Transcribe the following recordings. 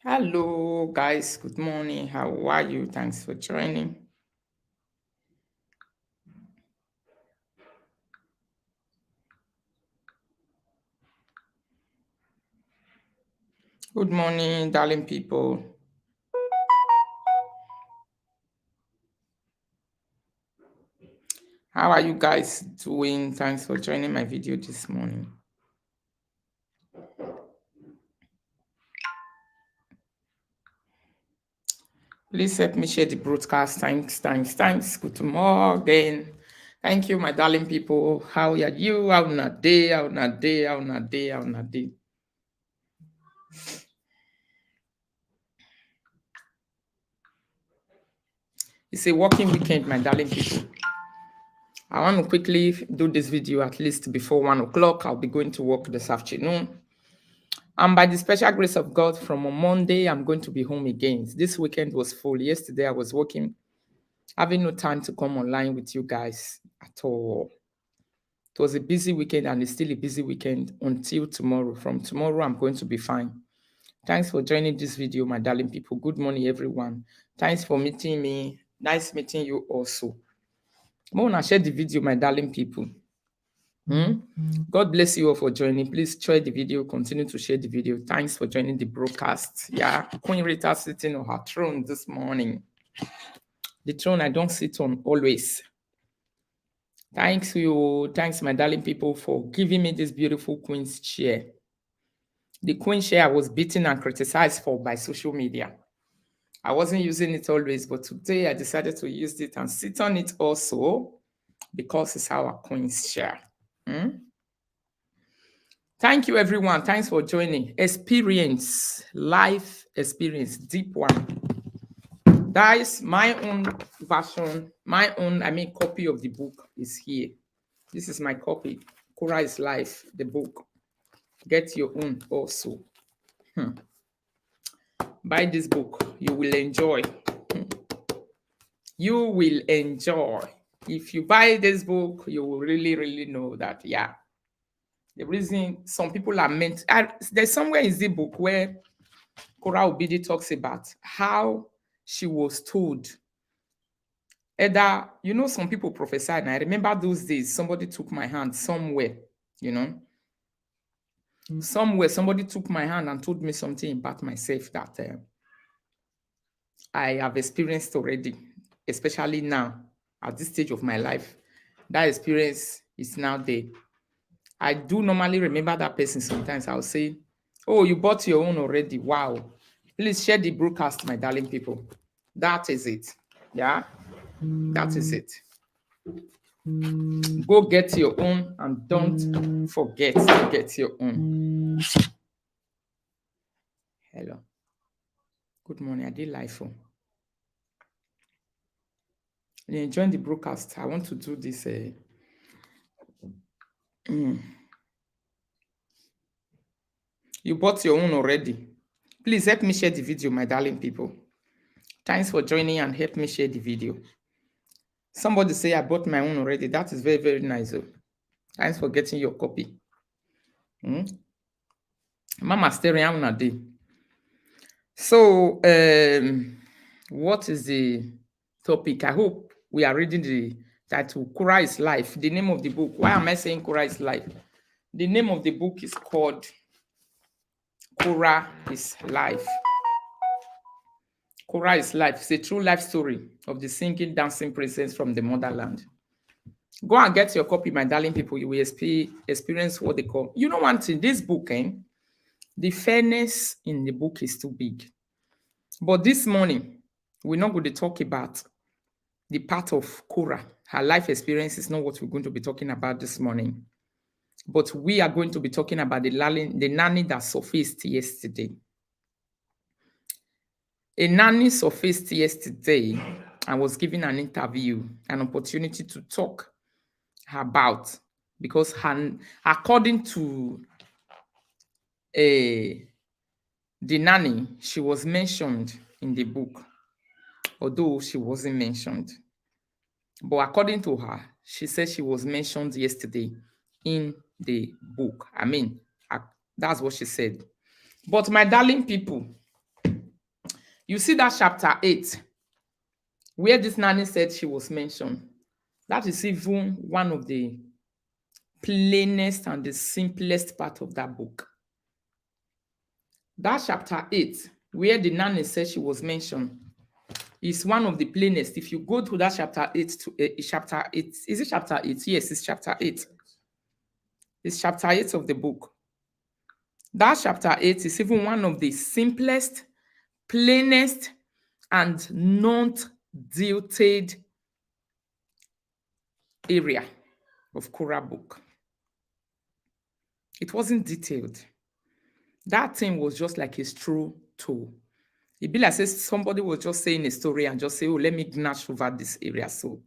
Hello, guys. Good morning. How are you? Thanks for joining. Good morning, darling people. How are you guys doing? Thanks for joining my video this morning. Please help me share the broadcast. Thanks. Good morning. Thank you, my darling people. How are you? How na day? How na day? How na day? How na day? It's a working weekend, my darling people. I want to quickly do this video at least before 1 o'clock. I'll be going to work this afternoon. And by the special grace of God, from on Monday, I'm going to be home again. This weekend was full. Yesterday, I was working, having no time to come online with you guys at all. It was a busy weekend and it's still a busy weekend until tomorrow. From tomorrow, I'm going to be fine. Thanks for joining this video, my darling people. Good morning, everyone. Thanks for meeting me. Nice meeting you also. I'm going to share the video, my darling people. God bless you all for joining. Please share the video. Continue to share the video. Thanks for joining the broadcast. Yeah, Queen Rita sitting on her throne this morning. The throne I don't sit on always. Thanks you. Thanks, my darling people, for giving me this beautiful Queen's chair. The Queen chair I was beaten and criticized for by social media. I wasn't using it always, but today I decided to use it and sit on it also because it's our Queen's chair. Thank you, everyone. Thanks for joining. Experience, life experience, deep one. Guys, my own version, copy of the book is here. This is my copy. Korra is Life, the book. Get your own also. Buy this book. You will enjoy. You will enjoy. If you buy this book, you will really, really know that, yeah. The reason some people are meant, there's somewhere in the book where Korra Obidi talks about how she was told. Either, some people prophesied, and I remember those days, somebody took my hand somewhere, somewhere somebody took my hand and told me something about myself that I have experienced already, especially now, at this stage of my life. That experience is now there. I do normally remember that person sometimes. I'll say, oh, you bought your own already. Wow. Please share the broadcast, my darling people. That is it. Yeah, that is it. Go get your own and don't forget to get your own. Hello. Good morning. I did live phone. Join the broadcast. I want to do this. You bought your own already. Please help me share the video, my darling people. Thanks for joining and help me share the video. Somebody say I bought my own already. That is very, very nice. Thanks for getting your copy. Mama staring on a day. So, what is the topic? I hope we are reading the title, Korra is Life. The name of the book. Why am I saying Korra is Life? The name of the book is called Korra is Life. Korra is Life. It's a true life story of the singing, dancing princess from the motherland. Go and get your copy, my darling people. You will experience what they call. You know one thing, this book, the fairness in the book is too big. But this morning, we're not going to talk about the part of Korra. Her life experience is not what we're going to be talking about this morning. But we are going to be talking about the nanny that surfaced yesterday. A nanny surfaced yesterday and was given an interview, an opportunity to talk about, because according to the nanny, she was mentioned in the book, although she wasn't mentioned. But according to her, she said she was mentioned yesterday in the book. That's what she said. But my darling people, You see that chapter 8, where this nanny said she was mentioned. That is even one of the plainest and the simplest part of that book. That chapter 8, where the nanny said she was mentioned, is one of the plainest. If you go to that chapter 8 to chapter 8, is it chapter 8? Yes, it's chapter 8. It's chapter 8 of the book. That chapter 8 is even one of the simplest, plainest, and non-detailed area of Korra book. It wasn't detailed. That thing was just like a straw tool. It be like somebody was just saying a story and just say, oh, let me gnatch over this area. So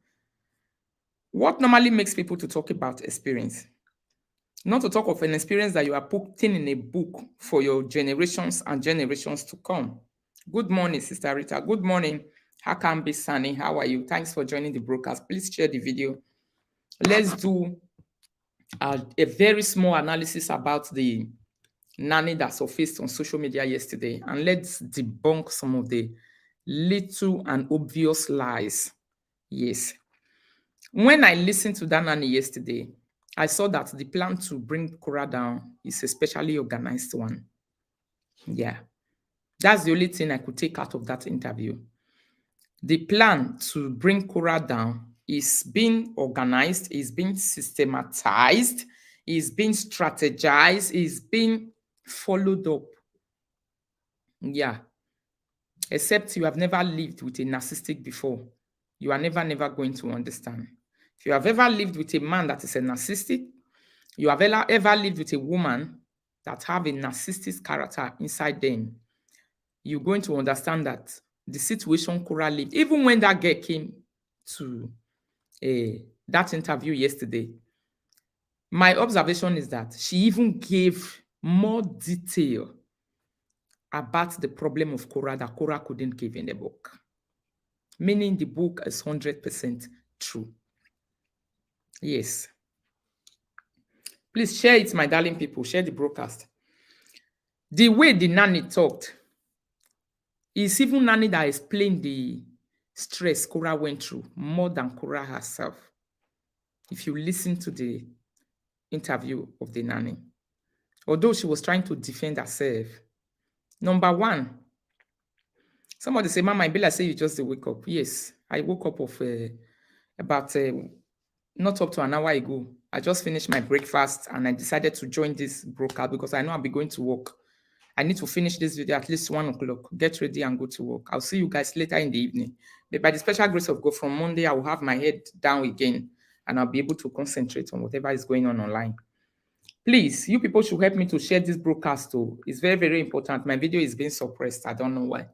what normally makes people to talk about experience? Not to talk of an experience that you are putting in a book for your generations and generations to come. Good morning, Sister Rita. Good morning, Hakambi Sani. How are you? Thanks for joining the broadcast. Please share the video. Let's do a very small analysis about the nanny that surfaced on social media yesterday, and let's debunk some of the little and obvious lies. Yes. When I listened to that nanny yesterday, I saw that the plan to bring Korra down is a specially organized one. Yeah. That's the only thing I could take out of that interview. The plan to bring Korra down is being organized, is being systematized, is being strategized, is being followed up. Yeah. Except you have never lived with a narcissistic before. You are never going to understand. If you have ever lived with a man that is a narcissistic, you have ever lived with a woman that have a narcissistic character inside them, you're going to understand that the situation Korra lived, even when that girl came to that interview yesterday, my observation is that she even gave more detail about the problem of Korra that Korra couldn't give in the book. Meaning the book is 100% true. Yes. Please share it, my darling people. Share the broadcast. The way the nanny talked is even nanny that explained the stress Korra went through more than Korra herself. If you listen to the interview of the nanny, although she was trying to defend herself, number one, somebody say, Mama, I be like say you just wake up. Yes, I woke up of about not up to an hour ago. I just finished my breakfast and I decided to join this broadcast because I know I'll be going to work. I need to finish this video at least 1 o'clock. Get ready and go to work. I'll see you guys later in the evening. But by the special grace of God, from Monday, I will have my head down again and I'll be able to concentrate on whatever is going on online. Please, you people should help me to share this broadcast too. It's very important. My video is being suppressed. I don't know why.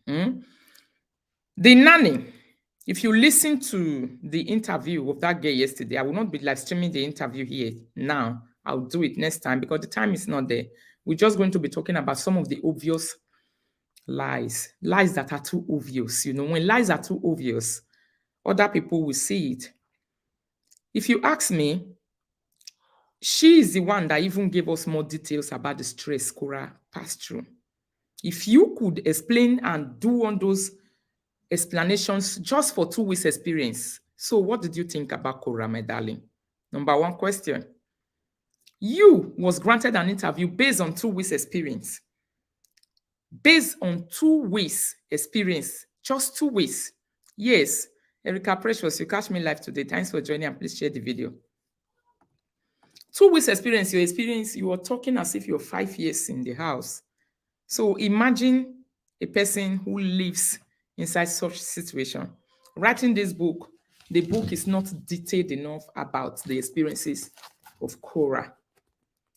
The nanny, if you listen to the interview of that girl yesterday, I will not be live streaming the interview here now. I'll do it next time because the time is not there. We're just going to be talking about some of the obvious lies that are too obvious. You know, when lies are too obvious, other people will see it. If you ask me, she is the one that even gave us more details about the stress Korra passed through. If you could explain and do on those explanations just for 2 weeks experience. So what did you think about Korra, my darling? Number one question. You was granted an interview based on 2 weeks experience. Based on 2 weeks experience, just 2 weeks. Yes, Erica Precious, you catch me live today. Thanks for joining and please share the video. 2 weeks experience, you are talking as if you're 5 years in the house. So imagine a person who lives inside such situation. Writing this book, the book is not detailed enough about the experiences of Korra.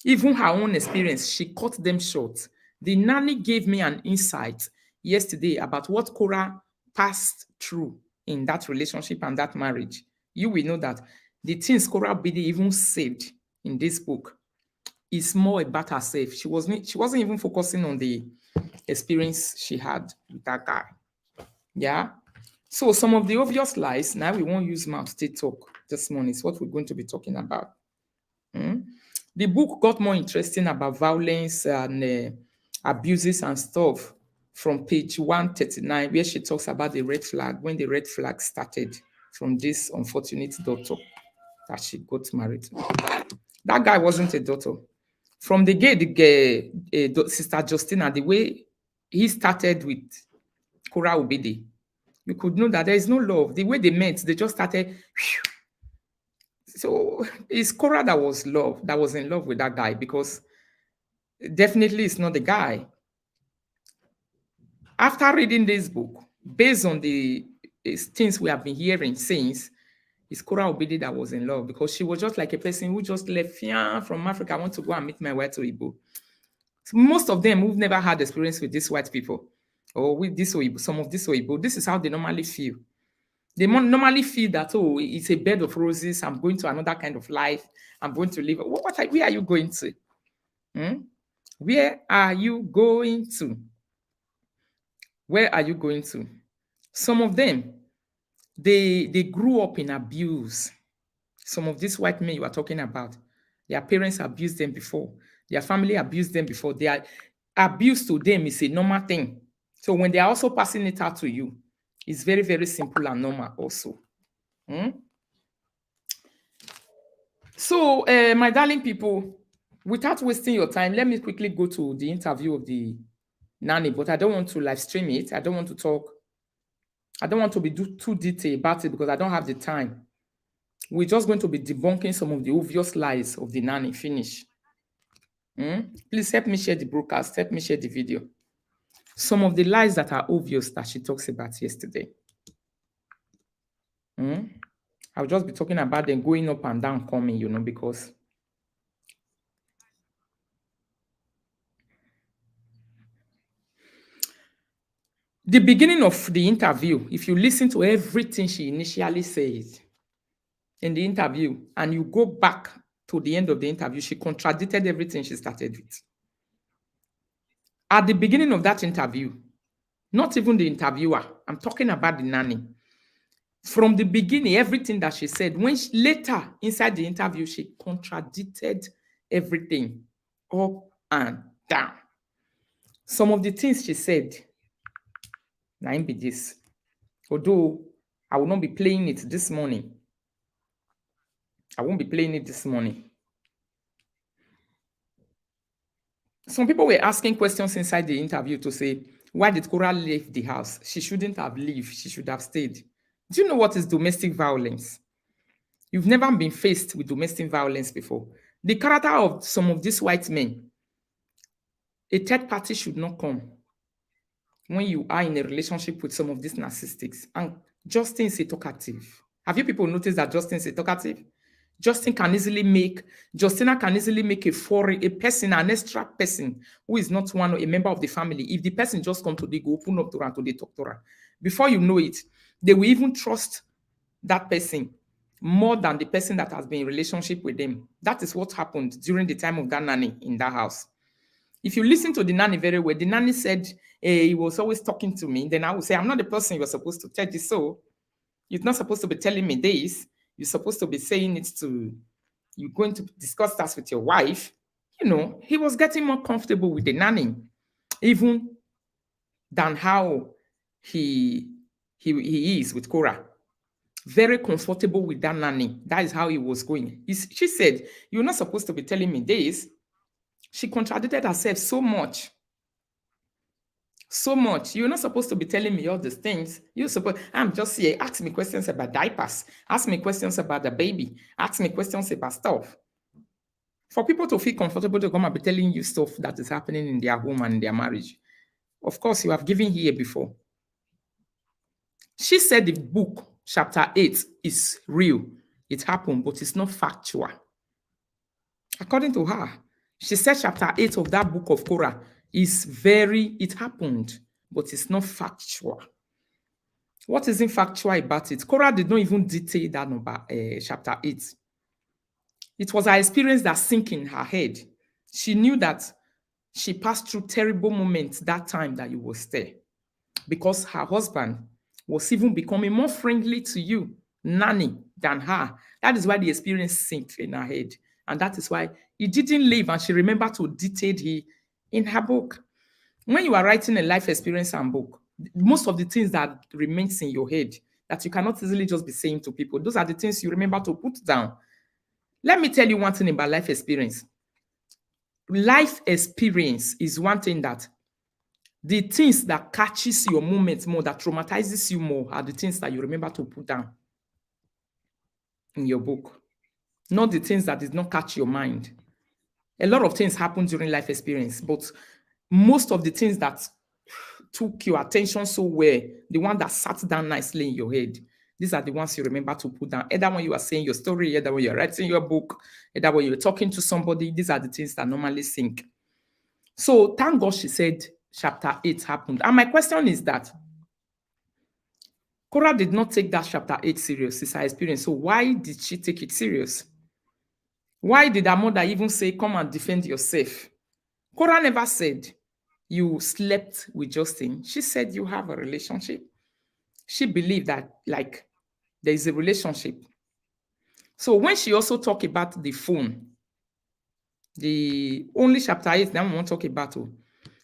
Even her own experience, she cut them short. The nanny gave me an insight yesterday about what Korra passed through in that relationship and that marriage. You will know that the things Korra Obidi even said in this book is more about herself. She wasn't even focusing on the experience she had with that guy. Yeah. So some of the obvious lies, now we won't use mouth to talk this morning, is what we're going to be talking about. The book got more interesting about violence and abuses and stuff from page 139, where she talks about the red flag, when the red flag started from this unfortunate daughter that she got married to. That guy wasn't a daughter. From the gay, Sister Justina, the way he started with Korra Obidi, you could know that there is no love. The way they met, they just started. So it's Korra that was in love with that guy, because definitely it's not the guy. After reading this book, based on the things we have been hearing since, it's Korra Obidi that was in love, because she was just like a person who just left from Africa. I want to go and meet my way to Igbo. So most of them who've never had experience with these white people or with this Oyibo, some of this Oyibo, this is how they normally feel. They normally feel that, oh, it's a bed of roses. I'm going to another kind of life. I'm going to live. Where are you going to? Where are you going to? Where are you going to? Some of them, they grew up in abuse. Some of these white men you are talking about, their parents abused them before. Their family abused them before. Their abuse to them is a normal thing. So when they are also passing it out to you, it's very, very simple and normal also. So, my darling people, without wasting your time, let me quickly go to the interview of the nanny, but I don't want to live stream it. I don't want to talk. I don't want to be too detailed about it because I don't have the time. We're just going to be debunking some of the obvious lies of the nanny. Finish. Please help me share the broadcast. Help me share the video. Some of the lies that are obvious that she talks about yesterday. I'll just be talking about them going up and down coming, because the beginning of the interview, if you listen to everything she initially says in the interview and you go back to the end of the interview, she contradicted everything she started with. At the beginning of that interview, not even the interviewer, I'm talking about the nanny. From the beginning, everything that she said, later inside the interview, she contradicted everything up and down. Some of the things she said, now be this. Although I will not be playing it this morning. I won't be playing it this morning. Some people were asking questions inside the interview to say, why did Korra leave the house? She shouldn't have left. She should have stayed. Do you know what is domestic violence? You've never been faced with domestic violence before. The character of some of these white men, a third party should not come when you are in a relationship with some of these narcissists. And Justin is a talkative. Have you people noticed that Justin is a talkative? Justina can easily make a person, an extra person who is not a member of the family. If the person just come to the go open up to her to the talk to her, before you know it, they will even trust that person more than the person that has been in relationship with them. That is what happened during the time of that nanny in that house. If you listen to the nanny very well, the nanny said, he was always talking to me. Then I would say, I'm not the person you're supposed to tell this. So you're not supposed to be telling me this. You're supposed to be saying it to, you're going to discuss that with your wife. He was getting more comfortable with the nanny, even than how he is with Korra. Very comfortable with that nanny. That is how he was going. She said, you're not supposed to be telling me this. She contradicted herself so much. So much. You're not supposed to be telling me all these things. I'm just here. Ask me questions about diapers. Ask me questions about the baby. Ask me questions about stuff. For people to feel comfortable to come and be telling you stuff that is happening in their home and in their marriage. Of course, you have given here before. She said the book, chapter 8, is real. It happened, but it's not factual. According to her, she said chapter 8 of that book of Korra it happened, but it's not factual. What isn't factual about it? Korra did not even detail that number, chapter 8. It was her experience that sank in her head. She knew that she passed through terrible moments that time that you was there, because her husband was even becoming more friendly to you, Nanny, than her. That is why the experience sank in her head. And that is why he didn't leave, and she remembered to detail it in her book. When you are writing a life experience handbook, most of the things that remains in your head that you cannot easily just be saying to people, those are the things you remember to put down. Let me tell you one thing about life experience. Life experience is one thing that the things that catches your moments more, that traumatizes you more, are the things that you remember to put down in your book, not the things that did not catch your mind. A lot of things happen during life experience, but most of the things that took your attention so well, the one that sat down nicely in your head, these are the ones you remember to put down. Either when you are saying your story, either when you're writing your book, either when you're talking to somebody, these are the things that normally sink. So thank God she said chapter 8 happened. And my question is that Korra did not take that chapter 8 serious. It's her experience. So why did she take it serious? Why did her mother even say, come and defend yourself? Korra never said you slept with Justin. She said you have a relationship. She believed that like there is a relationship. So when she also talked about the phone, the only chapter 8 that we want to talk about,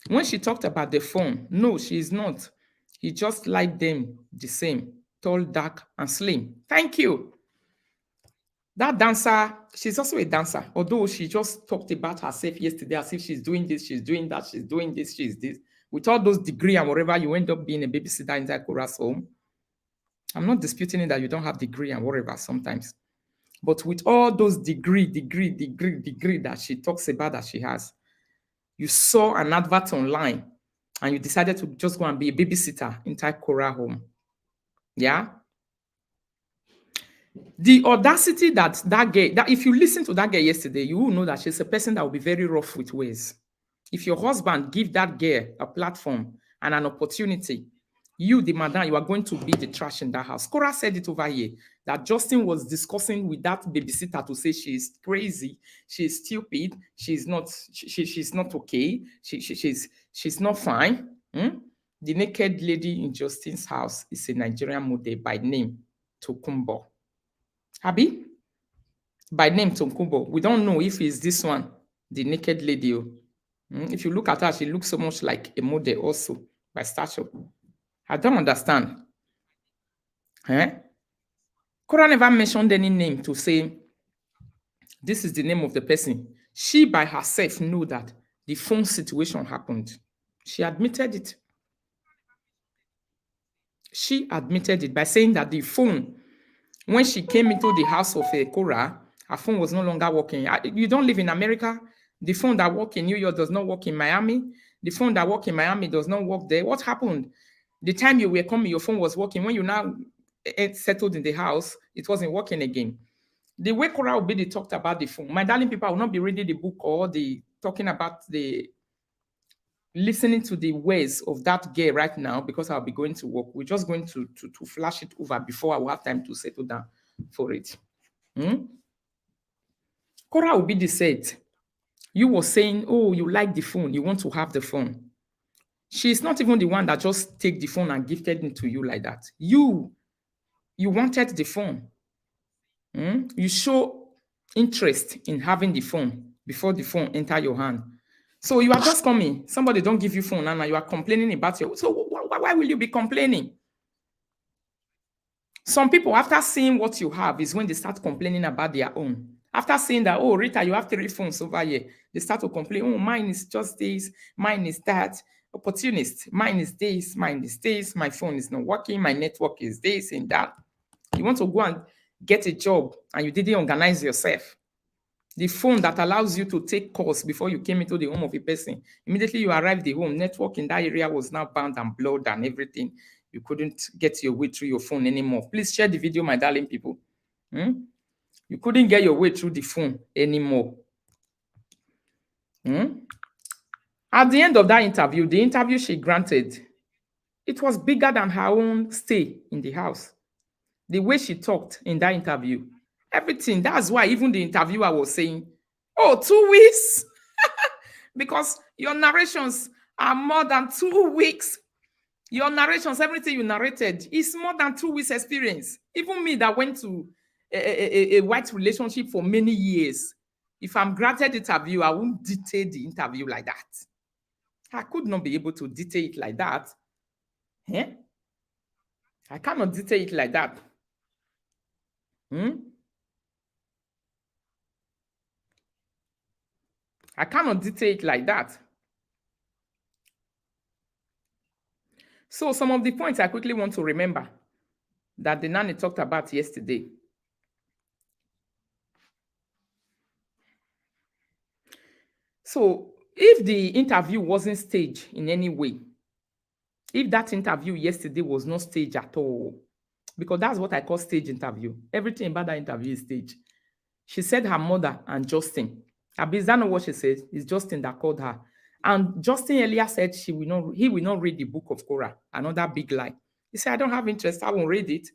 when she talked about the phone, no, she is not. He just liked them the same, tall, dark, and slim. Thank you. That dancer, she's also a dancer, although she just talked about herself yesterday as if she's doing this, she's doing that, she's doing this, she's this. With all those degrees and whatever, you end up being a babysitter inside Korra's home. I'm not disputing it that you don't have degree and whatever sometimes. But with all those degree that she talks about that she has, you saw an advert online and you decided to just go and be a babysitter inside Korra's home. Yeah? The audacity that girl, that if you listen to that girl yesterday, you will know that she's a person that will be very rough with words. If your husband give that girl a platform and an opportunity, you, the madam, you are going to be the trash in that house. Korra said it over here that Justin was discussing with that babysitter to say she's crazy, she's stupid, she's not okay, she's not fine. The naked lady in Justin's house is a Nigerian model by name Tokumbo. Abi? By name Tokumbo. We don't know if it's this one, the naked lady. If you look at her, she looks so much like a model also by stature. I don't understand. Korra never mentioned any name to say this is the name of the person. She by herself knew that the phone situation happened. She admitted it. She admitted it by saying that the phone, when she came into the house of Korra, her phone was no longer working. You don't live in America. The phone that works in New York does not work in Miami. The phone that works in Miami does not work there. What happened? The time you were coming, your phone was working. When you now settled in the house, it wasn't working again. The way Korra Obidi talked about the phone, my darling people, I will not be reading the book or the talking about the listening to the words of that girl right now because I'll be going to work. We're just going to flash it over before I will have time to settle down for it. Korra Obidi said, you were saying, oh, you like the phone, you want to have the phone. She's not even the one that just take the phone and gifted it to you like that. You wanted the phone. You show interest in having the phone before the phone enter your hand. So you are just coming. Somebody don't give you phone and you are complaining about your. So why will you be complaining? Some people, after seeing what you have, is when they start complaining about their own. After seeing that, oh, Rita, you have 3 phones over here, they start to complain, oh, mine is just this, mine is that. Opportunist, mine is this, my phone is not working, my network is this and that. You want to go and get a job and you didn't organize yourself. The phone that allows you to take calls before you came into the home of a person. Immediately you arrived at the home, network in that area was now bound and blurred and everything. You couldn't get your way through your phone anymore. Please share the video, my darling people. You couldn't get your way through the phone anymore. At the end of that interview, the interview she granted, it was bigger than her own stay in the house. The way she talked in that interview, everything. That's why even the interviewer was saying, oh, 2 weeks? Because your narrations are more than 2 weeks. Your narrations, everything you narrated is more than 2 weeks experience. Even me that went to a white relationship for many years, if I'm granted interview, I won't detail the interview like that. I could not be able to detail it like that. Eh? I cannot detail it like that. Hmm? I cannot detail it like that. So some of the points I quickly want to remember that the nanny talked about yesterday. So if the interview wasn't staged in any way, if that interview yesterday was not staged at all, because that's what I call stage interview. Everything about that interview is staged. She said her mother and Justin. Is that not what she said? It's Justin that called her. And Justin earlier said he will not read the book of Korra. Another big lie. He said, I don't have interest, I won't read it.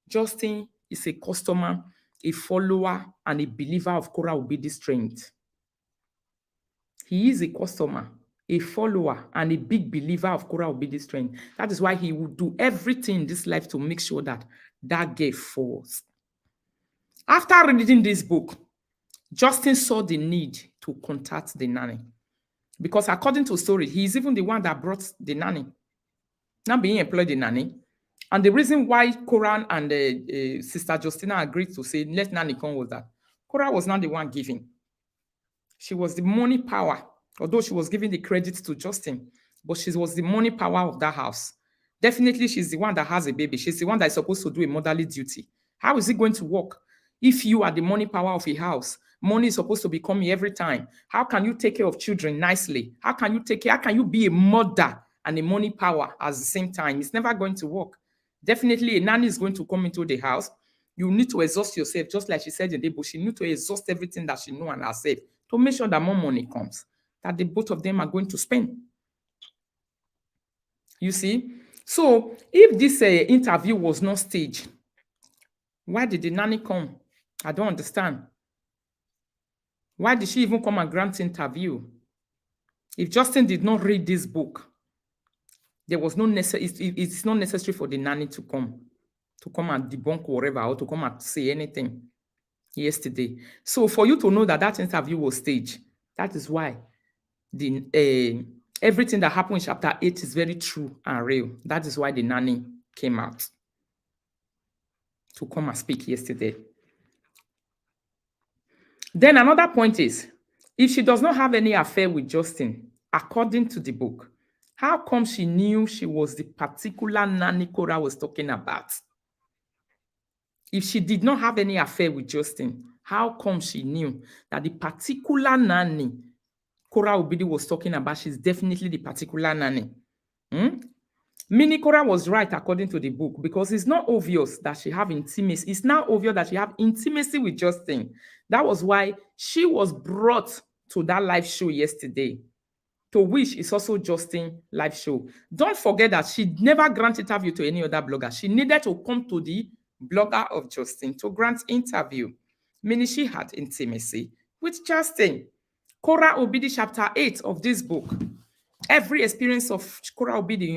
Justin is a customer, a follower, and a believer of Korra Obidi's strength. He is a customer, a follower, and a big believer of Korra Obidi's strength. That is why he will do everything in this life to make sure that that girl falls. After reading this book, Justin saw the need to contact the nanny. Because according to story, he is even the one that brought the nanny. Now being employed the nanny. And the reason why Koran and Sister Justina agreed to say, let nanny come was that Korra was not the one giving. She was the money power, although she was giving the credit to Justin, but she was the money power of that house. Definitely, she's the one that has a baby. She's the one that is supposed to do a motherly duty. How is it going to work? If you are the money power of a house, money is supposed to be coming every time. How can you take care of children nicely? How can you be a mother and a money power at the same time? It's never going to work. Definitely, a nanny is going to come into the house. You need to exhaust yourself, just like she said in the book. She need to exhaust everything that she knows and herself to make sure that more money comes, that the both of them are going to spend. You see? So if this interview was not staged, why did the nanny come? I don't understand. Why did she even come and grant interview? If Justin did not read this book, there was no it's not necessary for the nanny to come and debunk whatever or to come and say anything yesterday. So for you to know that that interview was staged, that is why the everything that happened in chapter 8 is very true and real. That is why the nanny came out to come and speak yesterday. Then another point is, if she does not have any affair with Justin, according to the book, how come she knew she was the particular nanny Korra was talking about? If she did not have any affair with Justin, how come she knew that the particular nanny Korra Obidi was talking about, she's definitely the particular nanny? Mini Korra was right according to the book, because it's not obvious that she have intimacy. It's now obvious that she have intimacy with Justin. That was why she was brought to that live show yesterday, to which is also Justin live show. Don't forget that she never granted interview to any other blogger. She needed to come to the blogger of Justin to grant interview, meaning she had intimacy with Justin. Korra Obidi chapter 8 of this book. Every experience of Korra Obidi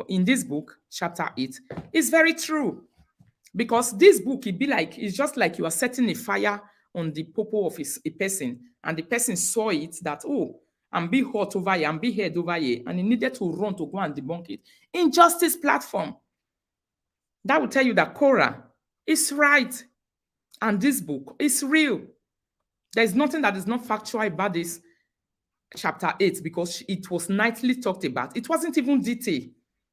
in this book, chapter 8, is very true. Because this book, it's just like you are setting a fire on the popo of a person, and the person saw it that, oh, I'm being hot over here, I'm being head over here, and he needed to run to go and debunk it. Injustice platform. That will tell you that Korra is right, and this book is real. There's nothing that is not factual about this chapter 8, because it was nightly talked about. It wasn't even detailed.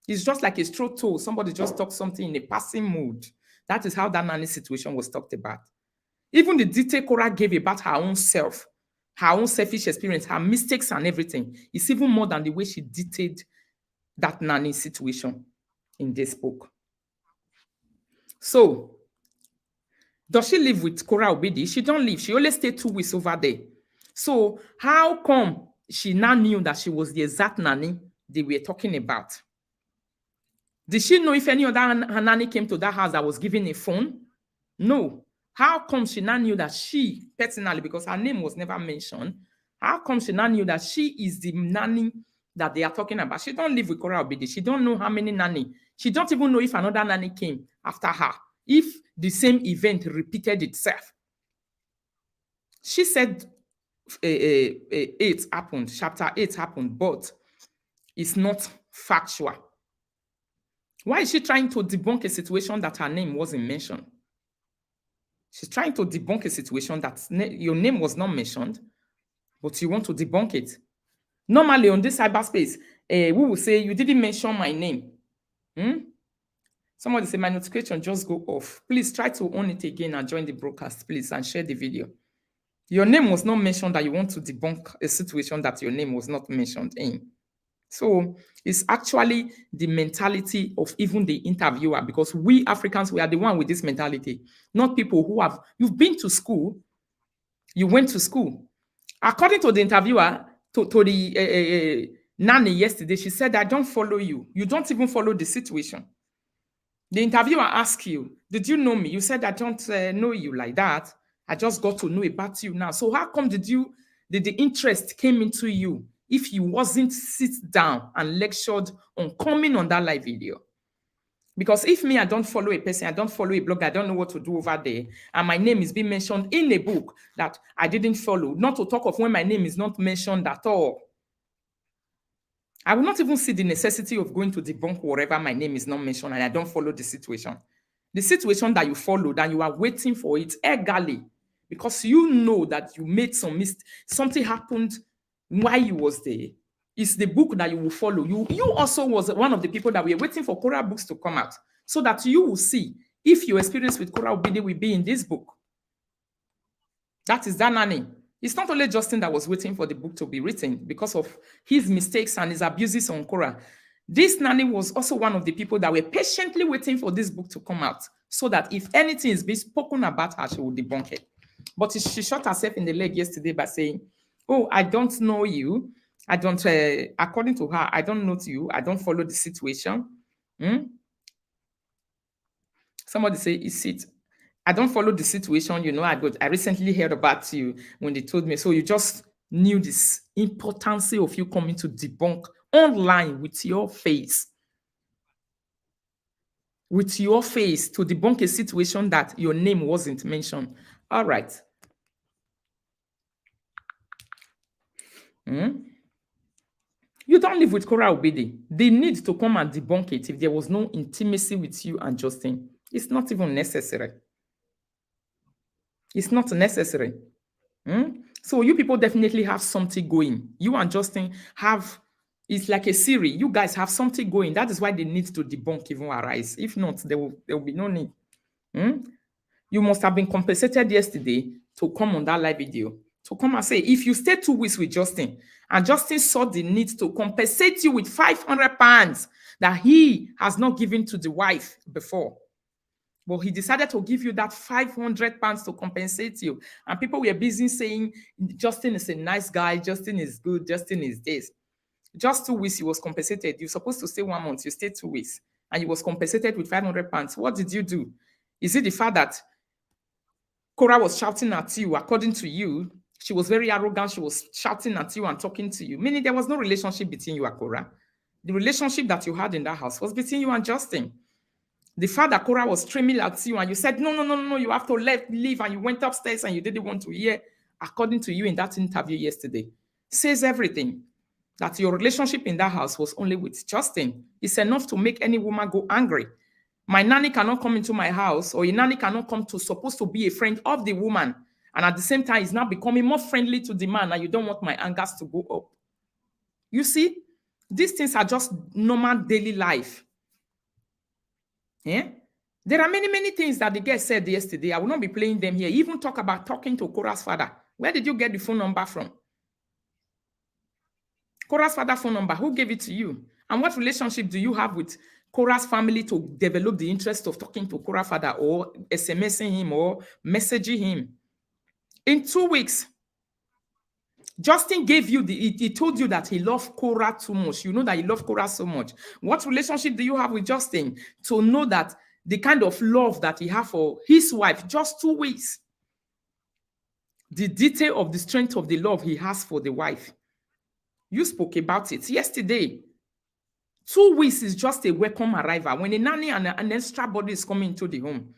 It's just like a straw told. Somebody just talked something in a passing mood. That is how that nanny situation was talked about. Even the detail Korra gave about her own self, her own selfish experience, her mistakes and everything, is even more than the way she detailed that nanny situation in this book. So, does she live with Korra Obidi? She don't live. She only stayed 2 weeks over there. So how come she now knew that she was the exact nanny they were talking about? Did she know if any other nanny came to that house that was given a phone? No. How come she now knew that she, personally, because her name was never mentioned, how come she now knew that she is the nanny that they are talking about? She don't live with Korra Obidi. She don't know how many nanny. She don't even know if another nanny came after her, if the same event repeated itself. She said chapter 8 happened, but is not factual. Why is she trying to debunk a situation that her name wasn't mentioned? She's trying to debunk a situation that your name was not mentioned, but you want to debunk it. Normally on this cyberspace, we will say, you didn't mention my name. Somebody say, my notification just go off. Please try to on it again and join the broadcast, please, and share the video. Your name was not mentioned, that you want to debunk a situation that your name was not mentioned in. So it's actually the mentality of even the interviewer, because we Africans, we are the one with this mentality, not people who you've been to school, you went to school. According to the interviewer, to the nanny yesterday, she said, I don't follow you. You don't even follow the situation. The interviewer asked you, did you know me? You said, I don't know you like that. I just got to know about you now. So how come did the interest came into you if you wasn't sit down and lectured on coming on that live video? Because if me, I don't follow a person, I don't follow a blog, I don't know what to do over there, and my name is being mentioned in a book that I didn't follow, not to talk of when my name is not mentioned at all, I will not even see the necessity of going to debunk wherever my name is not mentioned and I don't follow the situation. The situation that you followed and you are waiting for it eagerly because you know that you made some mistake, something happened while you was there. It's the book that you will follow. You also was one of the people that were waiting for Korra books to come out so that you will see if your experience with Korra Obidi will be in this book. That is that nanny. It's not only Justin that was waiting for the book to be written because of his mistakes and his abuses on Korra. This nanny was also one of the people that were patiently waiting for this book to come out so that if anything is being spoken about her, she will debunk it. But she shot herself in the leg yesterday by saying, oh, I don't know you. I don't, according to her, I don't know you. I don't follow the situation. Somebody say, is it? I don't follow the situation, you know. I recently heard about you when they told me. So you just knew this importance of you coming to debunk online with your face. With your face to debunk a situation that your name wasn't mentioned. All right. You don't live with Korra Obidi. They need to come and debunk it if there was no intimacy with you and Justin. It's not even necessary. It's not necessary. So you people definitely have something going. You and Justin have, it's like a series. You guys have something going. That is why they need to debunk even arise. If not, there will be no need. You must have been compensated yesterday to come on that live video. To come and say, if you stay 2 weeks with Justin, and Justin saw the need to compensate you with 500 pounds that he has not given to the wife before, but he decided to give you that 500 pounds to compensate you. And people were busy saying, Justin is a nice guy, Justin is good, Justin is this. Just 2 weeks, he was compensated. You're supposed to stay 1 month, you stayed 2 weeks, and he was compensated with 500 pounds. What did you do? Is it the fact that Korra was shouting at you, according to you? She was very arrogant, she was shouting at you and talking to you, meaning there was no relationship between you and Korra. The relationship that you had in that house was between you and Justin. The fact that Korra was screaming at you and you said, no, you have to leave, and you went upstairs and you didn't want to hear, according to you in that interview yesterday, says everything. That your relationship in that house was only with Justin. It's enough to make any woman go angry. My nanny cannot come into my house, or a nanny cannot come to supposed to be a friend of the woman, and at the same time, it's now becoming more friendly to the man, and you don't want my angers to go up. You see, these things are just normal daily life. Yeah? There are many things that the girl said yesterday. I will not be playing them here. Even talk about talking to Korra's father. Where did you get the phone number from? Korra's father phone number. Who gave it to you? And what relationship do you have with Korra's family to develop the interest of talking to Korra's father or SMSing him or messaging him? In 2 weeks, Justin gave you he told you that he loved Korra too much. You know that he loved Korra so much. What relationship do you have with Justin to know that the kind of love that he had for his wife, just 2 weeks? The detail of the strength of the love he has for the wife. You spoke about it yesterday. 2 weeks is just a welcome arrival. When a nanny and an extra body is coming into the home,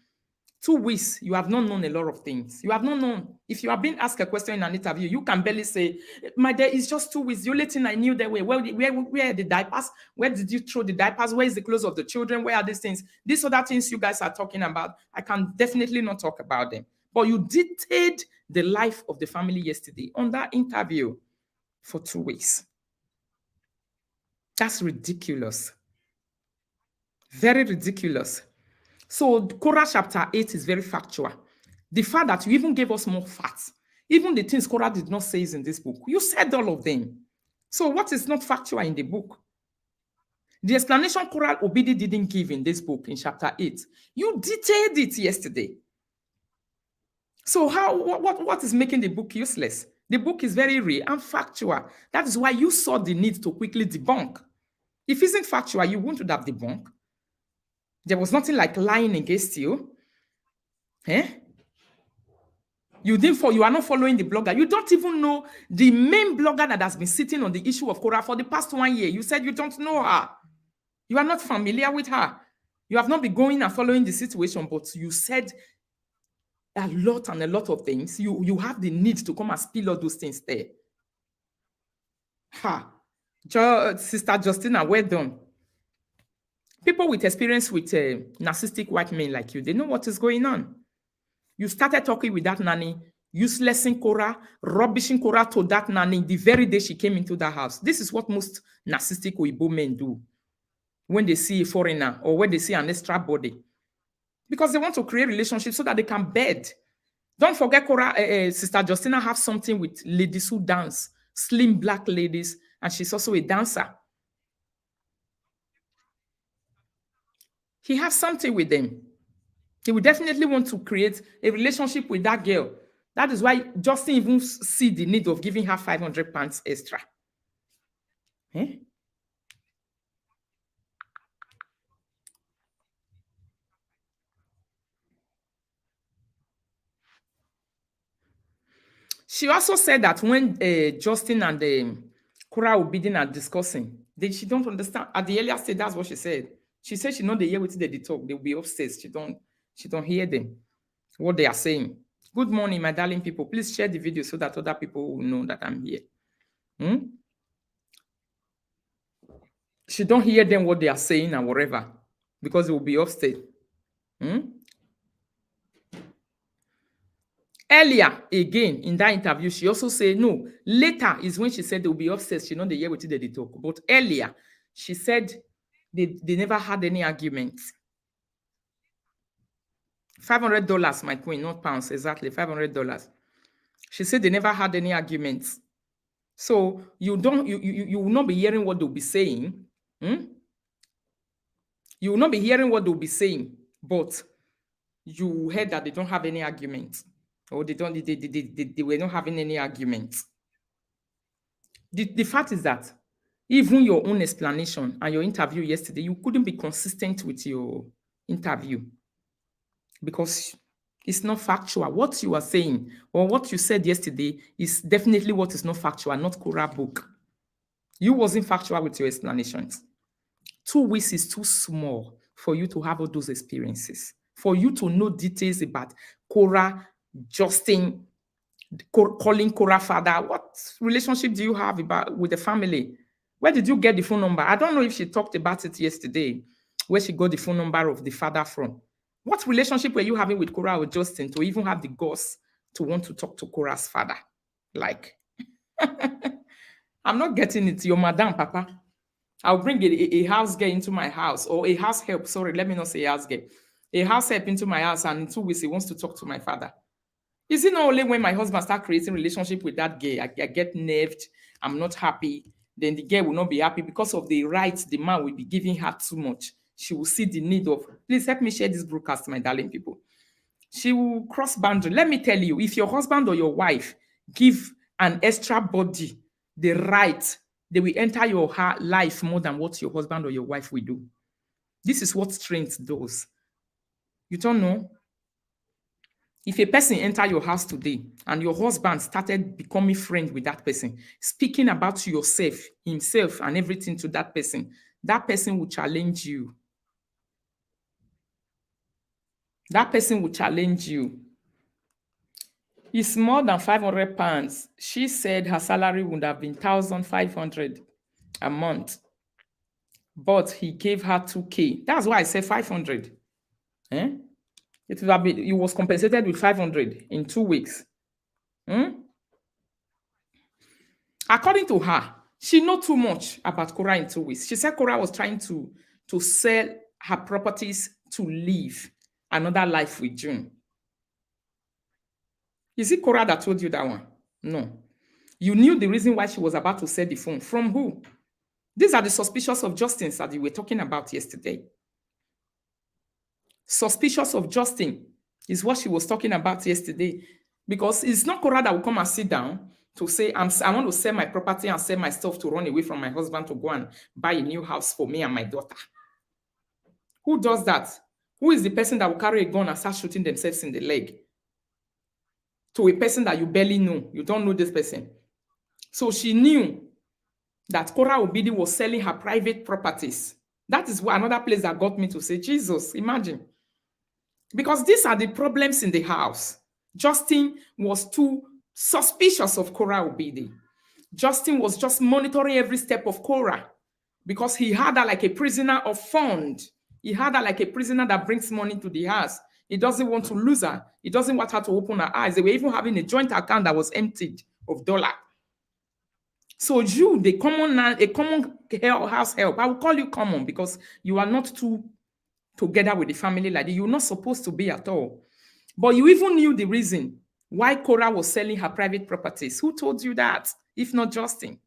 2 weeks, you have not known a lot of things. You have not known. If you have been asked a question in an interview, you can barely say, my dear, it's just 2 weeks. The only thing I knew that way. Where are the diapers? Where did you throw the diapers? Where is the clothes of the children? Where are these things? These other things you guys are talking about, I can definitely not talk about them. But you detailed the life of the family yesterday on that interview for 2 weeks. That's ridiculous. Very ridiculous. So Korra chapter 8 is very factual. The fact that you even gave us more facts, even the things Korra did not say is in this book, you said all of them. So what is not factual in the book? The explanation Korra Obidi didn't give in this book in chapter 8, you detailed it yesterday. So what is making the book useless? The book is very real and factual. That is why you saw the need to quickly debunk. If it isn't factual, you wouldn't have debunked. There was nothing like lying against you. Eh? You are not following the blogger. You don't even know the main blogger that has been sitting on the issue of Korra for the past 1 year. You said you don't know her. You are not familiar with her. You have not been going and following the situation, but you said a lot and a lot of things. You have the need to come and spill all those things there. Sister Justina, well done. People with experience with narcissistic white men like you, they know what is going on. You started talking with that nanny, uselessing Korra, rubbishing Korra to that nanny the very day she came into that house. This is what most narcissistic Oyibo men do when they see a foreigner or when they see an extra body. Because they want to create relationships so that they can bed. Don't forget Korra, Sister Justina have something with ladies who dance, slim black ladies, and she's also a dancer. He has something with them. He will definitely want to create a relationship with that girl. That is why Justin even see the need of giving her 500 pounds extra. Eh? She also said that when Justin and Korra Obidi are discussing, she don't understand. At the earlier stage, that's what she said. She said she know they hear what they talk. They will be upstairs. She don't hear them, what they are saying. Good morning, my darling people. Please share the video so that other people will know that I'm here. She don't hear them what they are saying and whatever, because it will be upstairs. Earlier, again, in that interview, she also said, no, later is when she said they will be upstairs. She know they hear what they talk. But earlier, she said they never had any arguments. $500, my queen, not pounds, exactly, $500. She said they never had any arguments. So you will not be hearing what they'll be saying. You will not be hearing what they'll be saying, but you heard that they don't have any arguments. Or they were not having any arguments. The fact is that even your own explanation and your interview yesterday, you couldn't be consistent with your interview because it's not factual. What you are saying or what you said yesterday is definitely what is not factual, not Korra book. You wasn't factual with your explanations. 2 weeks is too small for you to have all those experiences, for you to know details about Korra, Justin, calling Korra father. What relationship do you have with the family? Where did you get the phone number? I don't know if she talked about it yesterday, where she got the phone number of the father from. What relationship were you having with Korra or Justin to even have the guts to want to talk to Korra's father? Like, I'm not getting it. Your madam, Papa. I'll bring a house girl into my house, or a house help. Sorry, let me not say house girl. A house help into my house, and in 2 weeks he wants to talk to my father. Is it not only when my husband start creating relationship with that girl, I get nerved, I'm not happy, then the girl will not be happy because of the rights the man will be giving her too much. She will see the need of, please help me share this broadcast, my darling people. She will cross boundary. Let me tell you, if your husband or your wife give an extra body the right, they will enter your life more than what your husband or your wife will do. This is what strength does. You don't know? If a person enter your house today and your husband started becoming friends with that person, speaking about yourself, himself, and everything to that person will challenge you. That person will challenge you. It's more than 500 pounds. She said her salary would have been 1,500 a month, but he gave her 2K. That's why I said 500. Eh? It would have been, he was compensated with 500 in 2 weeks. According to her, she know too much about Korra in 2 weeks. She said Korra was trying to sell her properties to live another life with June. Is it Korra that told you that one? No. You knew the reason why she was about to sell the phone. From who? These are the suspicious of Justin that you were talking about yesterday. Suspicious of Justin is what she was talking about yesterday. Because it's not Korra that will come and sit down to say, I want to sell my property and sell my stuff to run away from my husband to go and buy a new house for me and my daughter. Who does that? Who is the person that will carry a gun and start shooting themselves in the leg? To a person that you barely know. You don't know this person. So she knew that Korra Obidi was selling her private properties. That is another place that got me to say, Jesus, imagine. Because these are the problems in the house. Justin was too suspicious of Korra Obidi. Justin was just monitoring every step of Korra because he had her like a prisoner of fund. He had her like a prisoner that brings money to the house. He doesn't want to lose her. He doesn't want her to open her eyes. They were even having a joint account that was emptied of dollar. So you, a common house help, I will call you common because you are not too together with the family like that. You're not supposed to be at all. But you even knew the reason why Korra was selling her private properties. Who told you that, if not Justin?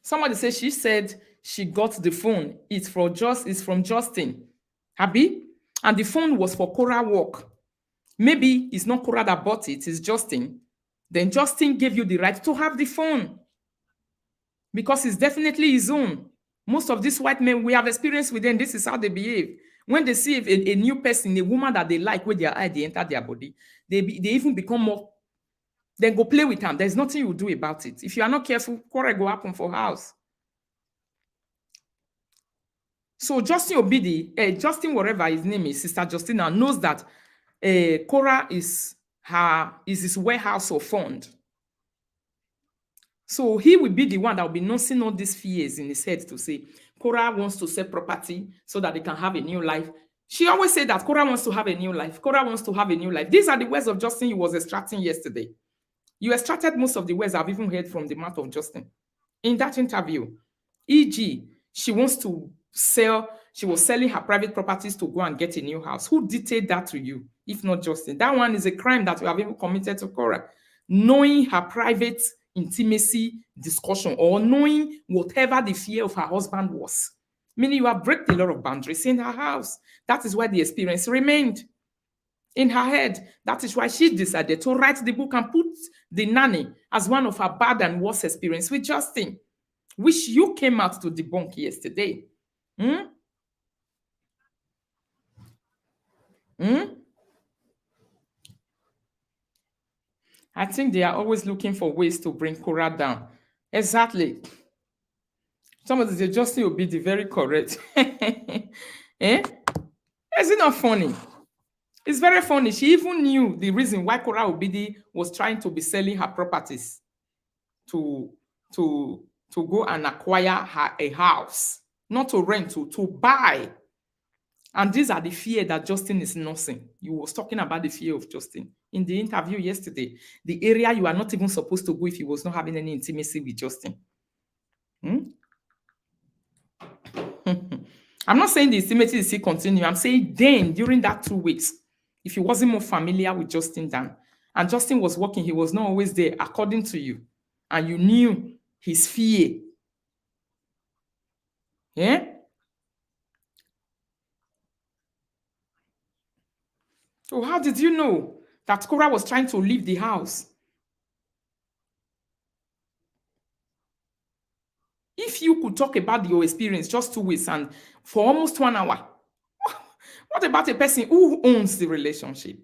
Somebody says she said she got the phone. It's from Justin. Abi? And the phone was for Korra work. Maybe it's not Korra that bought it, it's Justin. Then Justin gave you the right to have the phone. Because it's definitely his own. Most of these white men, we have experience with them. This is how they behave. When they see a new person, a woman that they like, with their eye, they enter their body. They even become more. Then go play with them. There's nothing you do about it. If you are not careful, quarrel go happen for house. So Justin Obidi, Justin, whatever his name is, Sister Justina, knows that Korra is his warehouse of fund. So he will be the one that will be nursing all these fears in his head to say, Korra wants to sell property so that they can have a new life. She always said that Korra wants to have a new life. Korra wants to have a new life. These are the words of Justin you was extracting yesterday. You extracted most of the words I've even heard from the mouth of Justin in that interview. E.g., she was selling her private properties to go and get a new house. Who dictated that to you, if not Justin? That one is a crime that we have even committed to Korra. Knowing her private intimacy discussion or knowing whatever the fear of her husband was. Meaning you have broken a lot of boundaries in her house. That is why the experience remained in her head. That is why she decided to write the book and put the nanny as one of her bad and worst experience with Justin, which you came out to debunk yesterday. I think they are always looking for ways to bring Korra down. Exactly. Somebody say Justin will be very correct. Eh? Is it not funny? It's very funny. She even knew the reason why Korra Obidi was trying to be selling her properties to go and acquire a house, not to rent, to buy. And these are the fear that Justin is nursing. You was talking about the fear of Justin in the interview yesterday. The area you are not even supposed to go if he was not having any intimacy with Justin. I'm not saying the intimacy is still continue. I'm saying then, during that 2 weeks, if he wasn't more familiar with Justin than, and Justin was working, he was not always there, according to you, and you knew his fear. Yeah? So how did you know that Korra was trying to leave the house? If you could talk about your experience just 2 weeks and for almost 1 hour, what about a person who owns the relationship?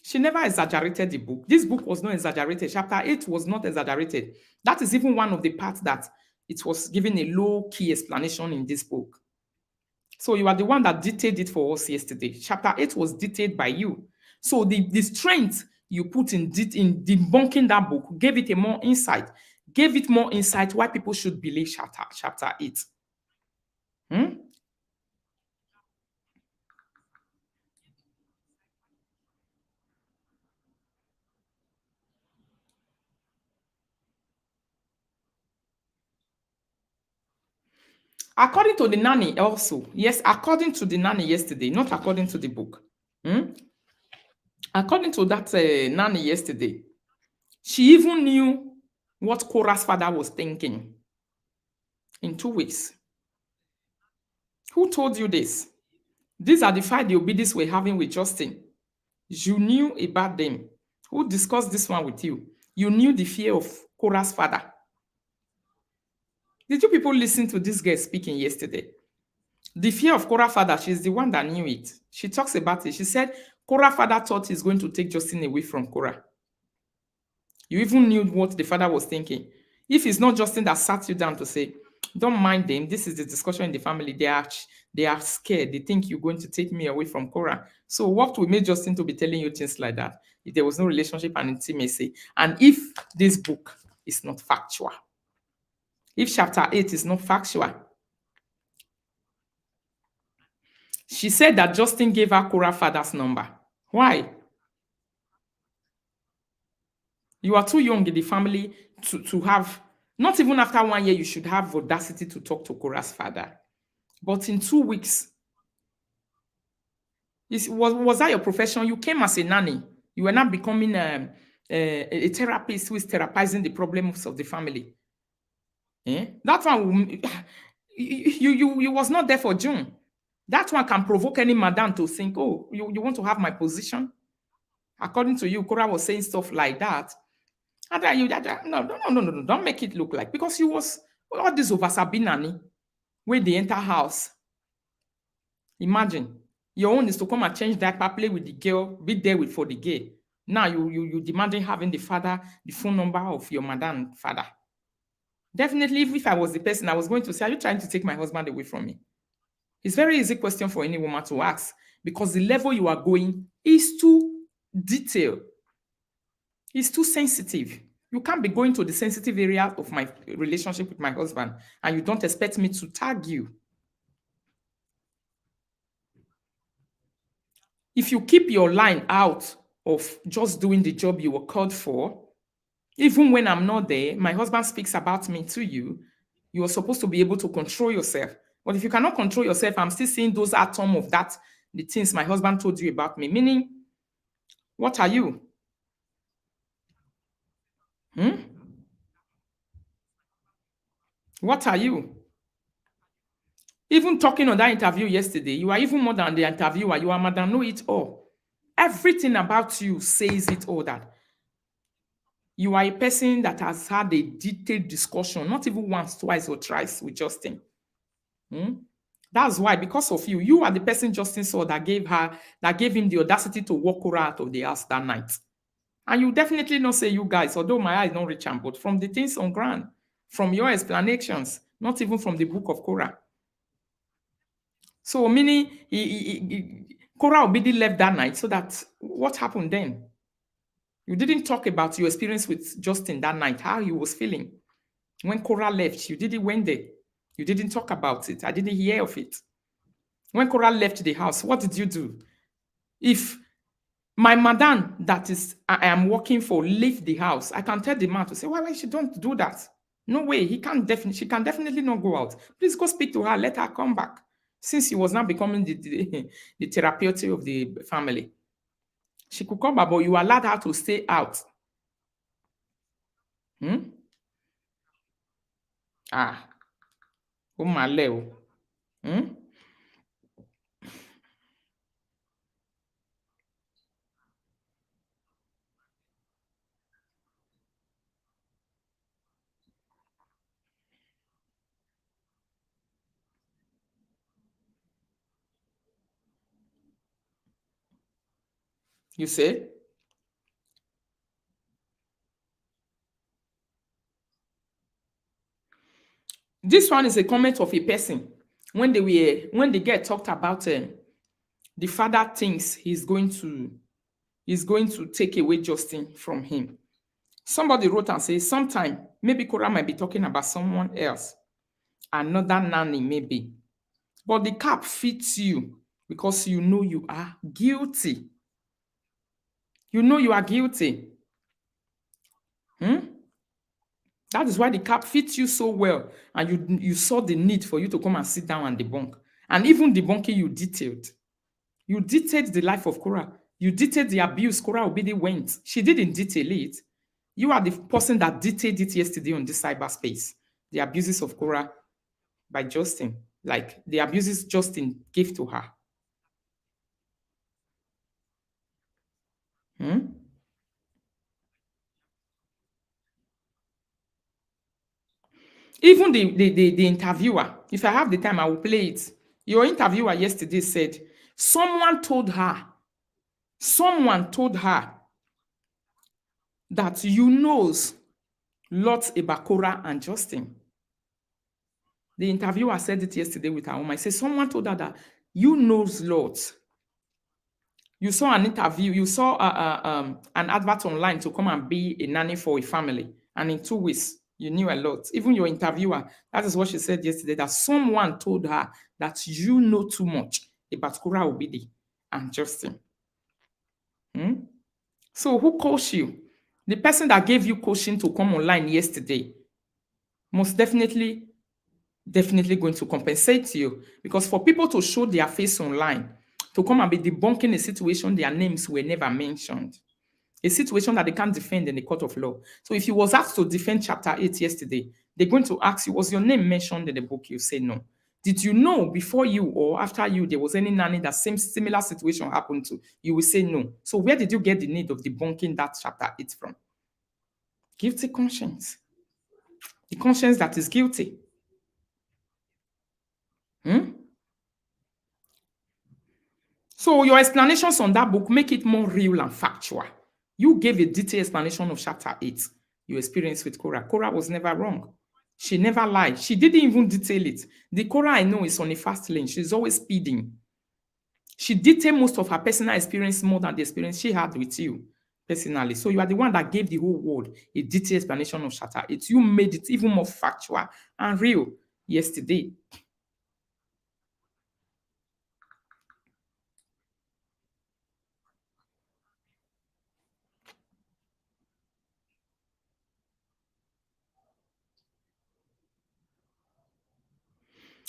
She never exaggerated the book. This book was not exaggerated. Chapter 8 was not exaggerated. That is even one of the parts that it was given a low-key explanation in this book. So you are the one that detailed it for us yesterday. Chapter 8 was detailed by you. So the strength you put in debunking that book gave it a more insight, gave it more insight why people should believe chapter 8. Hmm? According to the nanny also, yes, according to the nanny yesterday, not according to the book. Hmm? According to that nanny yesterday, she even knew what Korah's father was thinking in 2 weeks. Who told you this? These are the fight the Obidis were having with Justin. You knew about them. Who discussed this one with you? You knew the fear of Korah's father. Did you people listen to this girl speaking yesterday? The fear of Korah's father, she's the one that knew it. She talks about it. She said Korah's father thought he's going to take Justin away from Korah. You even knew what the father was thinking. If it's not Justin that sat you down to say, don't mind them, this is the discussion in the family. They are scared. They think you're going to take me away from Korah. So what will make Justin to be telling you things like that? If there was no relationship and intimacy, and if this book is not factual, if chapter 8 is not factual, she said that Justin gave her Korah's father's number. Why? You are too young in the family to have, not even after 1 year, you should have audacity to talk to Korah's father. But in 2 weeks, was that your profession? You came as a nanny. You were not becoming a therapist who is therapizing the problems of the family. Eh? That one, you was not there for June. That one can provoke any madam to think, oh, you want to have my position? According to you, Korah was saying stuff like that. And then no, don't make it look like, because you was all this over Sabi nanny when they enter house. Imagine your own is to come and change diaper, play with the girl, be there with for the gay. Now you demanding having the father, the phone number of your madam father. Definitely, if I was the person, I was going to say, are you trying to take my husband away from me? It's very easy question for any woman to ask, because the level you are going is too detailed. It's too sensitive. You can't be going to the sensitive area of my relationship with my husband and you don't expect me to tag you. If you keep your line out of just doing the job you were called for, even when I'm not there, my husband speaks about me to you, you are supposed to be able to control yourself. But if you cannot control yourself, I'm still seeing those atoms of that, the things my husband told you about me. Meaning, what are you? Hmm? What are you? Even talking on that interview yesterday, you are even more than the interviewer. You are Madam Know It All. Everything about you says it all, that you are a person that has had a detailed discussion, not even once, twice, or thrice with Justin. Hmm? That's why, because of you, you are the person Justin saw that gave him the audacity to walk her out of the house that night. And you definitely not say you guys, although my eyes don't reach him, but from the things on ground, from your explanations, not even from the book of Korah. So meaning Korra Obidi left that night. So that what happened then? You didn't talk about your experience with Justin that night, how he was feeling. When Korra left, you didn't went there. You didn't talk about it. I didn't hear of it. When Korra left the house, what did you do? If my madam that is I am working for leave the house, I can tell the man to say, why she don't do that? No way. She can definitely not go out. Please go speak to her. Let her come back. Since he was now becoming the therapeutic of the family, she could come back, but you allowed her to stay out. Hmm? Ah, oh my leo. Hmm? You say? This one is a comment of a person when the girl talked about the father thinks he's going to take away Justin from him. Somebody wrote and said, sometime maybe Korra might be talking about someone else, another nanny maybe. But the cap fits you because you know you are guilty. You know you are guilty. That is why the cap fits you so well. And you saw the need for you to come and sit down and debunk. And even debunking, you detailed. You detailed the life of Korra. You detailed the abuse Korra Obidi went. She didn't detail it. You are the person that detailed it yesterday on this cyberspace. The abuses of Korra by Justin. Like the abuses Justin gave to her. Even the interviewer, if I have the time, I will play it. Your interviewer yesterday said, someone told her that you knows lots about Korra and Justin. The interviewer said it yesterday with her woman. I said, someone told her that you knows lots. You saw an interview, you saw an advert online to come and be a nanny for a family. And in 2 weeks, you knew a lot. Even your interviewer, that is what she said yesterday, that someone told her that you know too much about Korra Obidi and Justin. So who coached you? The person that gave you coaching to come online yesterday most definitely going to compensate you. Because for people to show their face online, to come and be debunking a situation their names were never mentioned, a situation that they can't defend in the court of law. So if you was asked to defend chapter 8 yesterday, they're going to ask you, was your name mentioned in the book? You say no. Did you know before you or after you there was any nanny that similar situation happened to? You will say no. So where did you get the need of debunking that chapter 8 from? Guilty conscience. The conscience that is guilty. So your explanations on that book make it more real and factual. You gave a detailed explanation of chapter 8, your experience with Korra. Korra was never wrong. She never lied. She didn't even detail it. The Korra I know is on a fast lane. She's always speeding. She detailed most of her personal experience more than the experience she had with you personally. So you are the one that gave the whole world a detailed explanation of chapter 8. You made it even more factual and real yesterday.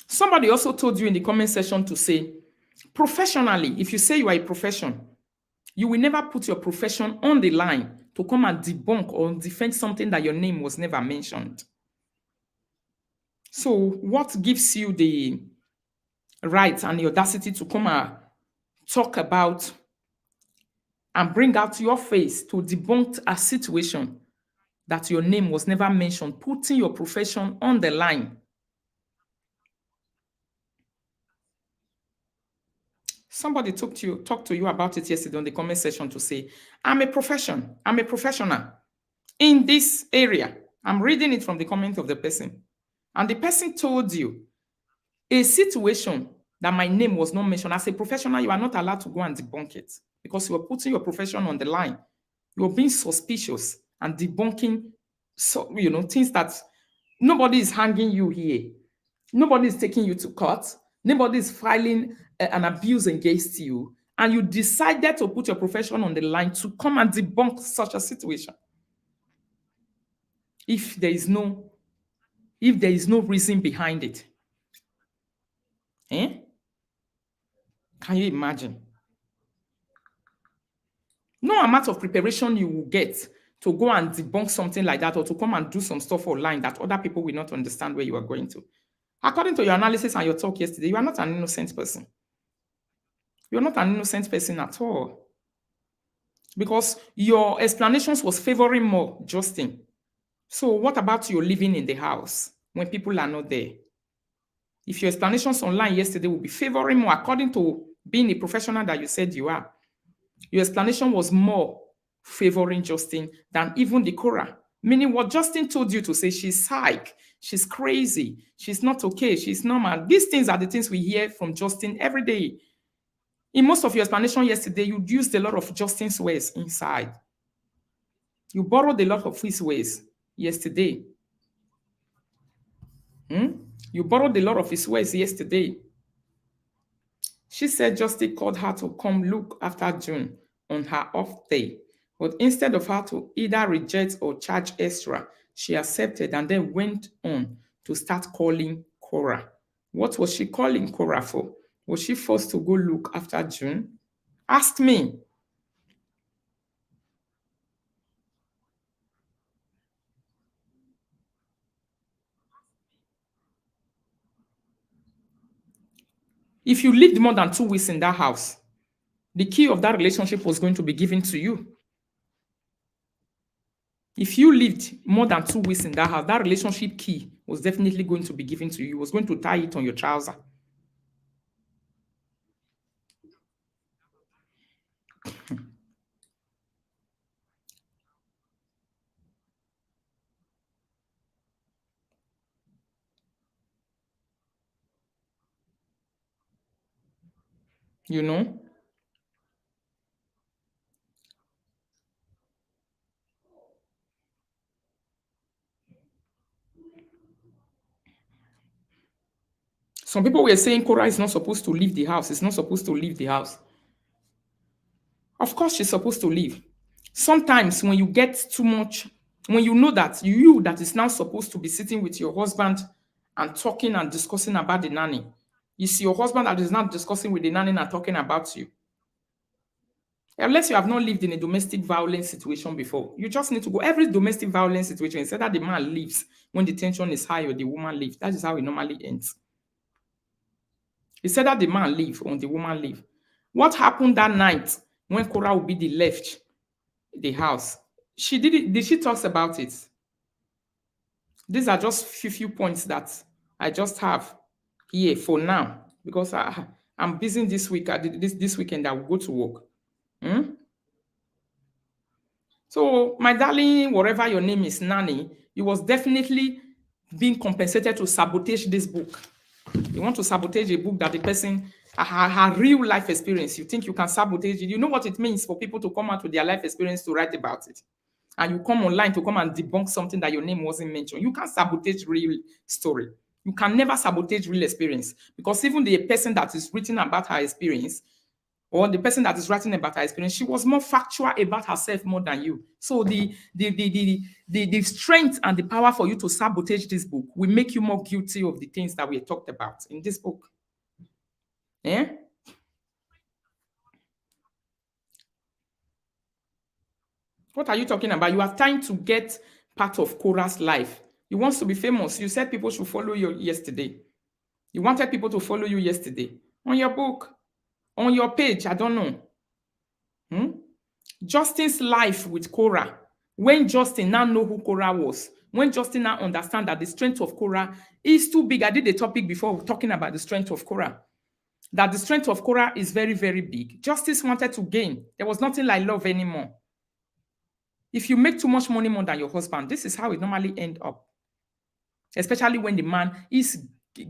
Somebody also told you in the comment section to say, professionally, if you say you are a profession, you will never put your profession on the line to come and debunk or defend something that your name was never mentioned. So what gives you the right and the audacity to come and talk about and bring out your face to debunk a situation that your name was never mentioned, putting your profession on the line? Somebody talked to you about it yesterday on the comment section to say, I'm a professional in this area. I'm reading it from the comment of the person. And the person told you a situation that my name was not mentioned. As a professional, you are not allowed to go and debunk it because you are putting your profession on the line. You're being suspicious and debunking, things that nobody is hanging you here. Nobody is taking you to court. Nobody is filing an abuse against you. And you decided to put your profession on the line to come and debunk such a situation. If there is no reason behind it. Can you imagine? No amount of preparation you will get to go and debunk something like that or to come and do some stuff online that other people will not understand where you are going to. According to your analysis and your talk yesterday, you are not an innocent person. You're not an innocent person at all. Because your explanations was favoring more Justin. So what about your living in the house when people are not there? If your explanations online yesterday will be favoring more according to being a professional that you said you are, your explanation was more favoring Justin than even the Korra. Meaning what Justin told you to say, she's psych, she's crazy, she's not okay, she's normal. These things are the things we hear from Justin every day. In most of your explanation yesterday, you used a lot of Justin's words inside. You borrowed a lot of his words yesterday. You borrowed a lot of his words yesterday. She said Justin called her to come look after June on her off day. But instead of her to either reject or charge extra, she accepted and then went on to start calling Korra. What was she calling Korra for? Was she forced to go look after June? Ask me. If you lived more than 2 weeks in that house, the key of that relationship was going to be given to you. If you lived more than 2 weeks in that house, that relationship key was definitely going to be given to you. It was going to tie it on your trouser. You know? Some people were saying Korra is not supposed to leave the house. It's not supposed to leave the house. Of course, she's supposed to leave. Sometimes when you get too much, when you know that you that is now supposed to be sitting with your husband and talking and discussing about the nanny, it's your husband that is not discussing with the nanny and talking about you. Unless you have not lived in a domestic violence situation before, you just need to go. Every domestic violence situation, instead that the man leaves when the tension is high or the woman leaves. That is how it normally ends. He said that the man leave or the woman leave. What happened that night when Korra Obidi left the house? She did it. Did she talk about it? These are just few points that I just have here for now because I'm busy this week. This weekend I will go to work. So, my darling, whatever your name is, Nanny, you was definitely being compensated to sabotage this book. You want to sabotage a book that the person her real life experience. You think you can sabotage it. You know what it means for people to come out with their life experience to write about it. And you come online to come and debunk something that your name wasn't mentioned. You can't sabotage real story. You can never sabotage real experience because even the person that is written about her experience or the person that is writing about her experience, she was more factual about herself more than you. So the strength and the power for you to sabotage this book will make you more guilty of the things that we talked about in this book. Eh? What are you talking about? You are trying to get part of Korra's life. You want to be famous. You said people should follow you yesterday. You wanted people to follow you yesterday. On your book, on your page, I don't know. Justin's life with Korra. When Justin now know who Korra was, when Justin now understand that the strength of Korra is too big. I did a topic before talking about the strength of Korra. That the strength of Korra is very, very big. Justice wanted to gain. There was nothing like love anymore. If you make too much money more than your husband, this is how it normally end up. Especially when the man is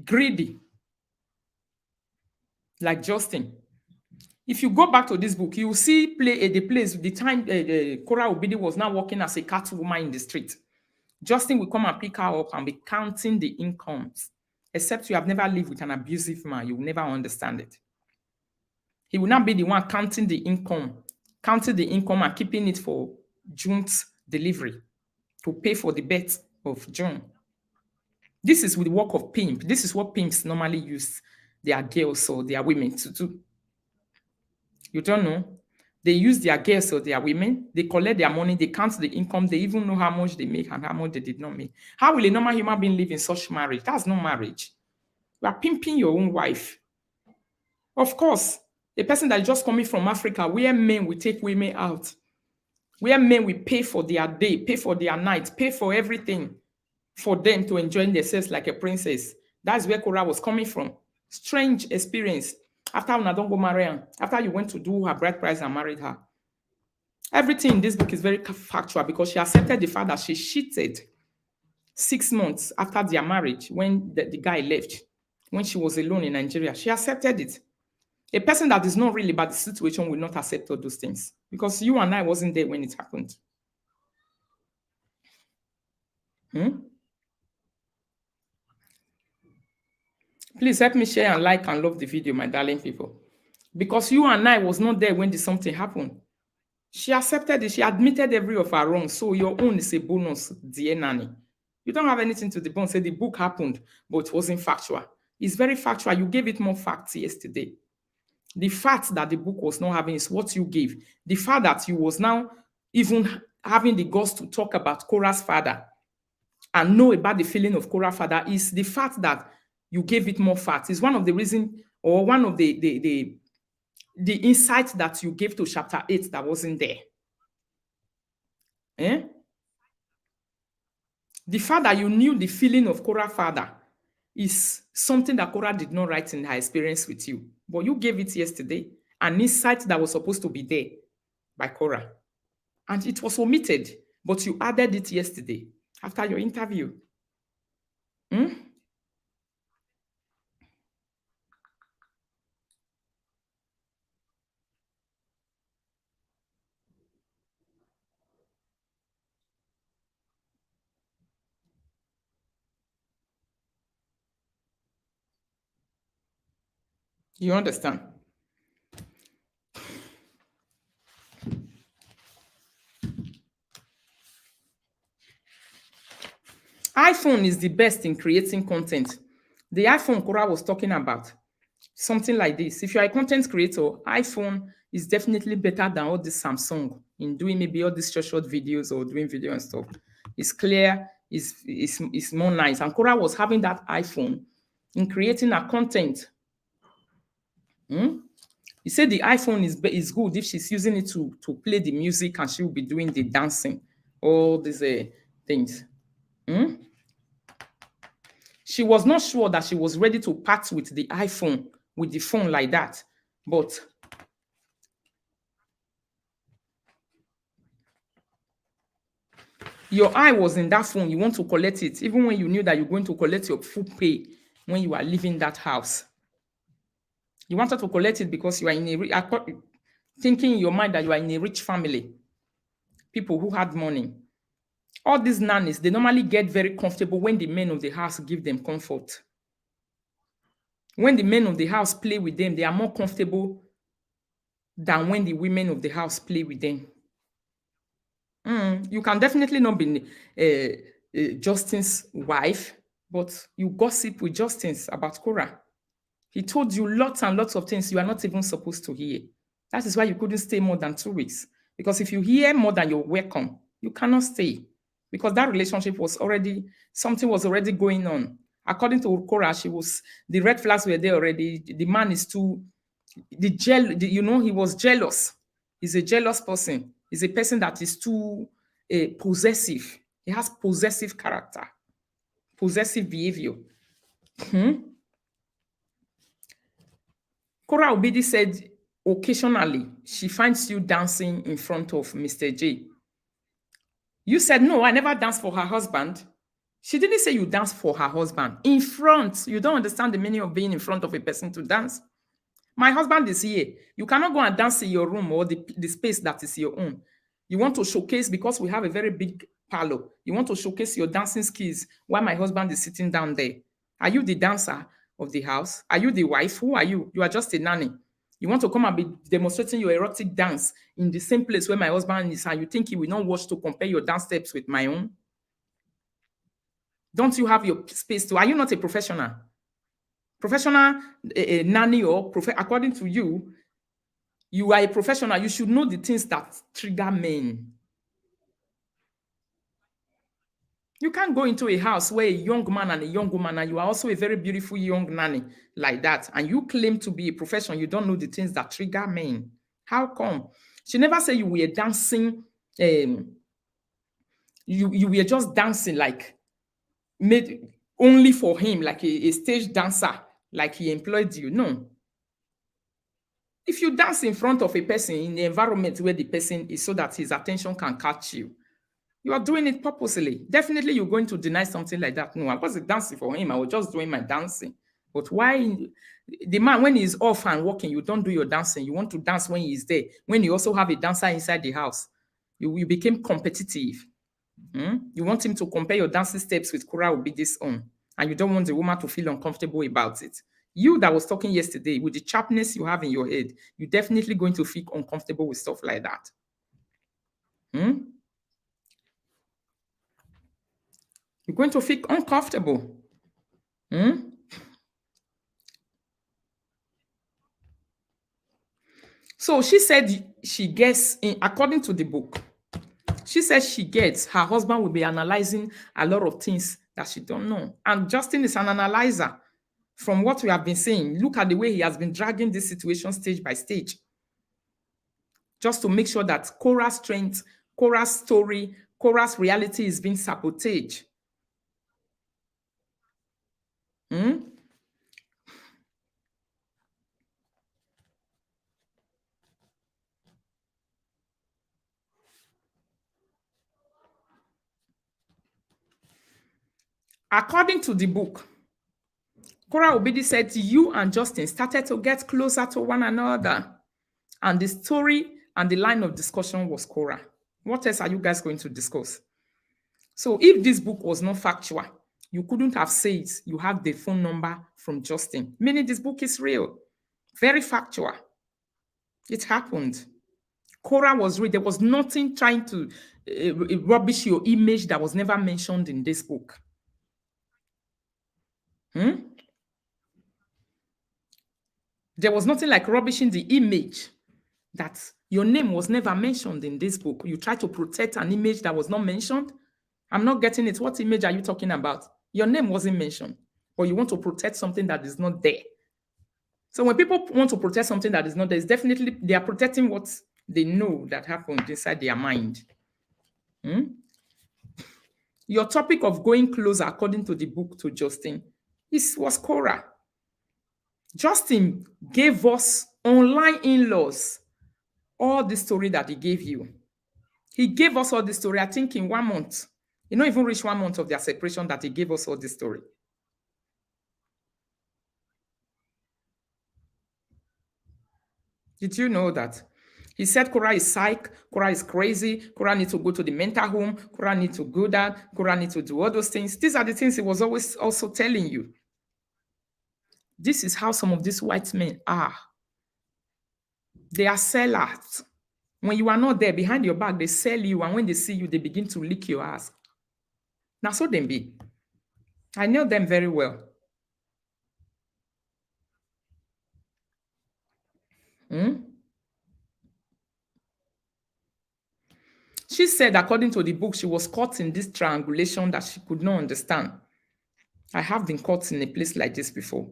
greedy. Like Justin. If you go back to this book, you will see the time Korra Obidi was now working as a catwoman in the street. Justin will come and pick her up and be counting the incomes. Except you have never lived with an abusive man, you will never understand it. He will not be the one counting the income and keeping it for June's delivery to pay for the birth of June. This is with the work of pimp. This is what pimps normally use their girls or their women to do. You don't know. They use their girls or their women. They collect their money. They count the income. They even know how much they make and how much they did not make. How will a normal human being live in such marriage? That's not marriage. You are pimping your own wife. Of course, a person that is just coming from Africa, where men will take women out, where men will pay for their day, pay for their night, pay for everything for them to enjoy themselves like a princess. That's where Korra was coming from. Strange experience. After una don't go marry her, after you went to do her bride price and married her. Everything in this book is very factual because she accepted the fact that she cheated 6 months after their marriage when the guy left, when she was alone in Nigeria. She accepted it. A person that is not really about the situation will not accept all those things because you and I wasn't there when it happened. Hmm? Please help me share and like and love the video, my darling people. Because you and I was not there when the something happened. She accepted it. She admitted every of her wrongs. So your own is a bonus, dear Nanny. You don't have anything to debunk. Say the book happened, but it wasn't factual. It's very factual. You gave it more facts yesterday. The fact that the book was not having is what you gave. The fact that you was now even having the guts to talk about Korra's father and know about the feeling of Korra's father is the fact that you gave it more facts. It's one of the reasons or one of the insight that you gave to chapter 8 that wasn't there. Eh? The fact that you knew the feeling of Korra's father is something that Korra did not write in her experience with you. But you gave it yesterday, an insight that was supposed to be there by Korra. And it was omitted, but you added it yesterday after your interview. Hmm? You understand? iPhone is the best in creating content. The iPhone Korra was talking about, something like this. If you're a content creator, iPhone is definitely better than all this Samsung in doing maybe all these short videos or doing video and stuff. It's clear, it's more nice. And Korra was having that iPhone in creating her content. He said the iPhone is good if she's using it to play the music and she will be doing the dancing, all these things. She was not sure that she was ready to part with the iPhone, with the phone like that. But your eye was in that phone. You want to collect it, even when you knew that you're going to collect your full pay when you are leaving that house. You wanted to collect it because you are in thinking in your mind that you are in a rich family, people who had money. All these nannies, they normally get very comfortable when the men of the house give them comfort. When the men of the house play with them, they are more comfortable than when the women of the house play with them. You can definitely not be Justin's wife, but you gossip with Justin about Korra. He told you lots and lots of things you are not even supposed to hear. That is why you couldn't stay more than 2 weeks. Because if you hear more than you're welcome, you cannot stay. Because that relationship was already, something was already going on. According to Korra, the red flags were there already. The man is too, he was jealous. He's a jealous person. He's a person that is too possessive. He has possessive character, possessive behavior. Korra Obidi said occasionally she finds you dancing in front of Mr. J. You said, no, I never danced for her husband. She didn't say you danced for her husband. In front, you don't understand the meaning of being in front of a person to dance. My husband is here. You cannot go and dance in your room or the space that is your own. You want to showcase, because we have a very big parlor, you want to showcase your dancing skills while my husband is sitting down there. Are you the dancer of the house? Are you the wife? Who are you? You are just a nanny. You want to come and be demonstrating your erotic dance in the same place where my husband is, and you think he will not watch to compare your dance steps with my own? Don't you have your space to? Are you not a professional? Professional nanny or according to you, you are a professional. You should know the things that trigger men. You can't go into a house where a young man and a young woman, and you are also a very beautiful young nanny like that, and you claim to be a professional. You don't know the things that trigger men. How come? She never said you were dancing. You were just dancing like made only for him, like a stage dancer, like he employed you. No. If you dance in front of a person in the environment where the person is so that his attention can catch you, you are doing it purposely. Definitely, you're going to deny something like that. No, I wasn't dancing for him. I was just doing my dancing. But why the man, when he's off and working, you don't do your dancing. You want to dance when he's there. When you also have a dancer inside the house, you became competitive. You want him to compare your dancing steps with Korra Obidi's own, and you don't want the woman to feel uncomfortable about it. You that was talking yesterday, with the sharpness you have in your head, you're definitely going to feel uncomfortable with stuff like that. You're going to feel uncomfortable. So she said she gets, according to the book, she says she gets her husband will be analyzing a lot of things that she don't know. And Justin is an analyzer. From what we have been saying, look at the way he has been dragging this situation stage by stage, just to make sure that Korra's strength, Korra's story, Korra's reality is being sabotaged. According to the book, Korra Obidi said you and Justin started to get closer to one another. And the story and the line of discussion was Korra. What else are you guys going to discuss? So if this book was not factual, you couldn't have said you have the phone number from Justin, meaning this book is real, very factual. It happened. Korra was real. There was nothing trying to rubbish your image that was never mentioned in this book. There was nothing like rubbishing the image that your name was never mentioned in this book. You try to protect an image that was not mentioned. I'm not getting it. What image are you talking about? Your name wasn't mentioned, but you want to protect something that is not there. So when people want to protect something that is not there, it's definitely they are protecting what they know that happened inside their mind. Your topic of going closer, according to the book, to Justin, was Korra. Justin gave us online in-laws all the story that he gave you. He gave us all the story, I think, in 1 month. It not even reached 1 month of their separation that he gave us all the story. Did you know that? He said Korra is psych, Korra is crazy, Korra needs to go to the mental home, Korra needs to go that, Korra needs to do all those things. These are the things he was always also telling you. This is how some of these white men are. They are sellers. When you are not there, behind your back, they sell you, and when they see you, they begin to lick your ass. Now, so them be. I know them very well. She said, according to the book, she was caught in this triangulation that she could not understand. I have been caught in a place like this before.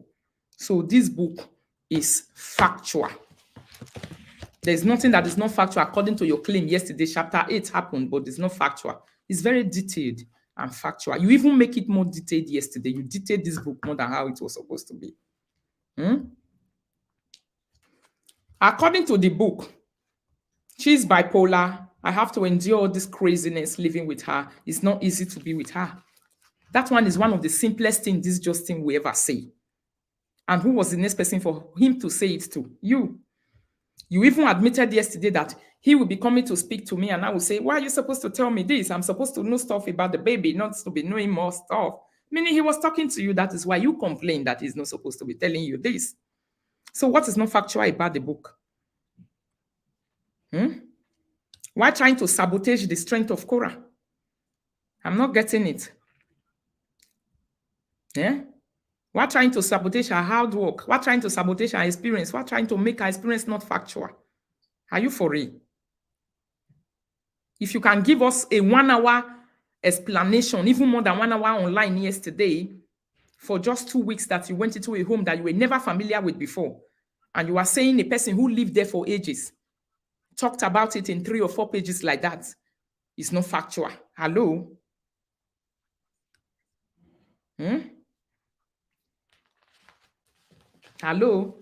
So this book is factual. There's nothing that is not factual according to your claim yesterday. Chapter 8 happened, but it's not factual. It's very detailed and factual. You even make it more detailed yesterday. You detailed this book more than how it was supposed to be. According to the book, she's bipolar. I have to endure all this craziness living with her. It's not easy to be with her. That one is one of the simplest things this Justin will ever say. And who was the next person for him to say it to? You. You even admitted yesterday that he will be coming to speak to me, and I will say, why are you supposed to tell me this? I'm supposed to know stuff about the baby, not to be knowing more stuff. Meaning he was talking to you. That is why you complain that he's not supposed to be telling you this. So what is not factual about the book? Why trying to sabotage the strength of Korra? I'm not getting it. Yeah? Why trying to sabotage her hard work? Why trying to sabotage her experience? Why trying to make her experience not factual? Are you for real? If you can give us a 1 hour explanation, even more than 1 hour online yesterday, for just 2 weeks that you went into a home that you were never familiar with before, and you are saying a person who lived there for ages, talked about it in 3 or 4 pages like that, is not factual. Hello? Hello?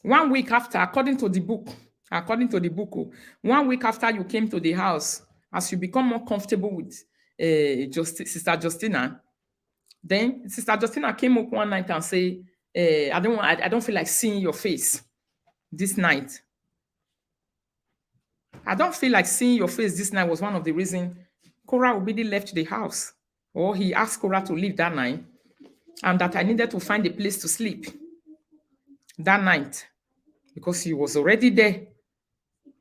1 week after, according to the book, 1 week after you came to the house, as you become more comfortable with Sister Justina, then Sister Justina came up one night and say, I don't feel like seeing your face this night. I don't feel like seeing your face this night was one of the reasons Korra Obidi left the house. Or he asked Korra to leave that night, and that I needed to find a place to sleep that night because he was already there.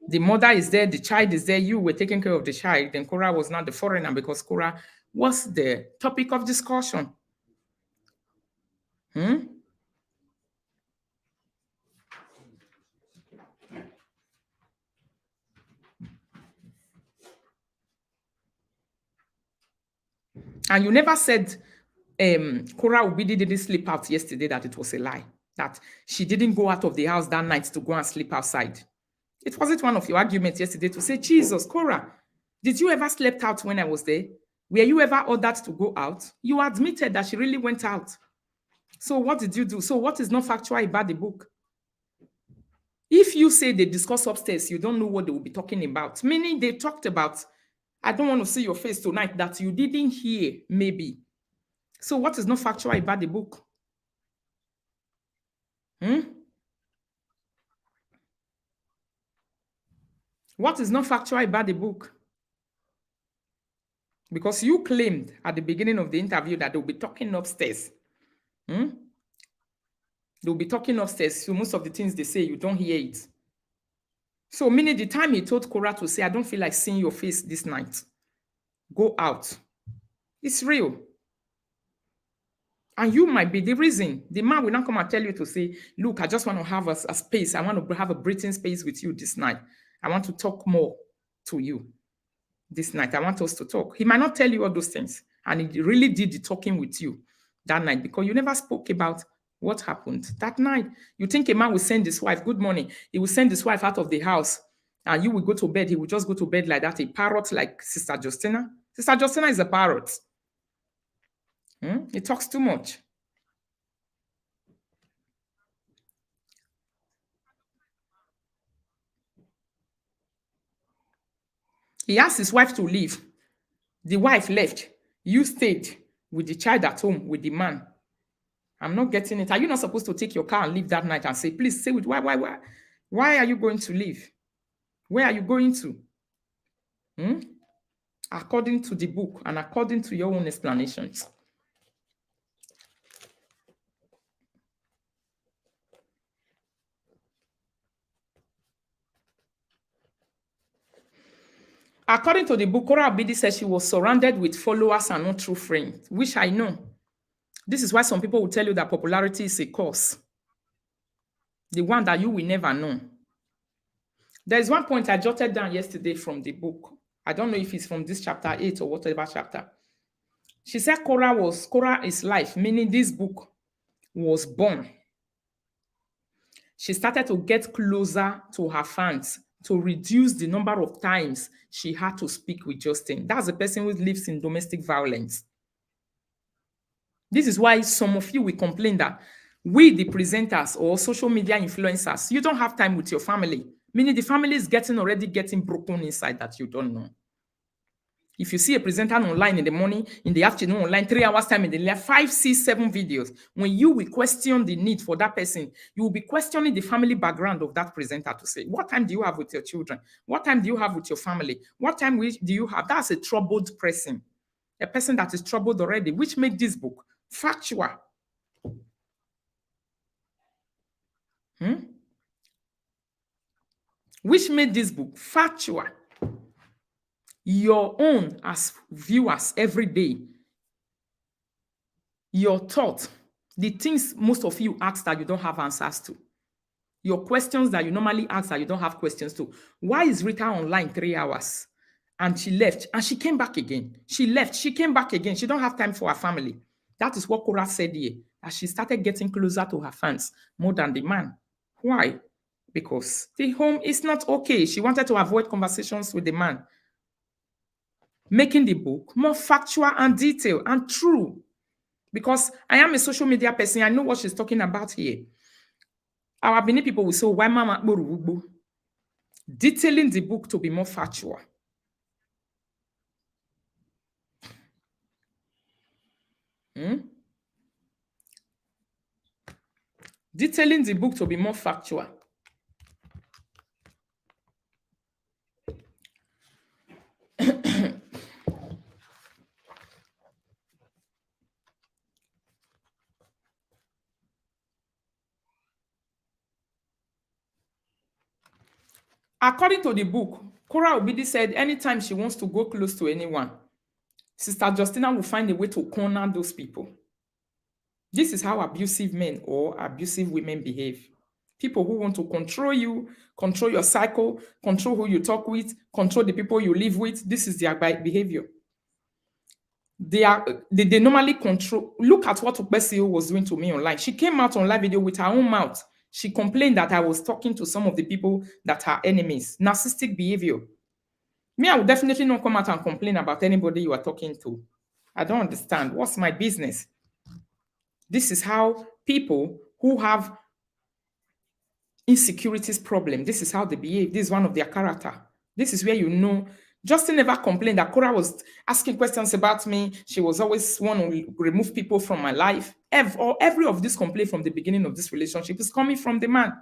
The mother is there, the child is there, you were taking care of the child. Then Korra was not the foreigner because Korra was the topic of discussion. And you never said Korra Obidi didn't sleep out yesterday, that it was a lie, that she didn't go out of the house that night to go and sleep outside. It wasn't one of your arguments yesterday to say, Jesus, Korra, did you ever slept out when I was there? Were you ever ordered to go out? You admitted that she really went out. So what did you do? So what is not factual about the book? If you say they discuss upstairs, you don't know what they will be talking about. Meaning they talked about, I don't want to see your face tonight, that you didn't hear, maybe. So what is not factual about the book? What is not factual about the book? Because you claimed at the beginning of the interview that they'll be talking upstairs. They'll be talking upstairs, so most of the things they say, you don't hear it. So meaning the time he told Korra to say, I don't feel like seeing your face this night, go out, it's real. And you might be the reason. The man will not come and tell you to say, look, I just want to have a space. I want to have a breathing space with you this night. I want to talk more to you this night. I want us to talk. He might not tell you all those things. And he really did the talking with you that night because you never spoke about what happened that night. You think a man will send his wife, good morning. He will send his wife out of the house and you will go to bed. He will just go to bed like that. A parrot like Sister Justina. Sister Justina is a parrot. He talks too much. He asked his wife to leave. The wife left. You stayed with the child at home with the man. I'm not getting it. Are you not supposed to take your car and leave that night and say, please stay with why are you going to leave? Where are you going to? According to the book and according to your own explanations. According to the book, Korra Obidi says she was surrounded with followers and not true friends, which I know. This is why some people will tell you that popularity is a curse. The one that you will never know. There is one point I jotted down yesterday from the book. I don't know if it's from this chapter 8 or whatever chapter. She said Korra is life, meaning this book was born. She started to get closer to her fans to reduce the number of times she had to speak with Justin. That's a person who lives in domestic violence. This is why some of you will complain that we, the presenters or social media influencers, you don't have time with your family. Meaning the family is already getting broken inside that you don't know. If you see a presenter online in the morning, in the afternoon, online, 3 hours time in the left, 5, 6, 7 videos, when you will question the need for that person, you will be questioning the family background of that presenter to say, what time do you have with your children? What time do you have with your family? What time do you have? That's a troubled person. A person that is troubled already, which makes this book factual. Which made this book factual. Your own as viewers every day, your thought, the things most of you ask that you don't have answers to, your questions that you normally ask that you don't have questions to. Why is Rita online 3 hours? And she left and she came back again. She left, she came back again. She don't have time for her family. That is what Korra said here, that she started getting closer to her fans more than the man. Why? Because the home is not okay. She wanted to avoid conversations with the man, making the book more factual and detailed and true. Because I am a social media person, I know what she's talking about here. Our Benin people will say, why mama Akporo? Detailing the book to be more factual. Detailing the book to be more factual. According to the book, Korra Obidi said anytime she wants to go close to anyone, Sister Justina will find a way to corner those people. This is how abusive men or abusive women behave. People who want to control you, control your cycle, control who you talk with, control the people you live with. This is their behavior. They normally control. Look at what Ukbesio was doing to me online. She came out on live video with her own mouth. She complained that I was talking to some of the people that are enemies. Narcissistic behavior. Me, I would definitely not come out and complain about anybody you are talking to. I don't understand. What's my business? This is how people who have insecurities problem, this is how they behave. This is one of their character. This is where you know. Justin never complained that Korra was asking questions about me. She was always one to remove people from my life. Every of this complaint from the beginning of this relationship is coming from the man.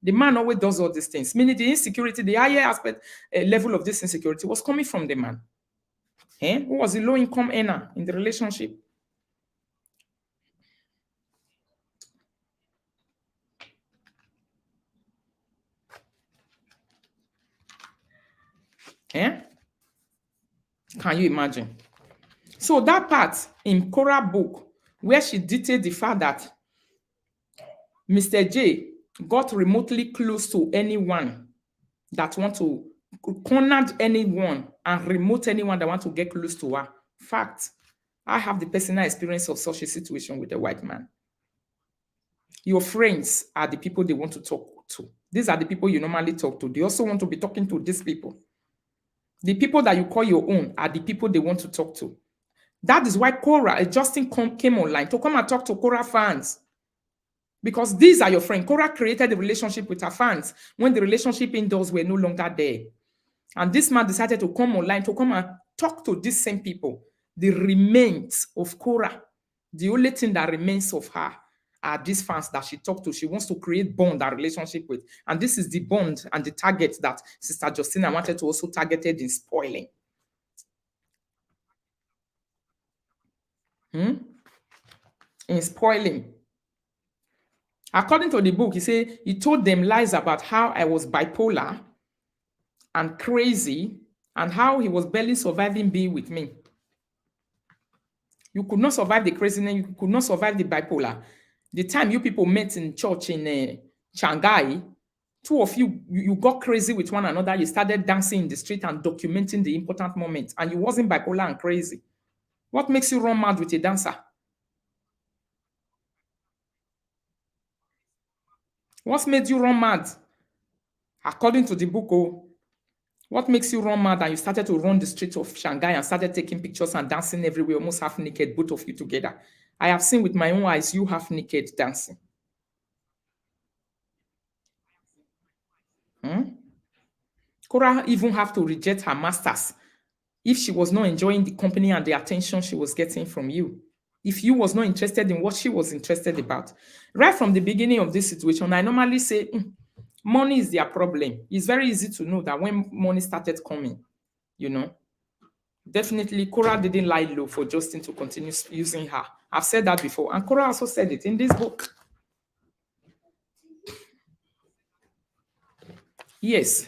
The man always does all these things. Meaning the insecurity, the higher aspect level of this insecurity was coming from the man. Who was a low-income earner in the relationship? Can you imagine? So that part in Korra book, where she detailed the fact that Mr. J got remotely close to anyone that want to corner anyone and remote anyone that want to get close to her. Fact, I have the personal experience of such a situation with a white man. Your friends are the people they want to talk to. These are the people you normally talk to. They also want to be talking to these people. The people that you call your own are the people they want to talk to. That is why Korra, Justin came online to come and talk to Korra fans. Because these are your friends. Korra created a relationship with her fans when the relationship indoors were no longer there. And this man decided to come online to come and talk to these same people. The remains of Korra, the only thing that remains of her are these fans that she talked to. She wants to create bond, that relationship with. And this is the bond and the target that Sister Justina wanted to also targeted in spoiling. In spoiling. According to the book, he told them lies about how I was bipolar and crazy and how he was barely surviving being with me. You could not survive the craziness. You could not survive the bipolar. The time you people met in church in Shanghai, two of you got crazy with one another. You started dancing in the street and documenting the important moments. And you wasn't bipolar and crazy. What makes you run mad with a dancer? What made you run mad? According to the book, what makes you run mad and you started to run the streets of Shanghai and started taking pictures and dancing everywhere, almost half naked, both of you together? I have seen with my own eyes you half naked dancing. Korra even have to reject her masters if she was not enjoying the company and the attention she was getting from you. If you was not interested in what she was interested about. Right from the beginning of this situation, I normally say, money is their problem. It's very easy to know that when money started coming, definitely Korra didn't lie low for Justin to continue using her. I've said that before. And Korra also said it in this book. Yes.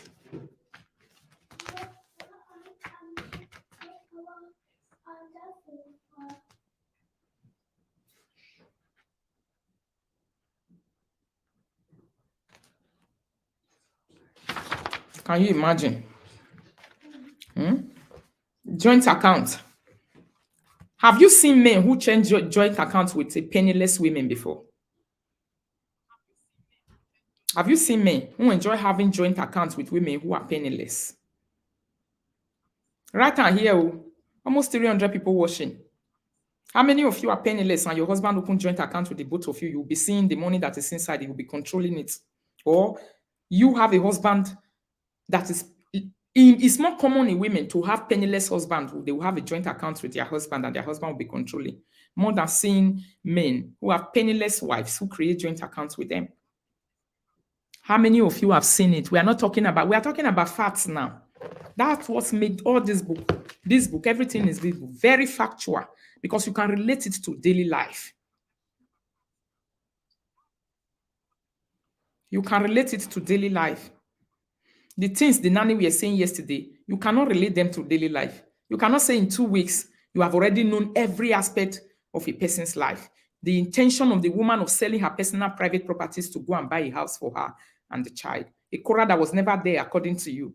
Can you imagine? Joint account. Have you seen men who change joint accounts with penniless women before? Have you seen men who enjoy having joint accounts with women who are penniless? Right and here, almost 300 people watching. How many of you are penniless and your husband opened joint account with the both of you? You'll be seeing the money that is inside. He will be controlling it. Or you have a husband that is it's more common in women to have penniless husbands. They will have a joint account with their husband and their husband will be controlling. More than seeing men who have penniless wives who create joint accounts with them. How many of you have seen it? We are talking about facts now. That's what's made all this book. This book, everything is this book, very factual because you can relate it to daily life. You can relate it to daily life. The things the nanny we were saying yesterday, you cannot relate them to daily life. You cannot say in 2 weeks, you have already known every aspect of a person's life. The intention of the woman of selling her personal private properties to go and buy a house for her and the child. A Korra that was never there, according to you.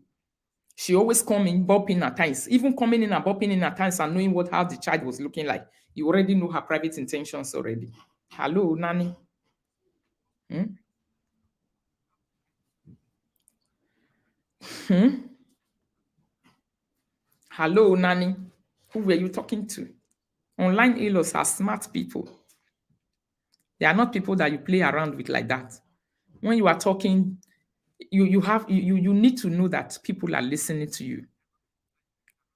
She always come in, bopping at times. Even coming in and bopping in at times and knowing how the child was looking like. You already know her private intentions already. Hello, Nanny. Hmm? Hello, Nanny. Who were you talking to? Online healers are smart people. They are not people that you play around with like that. When you are talking, you need to know that people are listening to you.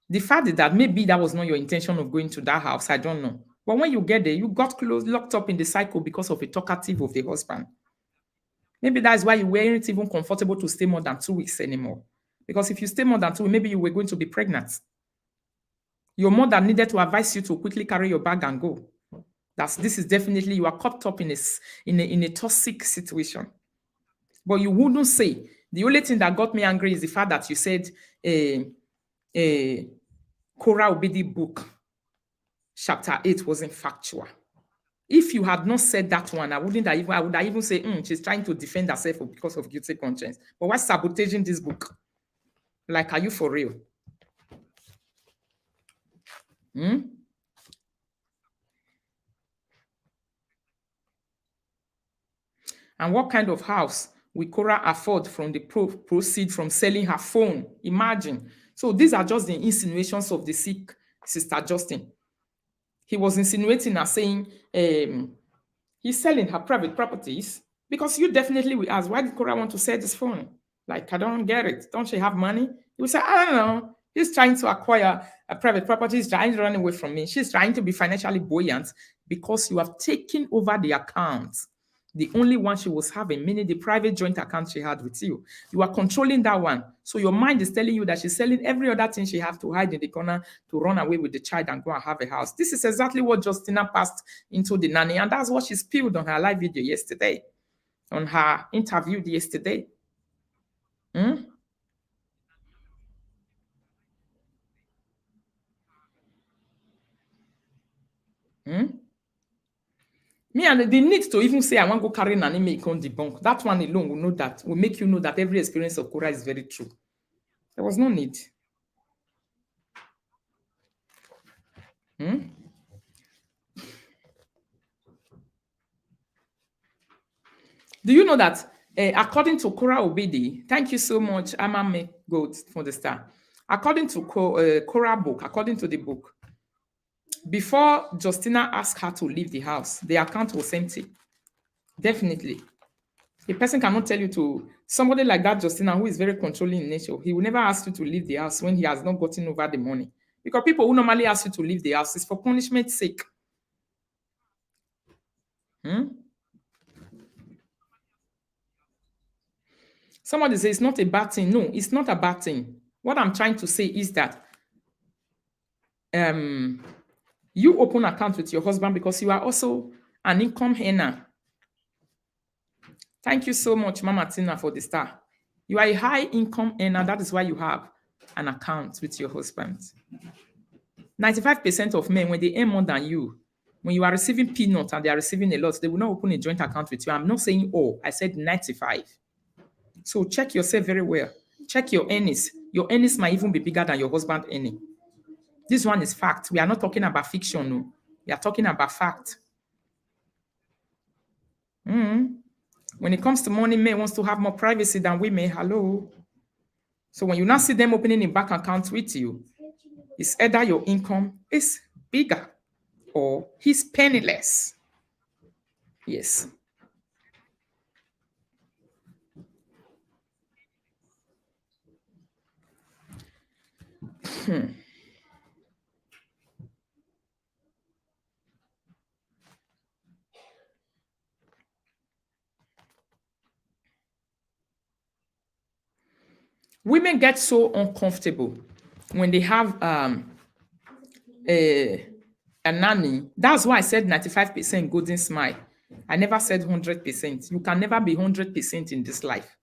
The fact is that maybe that was not your intention of going to that house, I don't know. But when you get there, you got locked up in the cycle because of a talkative of the husband. Maybe that's why you weren't even comfortable to stay more than 2 weeks anymore. Because if you stay more than 2, maybe you were going to be pregnant. Your mother needed to advise you to quickly carry your bag and go. This is definitely, you are caught up in a toxic situation. But you wouldn't say. The only thing that got me angry is the fact that you said Korra Obidi book, chapter 8 wasn't factual. If you had not said that one, I would even say, she's trying to defend herself because of guilty conscience. But why sabotaging this book? Like, are you for real? And what kind of house will Korra afford from the proceed from selling her phone? Imagine. So these are just the insinuations of the sick Sister Justin. He was insinuating and saying he's selling her private properties because you definitely will ask, why did Korra want to sell this phone? Like, I don't get it. Don't she have money? You will say, I don't know. He's trying to acquire a private property. He's trying to run away from me. She's trying to be financially buoyant because you have taken over the account. The only one she was having, meaning the private joint account she had with you. You are controlling that one. So your mind is telling you that she's selling every other thing she has to hide in the corner to run away with the child and go and have a house. This is exactly what Justina passed into the nanny. And that's what she spilled on her live video yesterday, on her interview yesterday. Me and the need to even say I want to go carry nanny make on debunk. That one alone will make you know that every experience of Korra is very true. There was no need. Do you know that according to Korra Obidi, thank you so much, Ama Goat for the star. According to Korra book, according to the book, before Justina asked her to leave the house, the account was empty. Definitely. A person cannot tell you to, somebody like that, Justina, who is very controlling in nature, he will never ask you to leave the house when he has not gotten over the money. Because people who normally ask you to leave the house is for punishment's sake. Somebody says it's not a bad thing. No, it's not a bad thing. What I'm trying to say is that you open account with your husband because you are also an income earner. Thank you so much, Mama Tina, for the star. You are a high income earner. That is why you have an account with your husband. 95% of men, when they earn more than you, when you are receiving peanuts and they are receiving a lot, they will not open a joint account with you. I'm not saying all. I said 95. So check yourself very well. Check your earnings. Your earnings might even be bigger than your husband's earning. This one is fact. We are not talking about fiction. No. We are talking about fact. When it comes to money, men wants to have more privacy than women. Hello. So when you now see them opening a bank account with you, it's either your income is bigger or he's penniless. Yes. Women get so uncomfortable when they have a nanny. That's why I said 95% golden smile. I never said 100%. You can never be 100% in this life.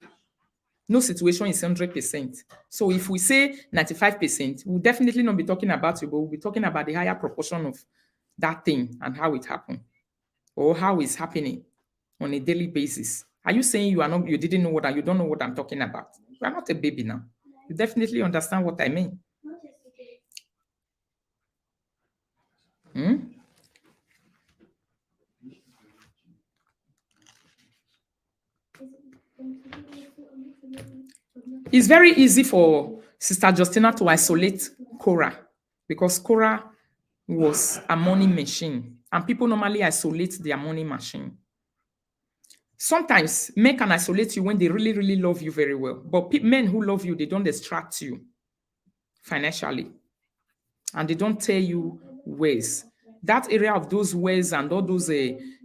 No situation is 100%. So if we say 95%, we'll definitely not be talking about you, but we'll be talking about the higher proportion of that thing and how it happened or how it's happening on a daily basis. Are you saying you didn't know you don't know what I'm talking about? You are not a baby now. You definitely understand what I mean. Hmm? It's very easy for Sister Justina to isolate Korra because Korra was a money machine and people normally isolate their money machine. Sometimes men can isolate you when they really, really love you very well. But men who love you, they don't distract you financially and they don't tell you ways. That area of those ways and all those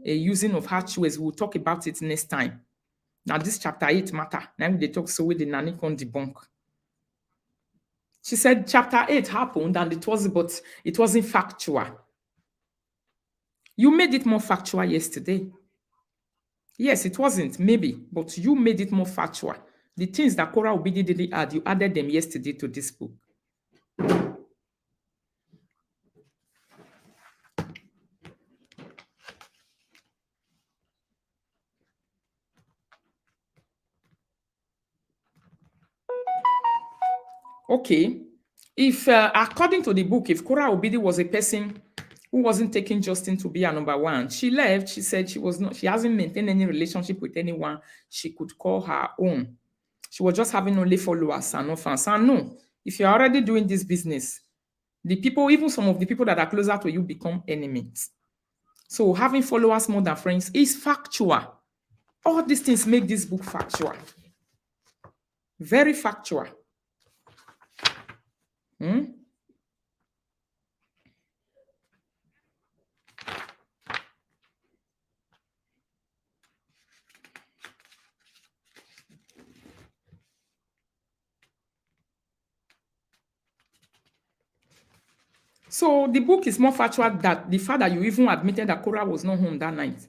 using of harsh ways, we'll talk about it next time. Now, this chapter 8 matter. Now they talk so with the nanny can debunk. She said chapter 8 happened and but it wasn't factual. You made it more factual yesterday. Yes, it wasn't, maybe, but you made it more factual. The things that Korra Obidi didn't add, you added them yesterday to this book. Okay. If, according to the book, if Korra Obidi was a person who wasn't taking Justin to be a number one, she left. She said she hasn't maintained any relationship with anyone she could call her own. She was just having only followers and no fans. And no, if you're already doing this business, the people, even some of the people that are closer to you, become enemies. So having followers more than friends is factual. All these things make this book factual. Very factual. So the book is more factual that the fact that you even admitted that Korra was not home that night.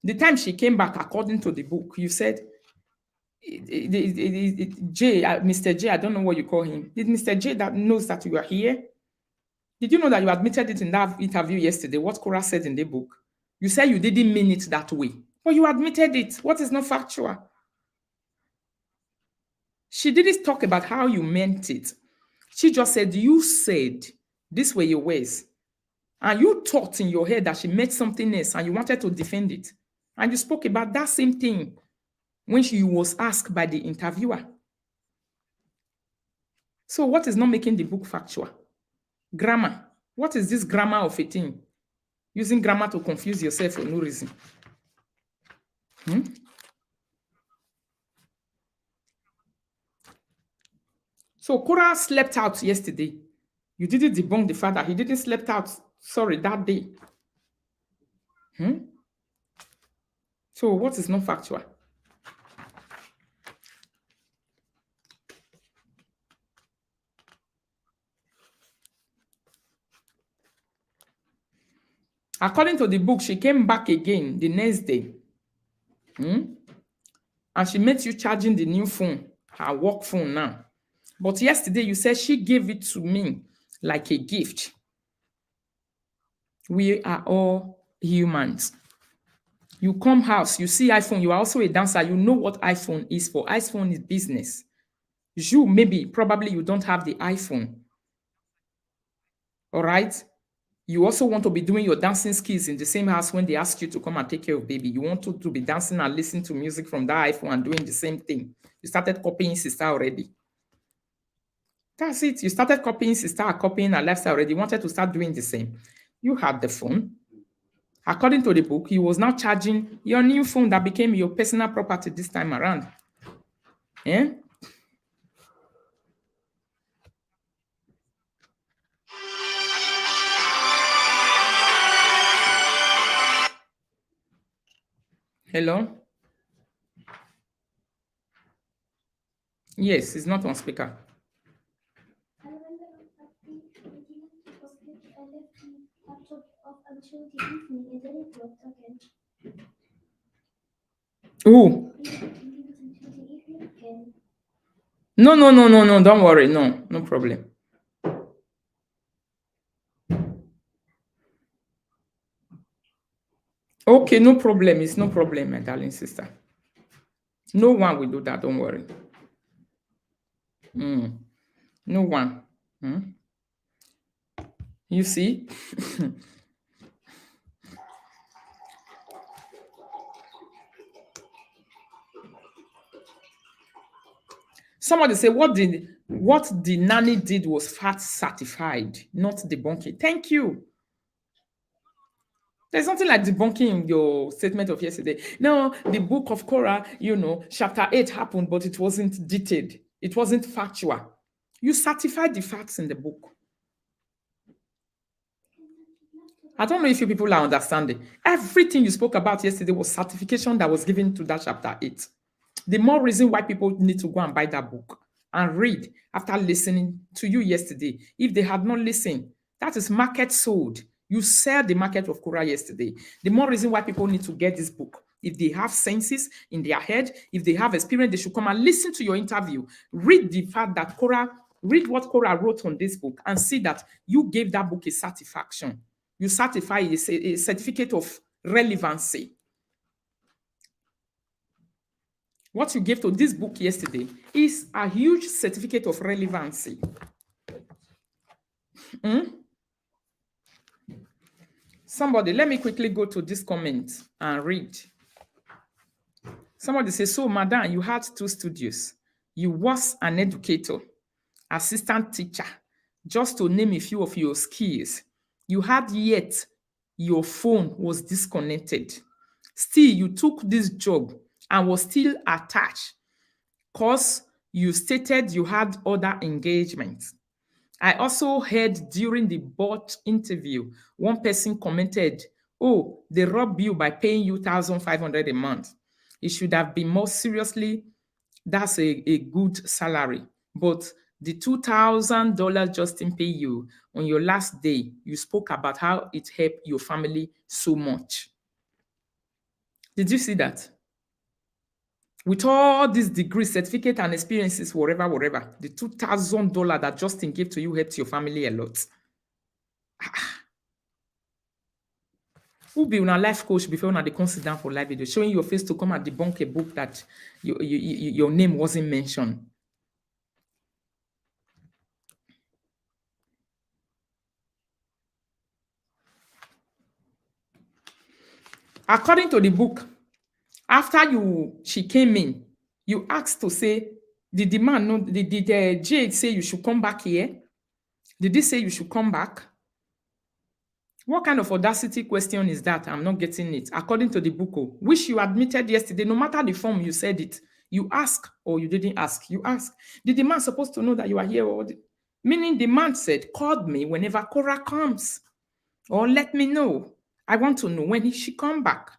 The time she came back, according to the book, you said, Mr. J, I don't know what you call him. Did Mr. J that knows that you are here? Did you know that you admitted it in that interview yesterday, what Korra said in the book? You said you didn't mean it that way, but you admitted it. What is not factual? She didn't talk about how you meant it. She just said, you said, this were your ways. And you thought in your head that she meant something else and you wanted to defend it. And you spoke about that same thing when she was asked by the interviewer. So what is not making the book factual? Grammar. What is this grammar of a thing? Using grammar to confuse yourself for no reason. So Korra slept out yesterday. You didn't debunk the fact that he didn't slept out, that day. So what is not factual? According to the book, she came back again the next day. And she met you charging the new phone, her work phone now. But yesterday you said she gave it to me like a gift. We are all humans. You come house, you see iPhone, you are also a dancer, you know what iPhone is for. iPhone is business. Probably you don't have the iPhone. All right? You also want to be doing your dancing skills in the same house when they ask you to come and take care of baby. You want to be dancing and listening to music from that iPhone and doing the same thing. You started copying sister already. That's it. You started copying sister, copying her lifestyle already. You wanted to start doing the same. You had the phone. According to the book, he was now charging your new phone that became your personal property this time around. Yeah? Hello? Yes, it's not on speaker. I remember at the beginning it was good. I left the laptop off until the evening and then it worked again. Ooh. Leave it until the evening again. No, no, no, no, no. Don't worry. No, no problem. Okay, no problem. It's no problem, my darling sister. No one will do that. Don't worry. No one. You see? Somebody say what the nanny did was fact certified, not debunking. Thank you. There's nothing like debunking in your statement of yesterday. No, the book of Korah, chapter 8 happened, but it wasn't detailed. It wasn't factual. You certified the facts in the book. I don't know if you people are understanding. Everything you spoke about yesterday was certification that was given to that chapter 8. The more reason why people need to go and buy that book and read after listening to you yesterday. If they had not listened, that is market sold. You sell the market of Korah yesterday. The more reason why people need to get this book. If they have senses in their head, if they have experience, they should come and listen to your interview. Read the fact that read what Korah wrote on this book and see that you gave that book a satisfaction. You certify a certificate of relevancy. What you gave to this book yesterday is a huge certificate of relevancy. Somebody, let me quickly go to this comment and read. Somebody says, so madam, you had 2 studios. You was an educator, assistant teacher, just to name a few of your skills. You had yet your phone was disconnected. Still, you took this job and was still attached because you stated you had other engagements. I also heard during the bot interview, one person commented, oh, they robbed you by paying you 1,500 a month. It should have been more seriously, that's a good salary. But the $2,000 Justin pay you on your last day, you spoke about how it helped your family so much. Did you see that? With all these degrees, certificate, and experiences, whatever, the $2,000 that Justin gave to you helped your family a lot. Who be una life coach before una dey come sit down for live video, showing your face to come and debunk a book that your name wasn't mentioned? According to the book, after she came in, you asked to say, did the man know, did Jade say you should come back here? Did he say you should come back? What kind of audacity question is that? I'm not getting it. According to the book, which you admitted yesterday, no matter the form you said it, you ask or you didn't ask. You ask. Did the man supposed to know that you are here? Meaning the man said, called me whenever Korra comes. Or let me know. I want to know when she come back,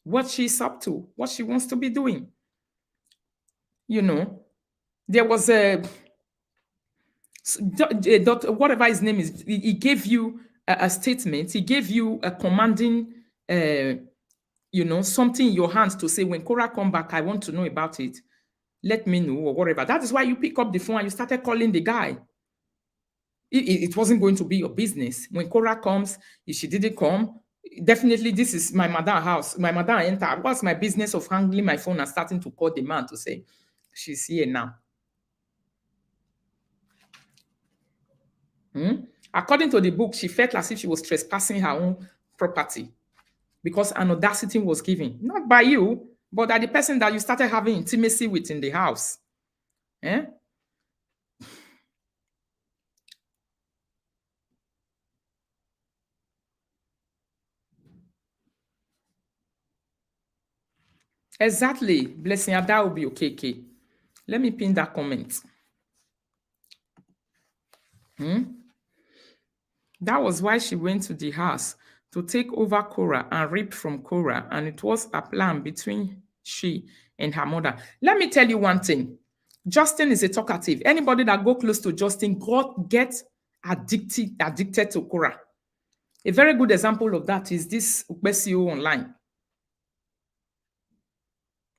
what she's up to, what she wants to be doing. There was whatever his name is, he gave you a statement, he gave you a commanding, something in your hands to say, when Korra come back, I want to know about it. Let me know or whatever. That is why you pick up the phone and you started calling the guy. It wasn't going to be your business. When Korra comes, if she didn't come, definitely this is my madam house. My madam enter. What's my business of handling my phone and starting to call the man to say, she's here now? According to the book, she felt as if she was trespassing her own property because an audacity was given, not by you, but by the person that you started having intimacy with in the house. Exactly. Blessing, that will be okay. Let me pin that comment. That was why she went to the house to take over Korra and reap from Korra, and it was a plan between she and her mother. Let me tell you one thing. Justin is a talkative. Anybody that go close to Justin gets addicted to Korra. A very good example of that is this Ukbesio online.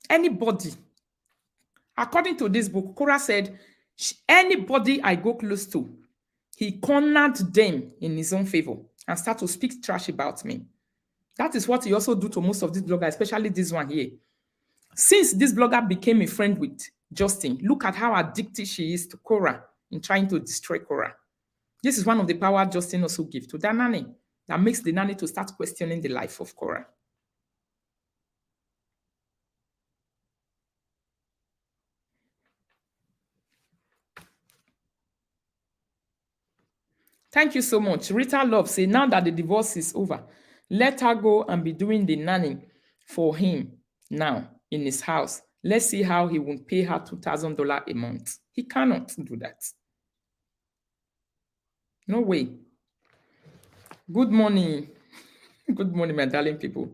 Anybody, according to this book, Korra said, anybody I go close to, he cornered them in his own favor and start to speak trash about me. That is what he also do to most of these bloggers, especially this one here. Since this blogger became a friend with Justin, look at how addicted she is to Korra in trying to destroy Korra. This is one of the power Justin also gives to that nanny that makes the nanny to start questioning the life of Korra. Thank you so much. Rita Love say, now that the divorce is over, let her go and be doing the nanny for him now in his house. Let's see how he will pay her $2,000 a month. He cannot do that. No way. Good morning. Good morning, my darling people.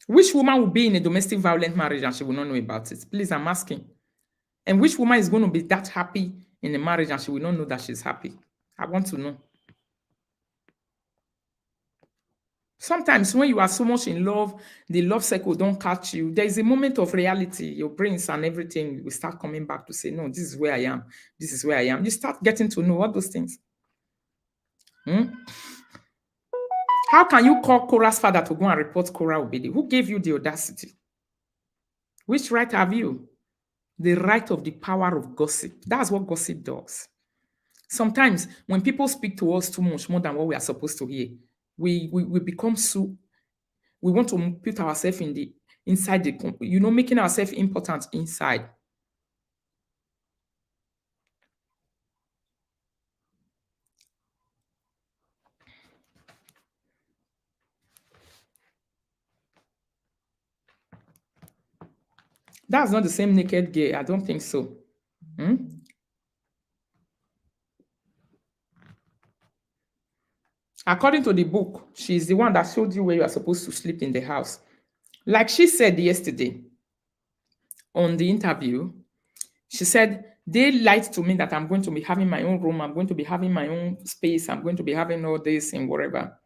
Which woman will be in a domestic violent marriage and she will not know about it? Please, I'm asking. And which woman is going to be that happy in a marriage and she will not know that she's happy? I want to know. Sometimes when you are so much in love, the love cycle don't catch you. There is a moment of reality. Your brains and everything will start coming back to say, no, this is where I am. This is where I am. You start getting to know all those things. How can you call Korra's father to go and report Korra Obidi? Who gave you the audacity? Which right have you? The right of the power of gossip. That's what gossip does. Sometimes when people speak to us too much more than what we are supposed to hear, we become so, we want to put ourselves in the inside the, making ourselves important inside. That's not the same naked gay. I don't think so. According to the book, she's the one that showed you where you are supposed to sleep in the house. Like she said yesterday on the interview, she said, they lied to me that I'm going to be having my own room, I'm going to be having my own space, I'm going to be having all this and whatever.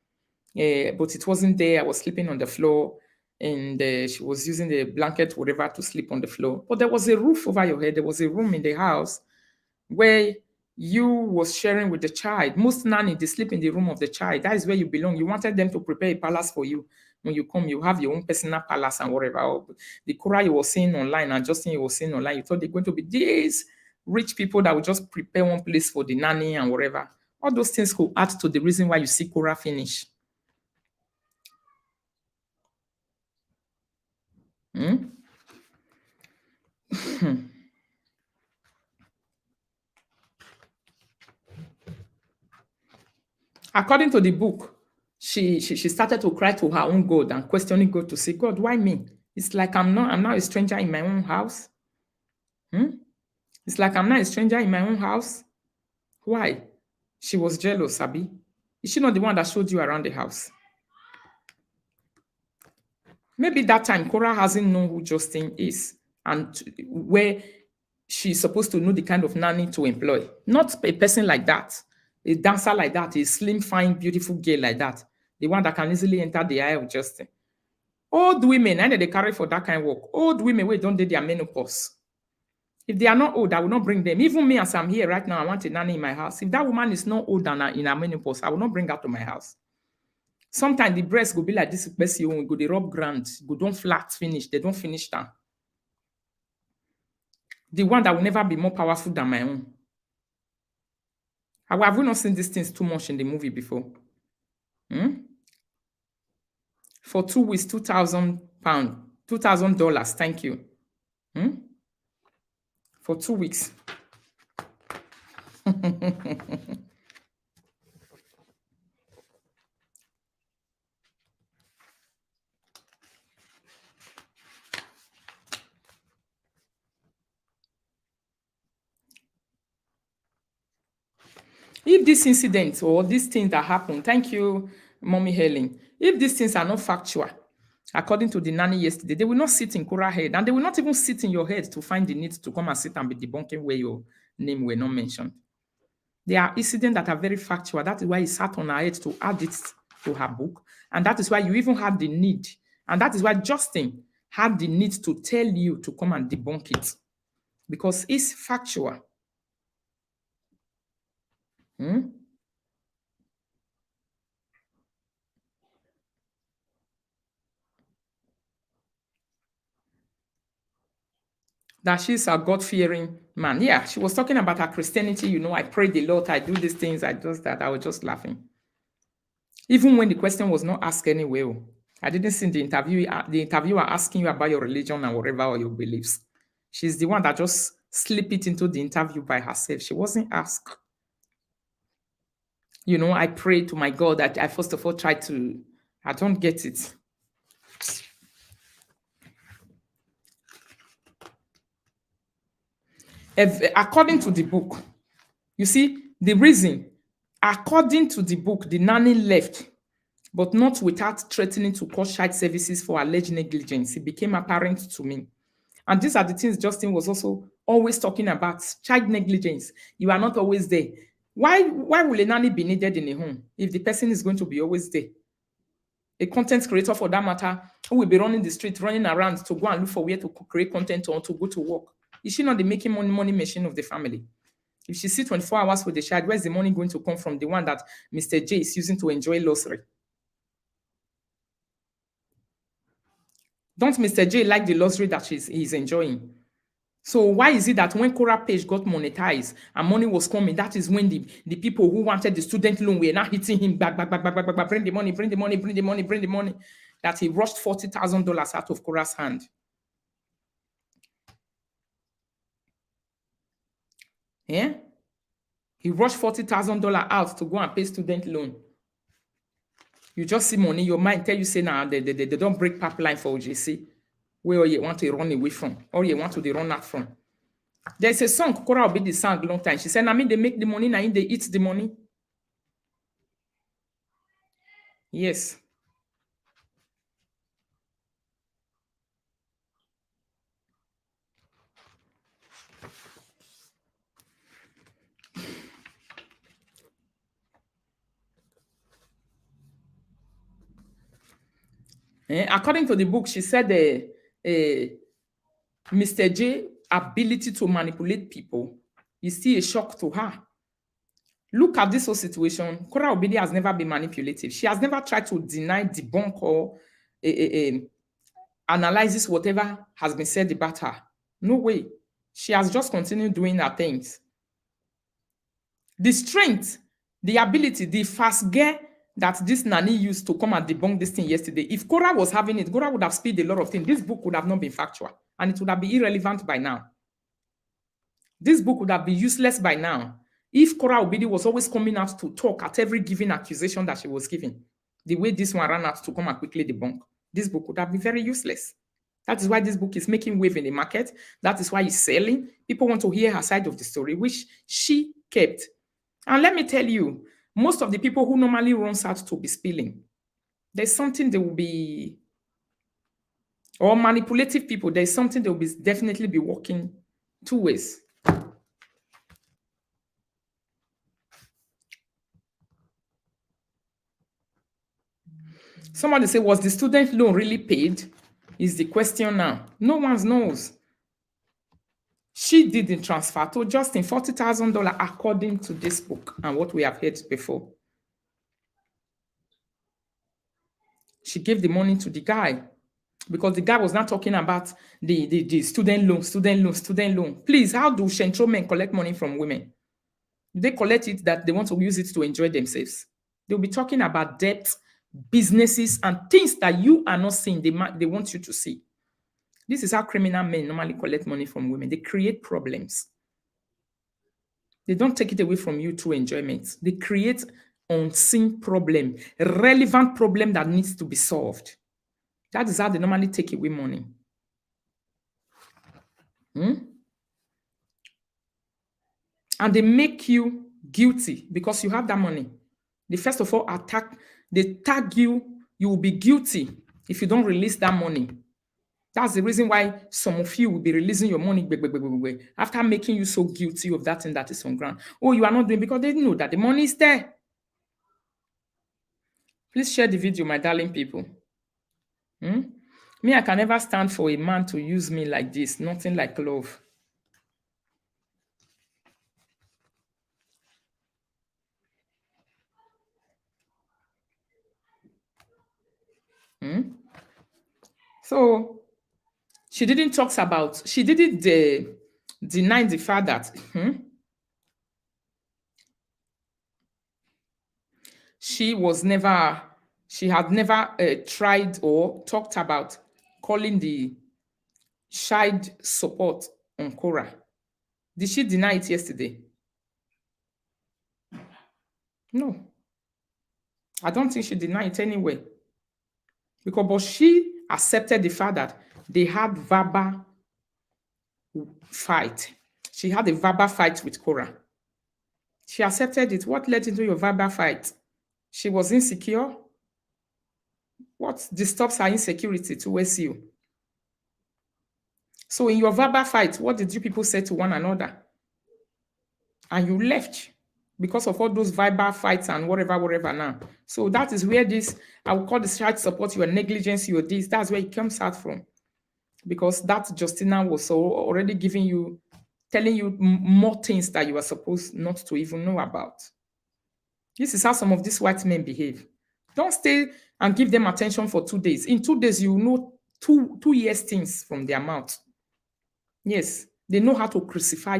But it wasn't there. I was sleeping on the floor and she was using the blanket, whatever, to sleep on the floor. But there was a roof over your head. There was a room in the house where you was sharing with the child. Most nanny, they sleep in the room of the child. That is where you belong. You wanted them to prepare a palace for you. When you come, you have your own personal palace and whatever. The Korra you were seeing online and Justin you were seeing online, you thought they're going to be these rich people that will just prepare one place for the nanny and whatever. All those things could add to the reason why you see Korra finish. According to the book, she started to cry to her own God and questioning God to say, God, why me? It's like I'm now a stranger in my own house. It's like I'm not a stranger in my own house. Why? She was jealous, Abby. Is she not the one that showed you around the house? Maybe that time Korra hasn't known who Justin is and where she's supposed to know the kind of nanny to employ. Not a person like that, a dancer like that, a slim, fine, beautiful girl like that, the one that can easily enter the eye of Justin. Old women, and they carry for that kind of work. Old women, we don't do their menopause. If they are not old, I will not bring them. Even me, as I'm here right now, I want a nanny in my house. If that woman is not old and in her menopause, I will not bring her to my house. Sometimes the breast will be like this, go they rub ground, go don't flat finish, they don't finish that. The one that will never be more powerful than my own. Have we not seen these things too much in the movie before? For 2 weeks, £2,000, $2,000, thank you. For 2 weeks. If this incident or these things that happen, thank you, Mommy Helen. If these things are not factual, according to the nanny yesterday, they will not sit in Korra head, and they will not even sit in your head to find the need to come and sit and be debunking where your name were not mentioned. There are incidents that are very factual. That is why he sat on her head to add it to her book. And that is why you even had the need. And that is why Justin had the need to tell you to come and debunk it. Because it's factual. That she's a God-fearing man. Yeah, she was talking about her Christianity. You know, I pray the Lord, I do these things, I do that. I was just laughing. Even when the question was not asked anyway. I didn't see the interviewer asking you about your religion and whatever or your beliefs. She's the one that just slipped it into the interview by herself. She wasn't asked. You know, I pray to my God that I first of all try to, I don't get it. According to the book, you see, the reason, according to the book, the nanny left, but not without threatening to call child services for alleged negligence. It became apparent to me. And these are the things Justin was also always talking about. Child negligence. You are not always there. Why will a nanny be needed in a home if the person is going to be always there? A content creator, for that matter, who will be running the street, running around to go and look for where to create content or to go to work. Is she not the making money machine of the family? If she sits 24 hours with the child, where's the money going to come from? The one that Mr. J is using to enjoy luxury. Don't Mr. J like the luxury that he's enjoying? So why is it that when Korra page got monetized and money was coming, that is when the people who wanted the student loan were now hitting him back, bring the money, bring the money, bring the money, bring the money, that he rushed $40,000 out of Korra's hand. Yeah? He rushed $40,000 out to go and pay student loan. You just see money, your mind tell you, say, now they don't break pipeline for OJC, where you want to run away from, or you want to run out from. There's a song, Korra Obidi sang long time. She said, I mean, they make the money, now they eat the money. Yes. According to the book, she said Mr. J ability to manipulate people is still a shock to her. Look at this whole situation. Korra Obidi has never been manipulative. She has never tried to deny, debunk, or analyze whatever has been said about her. No way. She has just continued doing her things. The strength, the ability, the fast gear that this nanny used to come and debunk this thing yesterday. If Korra was having it, Korra would have spilled a lot of things. This book would have not been factual, and it would have been irrelevant by now. This book would have been useless by now if Korra Obidi was always coming out to talk at every given accusation that she was giving. The way this one ran out to come and quickly debunk, this book would have been very useless. That is why this book is making wave in the market. That is why it's selling. People want to hear her side of the story, which she kept. And let me tell you, most of the people who normally runs out to be spilling, there's something they will be, or manipulative people, there's something they will be definitely be working two ways. Somebody say, was the student loan really paid? Is the question now. No one knows. She didn't transfer to Justin $40,000 according to this book and what we have heard before. She gave the money to the guy because the guy was not talking about the student loan. Please, how do Shentro men collect money from women? They collect it that they want to use it to enjoy themselves. They'll be talking about debt, businesses, and things that you are not seeing. They want you to see. This is how criminal men normally collect money from women. They create problems. They don't take it away from you through enjoyment. They create unseen problem, relevant problem that needs to be solved. That is how they normally take away money. And they make you guilty because you have that money. They first of all they tag you, you will be guilty if you don't release that money. That's the reason why some of you will be releasing your money after making you so guilty of that thing that is on ground. Oh, you are not doing because they know that the money is there. Please share the video, my darling people. Me, I can never stand for a man to use me like this. Nothing like love. So she didn't deny the fact that she had never tried or talked about calling the child support on Korra. Did she deny it yesterday? No. I don't think she denied it anyway. But she accepted the fact that they had verbal fight. She had a verbal fight with Korra. She accepted it. What led into your verbal fight? She was insecure. What disturbs her insecurity towards you? So in your verbal fight, what did you people say to one another? And you left because of all those verbal fights and whatever now. So that is where I will call this child support your negligence, your this. That's where it comes out from. Because that Justina was already telling you more things that you are supposed not to even know about. This is how some of these white men behave. Don't stay and give them attention for 2 days. In 2 days, you know 2 years things from their mouth. Yes, they know how to crucify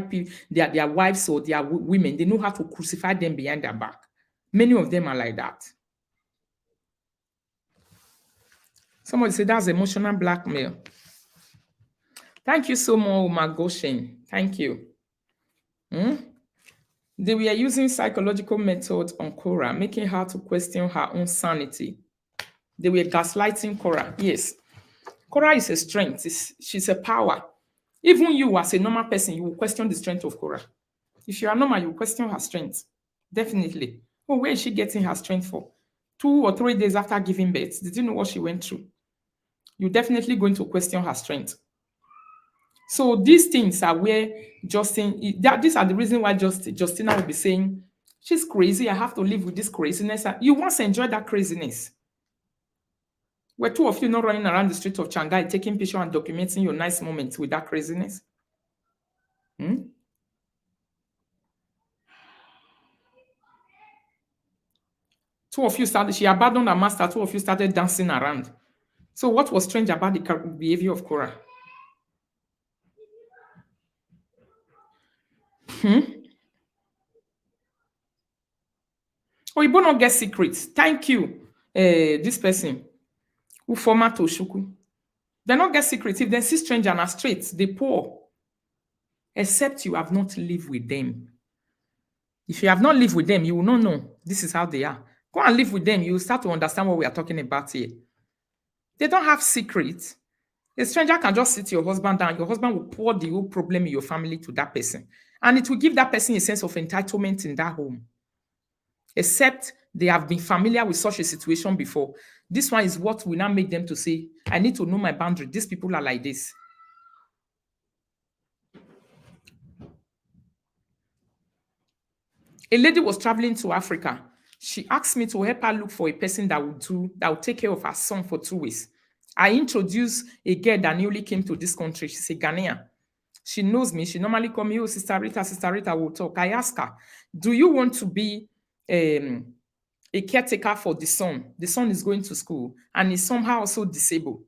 their wives or their women. They know how to crucify them behind their back. Many of them are like that. Somebody said that's emotional blackmail. Thank you so much, Magoshen. Thank you. They were using psychological methods on Korra, making her to question her own sanity. They were gaslighting Korra. Yes. Korra is a strength. She's a power. Even you, as a normal person, you will question the strength of Korra. If you are normal, you will question her strength. Definitely. Oh, where is she getting her strength for? 2 or 3 days after giving birth, did you know what she went through? You're definitely going to question her strength. So these things are where these are the reason why Justina will be saying, she's crazy, I have to live with this craziness. You once enjoyed that craziness. Were 2 of you not running around the street of Shanghai, taking pictures and documenting your nice moments with that craziness? 2 of you she abandoned her master, 2 of you started dancing around. So what was strange about the behavior of Korra? Oh, you both not get secrets. Thank you. This person who format Oshuku. They not get secrets. If they see stranger and are straight, they poor. Except you have not lived with them. If you have not lived with them, you will not know this is how they are. Go and live with them. You will start to understand what we are talking about here. They don't have secrets. A stranger can just sit your husband down. Your husband will pour the whole problem in your family to that person. And it will give that person a sense of entitlement in that home. Except they have been familiar with such a situation before. This one is what will now make them to say, I need to know my boundary. These people are like this. A lady was traveling to Africa. She asked me to help her look for a person that would take care of her son for 2 weeks. I introduced a girl that newly came to this country. She's a Ghanaian. She knows me. She normally call me, oh, Sister Rita will talk. I ask her, do you want to be a caretaker for the son? The son is going to school and is somehow also disabled.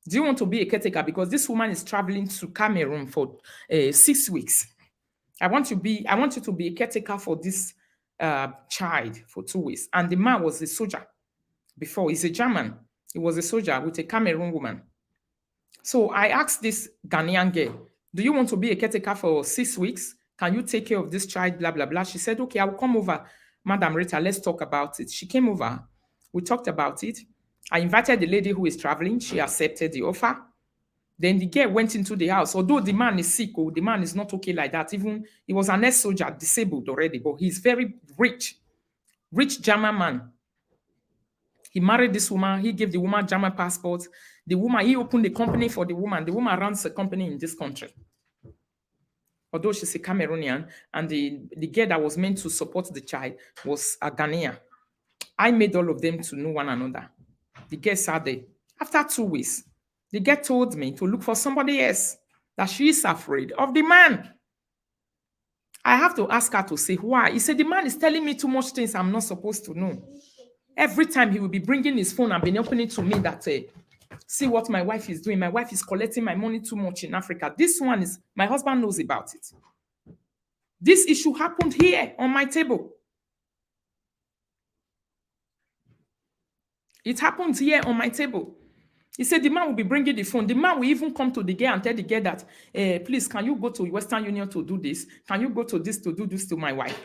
Do you want to be a caretaker? Because this woman is traveling to Cameroon for 6 weeks. I want you to be a caretaker for this child for 2 weeks. And the man was a soldier before. He's a German. He was a soldier with a Cameroon woman. So I asked this Ghanaian girl, do you want to be a caretaker for 6 weeks? Can you take care of this child? Blah, blah, blah. She said, okay, I will come over. Madam Rita, let's talk about it. She came over. We talked about it. I invited the lady who is traveling. She accepted the offer. Then the girl went into the house. Although the man is sick, the man is not okay like that. Even he was an ex-soldier, disabled already, but he's very rich German man. He married this woman. He gave the woman German passport. The woman, he opened a company for the woman. The woman runs a company in this country. Although she's a Cameroonian, and the girl that was meant to support the child was a Ghanaian. I made all of them to know one another. The girl sat there. After 2 weeks, the girl told me to look for somebody else, that she is afraid of the man. I have to ask her to say why. He said, the man is telling me too much things I'm not supposed to know. Every time he will be bringing his phone and be opening to me that, see what my wife is doing. My wife is collecting my money too much in Africa. This one is, my husband knows about it. This issue happened here on my table. It happened here on my table. He said the man will be bringing the phone. The man will even come to the girl and tell the girl that, please, can you go to Western Union to do this? Can you go to this to do this to my wife?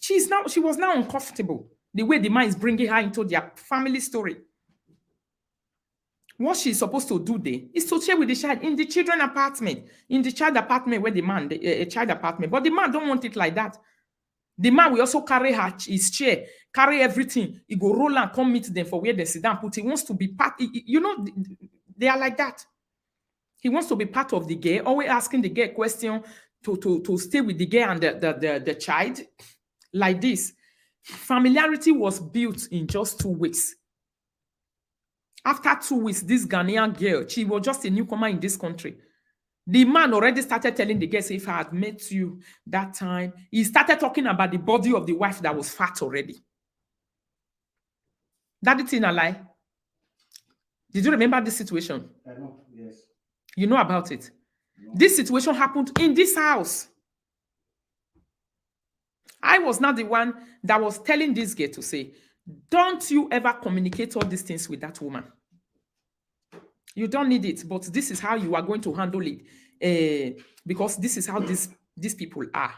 She was now uncomfortable. The way the man is bringing her into their family story. What she's supposed to do there is to share with the child in the children apartment, in the child apartment where the man, a child apartment. But the man don't want it like that. The man will also carry his chair, carry everything. He go roll and come meet them for where they sit down. He wants to be part. You know, they are like that. He wants to be part of the girl, always asking the girl question to stay with the girl and the child. Like this. Familiarity was built in just 2 weeks. After 2 weeks, this Ghanaian girl, she was just a newcomer in this country. The man already started telling the girl, say, if I had met you that time, he started talking about the body of the wife that was fat already. That is a lie. Did you remember this situation? I know, yes. You know about it? No. This situation happened in this house. I was not the one that was telling this girl to say, don't you ever communicate all these things with that woman. You don't need it, but this is how you are going to handle it. Because this is how these people are.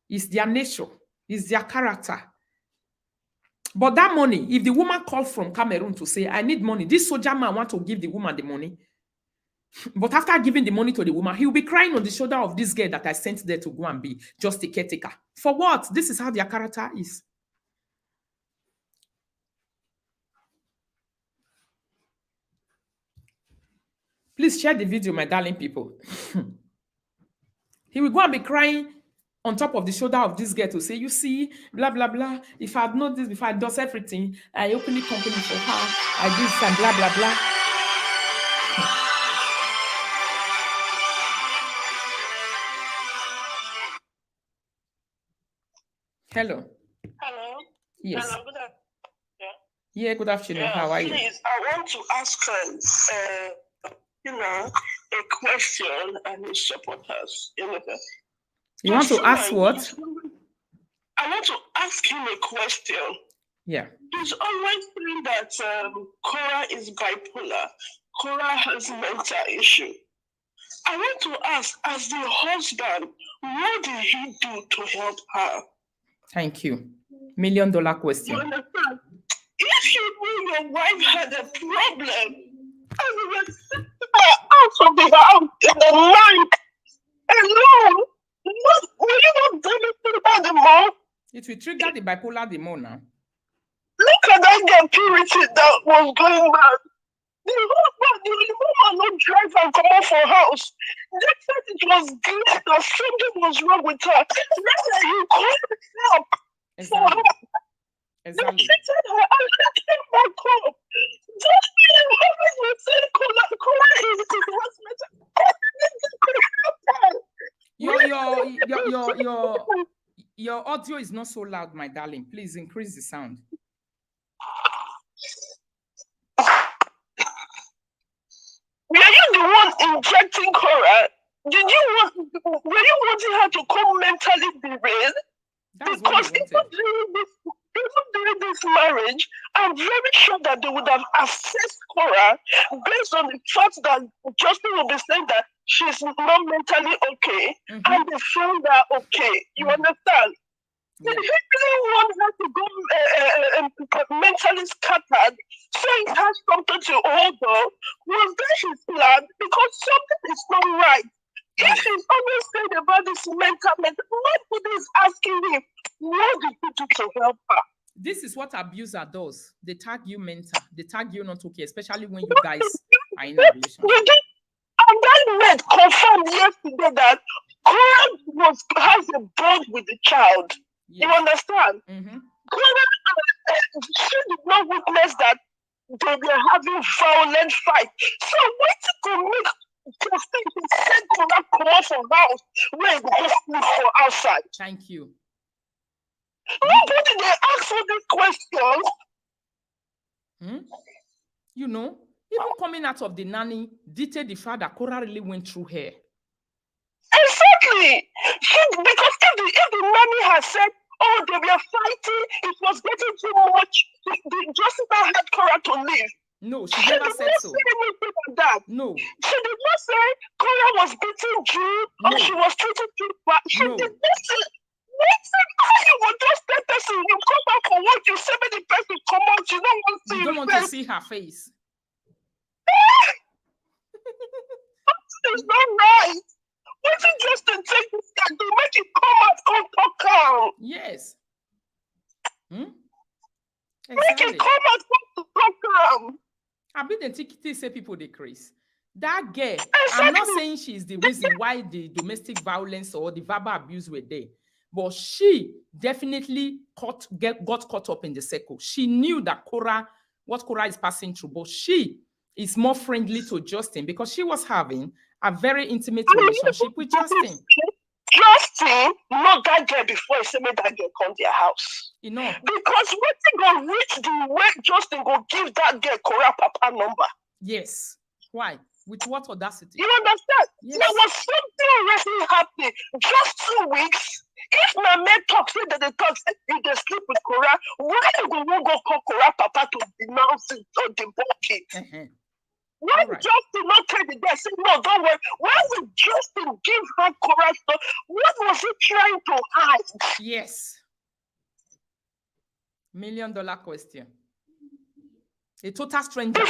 It's their nature. It's their character. But that money, if the woman called from Cameroon to say, I need money, this soldier man want to give the woman the money. But after giving the money to the woman, he will be crying on the shoulder of this girl that I sent there to go and be just a caretaker. For what? This is how their character is. Please share the video, my darling people. He will go and be crying on top of the shoulder of this girl to say, you see, blah, blah, blah. If I had known this before I does everything, I opened the company for her, I did some blah, blah, blah. Hello. Hello. Yes. Hello. Good afternoon. Yeah, good afternoon. How are you? Please, I want to ask a question and his supporters. You want to ask what? I want to ask him a question. Yeah. He's always saying that Korra is bipolar. Korra has mental issue. I want to ask, as the husband, what did he do to help her? Thank you. $1 million question. You understand? If you knew your wife had a problem, and you were sending her out of the house in the night alone, were you not devastated by the mom? It will trigger the bipolar the more now. Look at that girl purity that was going mad. The woman not drive and come out for house. They said it was clear that something was wrong with her. That's you called help for her. They Exactly. treated her and let him back home. Just when you say Korra is Your audio is not so loud, my darling. Please increase the sound. Were you the one injecting Korra? Were you wanting her to come mentally derailed? That's Because what you wanted. even during this marriage, I'm very sure that they would have assessed Korra based on the fact that Justin will be saying that she's not mentally okay, and they found her okay. You understand? Yeah. Did he really want her to go mentally scattered, so he has something to hold on? Was that his plan? Because something is not right. If he's always saying about this mental, nobody is asking him, what did you do to help her? This is what abuser does. They tag you mental. They tag you not okay, especially when you guys are in a relationship. And that man confirmed yesterday that Korra has a bond with the child. Yes. You understand? Mm-hmm. Korra, she did not witness that they were having violent fight. So waiting to make Justin said Korra come out from house where he go food for outside. Thank you. Nobody they ask for these questions. You know, even coming out of the nanny, detailed the fact that Korra really went through her. Exactly. Because if the nanny had said, oh, they were fighting, it was getting too much, Jessica had Korra to leave. No, she never said so. Say anything like that. No. She did not say Korra was beating Drew or she was treating Drew bad. She did not say. You will just that person. You come back for work, you say the person come out, you don't want to see You don't want to see her face. It's not right. Why don't you just take this guy to make it come out, come talk out? Yes. Make it come out, come talk out. I be the say people decrease. That girl, I'm not saying she's the reason why the domestic violence or the verbal abuse were there, but she definitely got caught up in the circle. She knew that what Korra is passing through, but she is more friendly to Justin because she was having a very intimate relationship with Justin. Justin, not that girl before he said me that girl come to their house. You know. Because when they go reach the way Justin go give that girl Korra papa number. Yes. Why? With what audacity? You understand? Yes. There was something already happening. Just 2 weeks. If my man talks, say that they talk, say they sleep with Korra, why you go call Korra papa to denounce it or debunk it? Why Justin not tell the guy, say, no, don't worry. Why would Justin give her Korra stuff? What was he trying to hide? Yes. $1 million question. A total stranger.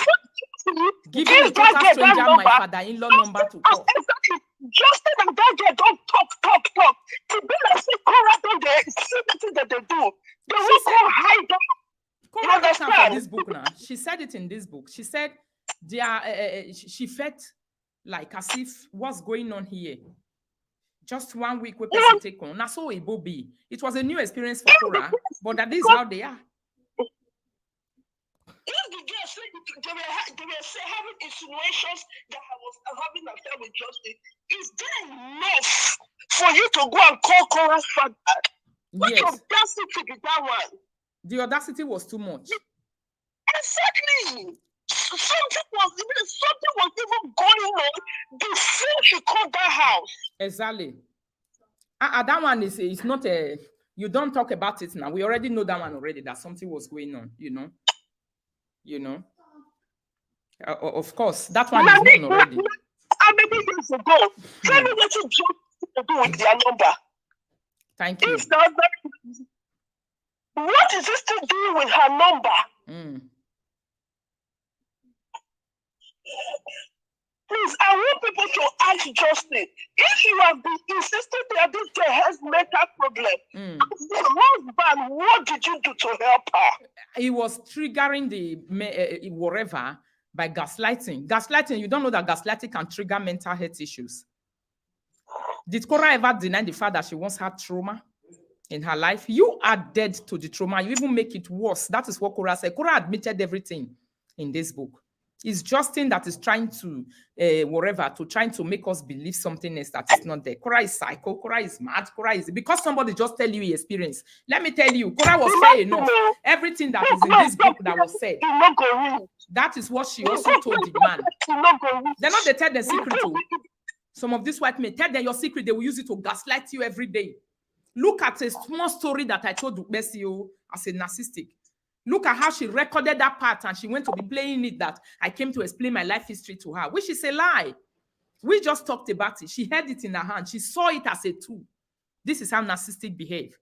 Giving a total stranger my father-in-law number to call. Exactly. Justin and that girl don't talk. To be like say Korra don't they see nothing that they do. They will go hide them. You understand? For this book now. She said it in this book. She said she felt like as if what's going on here. Just 1 week we person take on. Now so it will be. It was a new experience for Korra, but that is how they are. If the girl said they were having insinuations that I was having an affair with Justin, is that enough for you to go and call Korra's father? Yes. What audacity did that one? The audacity was too much. Exactly. Something was even going on before she called that house. Exactly. That one is not a. You don't talk about it now. We already know that one already. That something was going on. You know. Of course, that one is known already. How many years ago? Tell me what you do with their number. Thank you. What is this to do with her number? Please, I want people to ask Justin, if you have been insisting that this girl has mental problem, as the husband, what did you do to help her? He was triggering the whatever by gaslighting. Gaslighting, you don't know that gaslighting can trigger mental health issues. Did Korra ever deny the fact that she once had trauma in her life? You are dead to the trauma. You even make it worse. That is what Korra said. Korra admitted everything in this book. It's Justin that is trying to, trying to make us believe something else that is not there. Korra is psycho. Korra is mad. Korra is, because somebody just tell you his experience. Let me tell you, Korra was fair enough. Everything that is in this book that was said, that is what she also told the man. They're not, they tell the secret to. Some of these white men, tell them your secret, they will use it to gaslight you every day. Look at a small story that I told Bessie as a narcissistic. Look at how she recorded that part and she went to be playing it that I came to explain my life history to her, which is a lie. We just talked about it. She had it in her hand. She saw it as a tool. This is how narcissistic behave.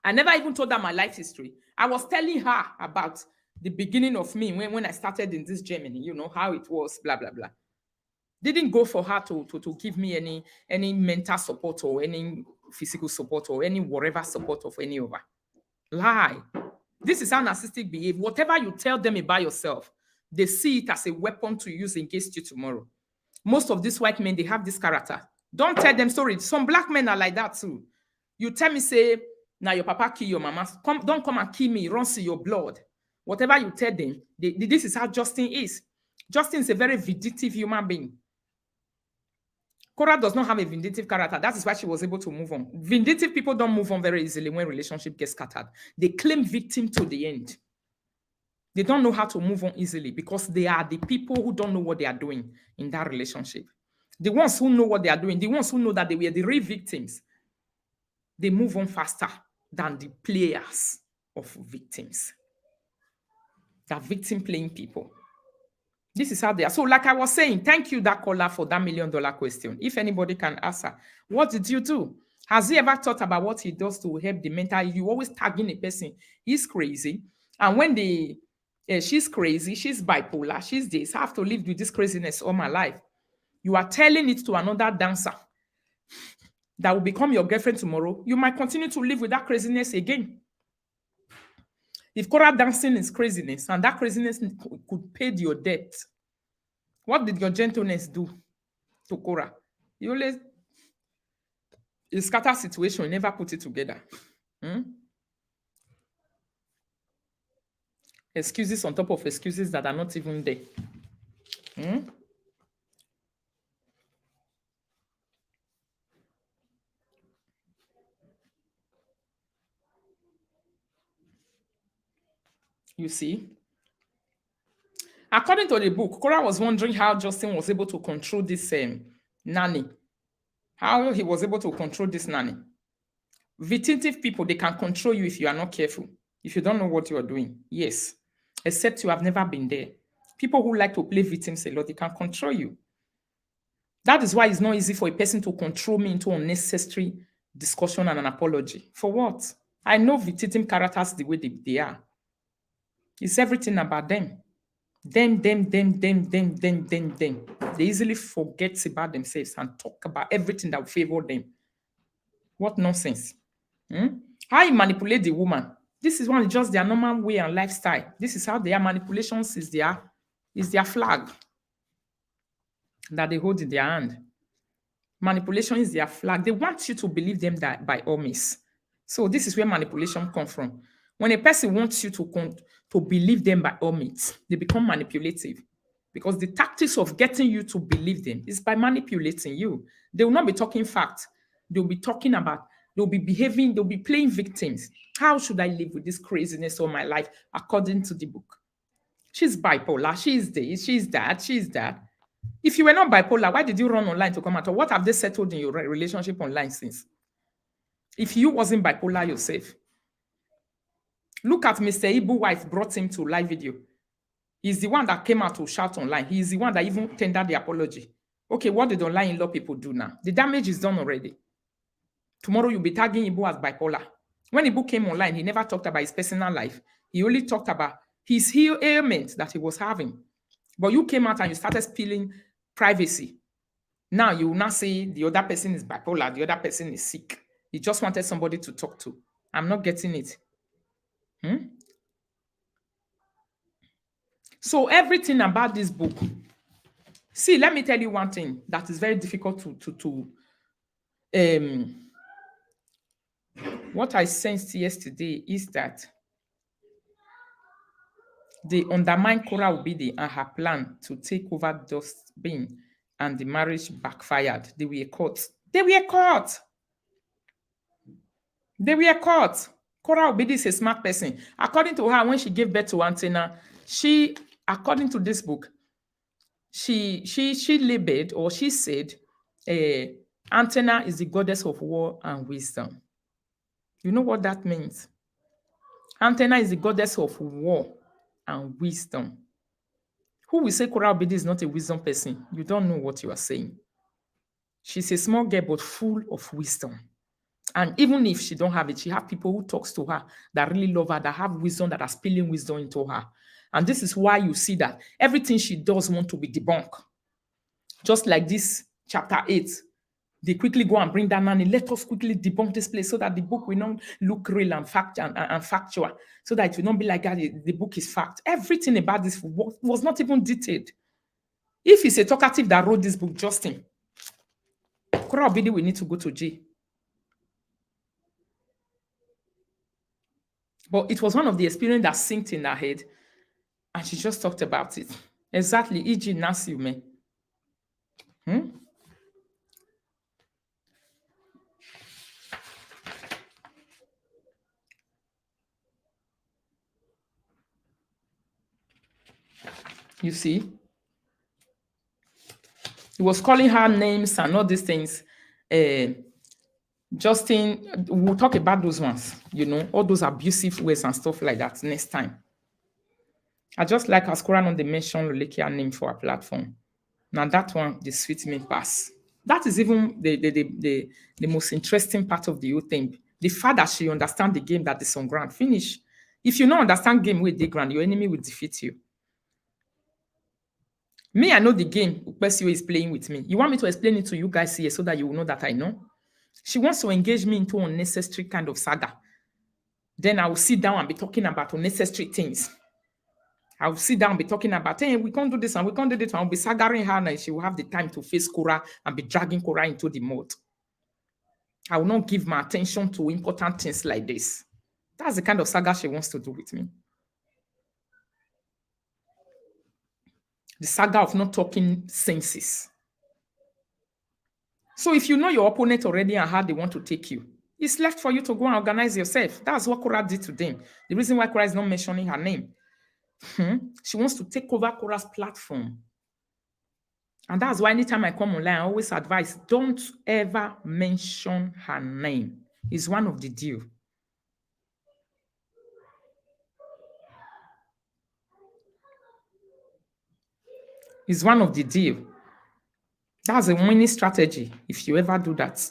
I never even told her my life history. I was telling her about the beginning of me when I started in this Germany, you know, how it was, blah, blah, blah. Didn't go for her to give me any mental support or any physical support or any whatever support of any over. Lie. This is how narcissistic behave. Whatever you tell them about yourself, they see it as a weapon to use against you tomorrow. Most of these white men, they have this character. Don't tell them stories. Some black men are like that too. You tell me, say, now your papa kill your mama. Don't come and kill me. Run to your blood. Whatever you tell them, this is how Justin is. Justin is a very vindictive human being. Korra does not have a vindictive character. That is why she was able to move on. Vindictive people don't move on very easily when relationship gets scattered. They claim victim to the end. They don't know how to move on easily because they are the people who don't know what they are doing in that relationship. The ones who know what they are doing, the ones who know that they were the real victims, they move on faster than the players of victims. They are victim playing people. This is how they are. So like I was saying, thank you, that caller, for that $1 million question. If anybody can answer, what did you do? Has he ever thought about what he does to help the mental? You always tagging a person. He's crazy. And when she's crazy, she's bipolar, she's this, I have to live with this craziness all my life. You are telling it to another dancer that will become your girlfriend tomorrow. You might continue to live with that craziness again. If Korra dancing is craziness and that craziness could pay your debt, what did your gentleness do to Korra? You always, you scatter situation, you never put it together. Excuses on top of excuses that are not even there. You see? According to the book, Korra was wondering how Justin was able to control this nanny. How he was able to control this nanny. Vindictive people, they can control you if you are not careful. If you don't know what you are doing. Yes. Except you have never been there. People who like to play victims a lot, they can control you. That is why it's not easy for a person to control me into unnecessary discussion and an apology. For what? I know victim characters the way they are. It's everything about them. Them. They easily forget about themselves and talk about everything that will favor them. What nonsense. How you manipulate the woman? This is one just their normal way and lifestyle. This is how their manipulations is their flag that they hold in their hand. Manipulation is their flag. They want you to believe them that by all means. So this is where manipulation comes from. When a person wants you to believe them by all means, they become manipulative. Because the tactics of getting you to believe them is by manipulating you. They will not be talking facts. They'll be talking about, they'll be behaving, they'll be playing victims. How should I live with this craziness all my life according to the book? She's bipolar, she's this, she's that. If you were not bipolar, why did you run online to come out? Or what have they settled in your relationship online since? If you wasn't bipolar yourself. Look at Mr. Ibu's wife brought him to live video. He's the one that came out to shout online. He's the one that even tendered the apology. Okay, what did online in-law people do now? The damage is done already. Tomorrow you'll be tagging Ibu as bipolar. When Ibu came online, he never talked about his personal life. He only talked about his ailment that he was having. But you came out and you started spilling privacy. Now you will not say the other person is bipolar, the other person is sick. He just wanted somebody to talk to. I'm not getting it. So everything about this book. See, let me tell you one thing that is very difficult what I sensed yesterday is that they undermined Korra Obidi and her plan to take over Dustbin, and the marriage backfired. They were caught. Korra Obidi is a smart person. According to her, when she gave birth to Antenna, according to this book, she labeled, or she said, Antenna is the goddess of war and wisdom. You know what that means? Antenna is the goddess of war and wisdom. Who will say Korra Obidi is not a wisdom person? You don't know what you are saying. She's a small girl, but full of wisdom. And even if she don't have it, she have people who talks to her that really love her, that have wisdom, that are spilling wisdom into her. And this is why you see that everything she does want to be debunked. Just like this chapter 8, they quickly go and bring that Nanny. Let us quickly debunk this place so that the book will not look real and factual, so that it will not be like that the book is fact. Everything about this was not even detailed. If it's a talkative that wrote this book, Justin, Korra Obidi will need to go to jail. But it was one of the experiences that synced in her head, and she just talked about it. Exactly, e.g. Nancy, man. You see? He was calling her names and all these things. Justin, we'll talk about those ones, all those abusive ways and stuff like that next time. I just like as Korra on the mention Lulekia name for our platform. Now that one, the sweet me pass. That is even the most interesting part of the whole thing. The fact that she understands the game that is on ground. Finish. If you don't understand game with the ground, your enemy will defeat you. Me, I know the game Upesio is playing with me. You want me to explain it to you guys here so that you will know that I know? She wants to engage me into unnecessary kind of saga. Then I will sit down and be talking about unnecessary things. I will sit down and be talking about, hey, we can't do this and we can't do this. And I'll be saggering her and she will have the time to face Korra and be dragging Korra into the mud. I will not give my attention to important things like this. That's the kind of saga she wants to do with me. The saga of not talking senses. So if you know your opponent already and how they want to take you, it's left for you to go and organize yourself. That's what Korra did to them. The reason why Korra is not mentioning her name. She wants to take over Korra's platform. And that's why anytime I come online, I always advise, don't ever mention her name. It's one of the deal. It's one of the deal. That's a winning strategy if you ever do that.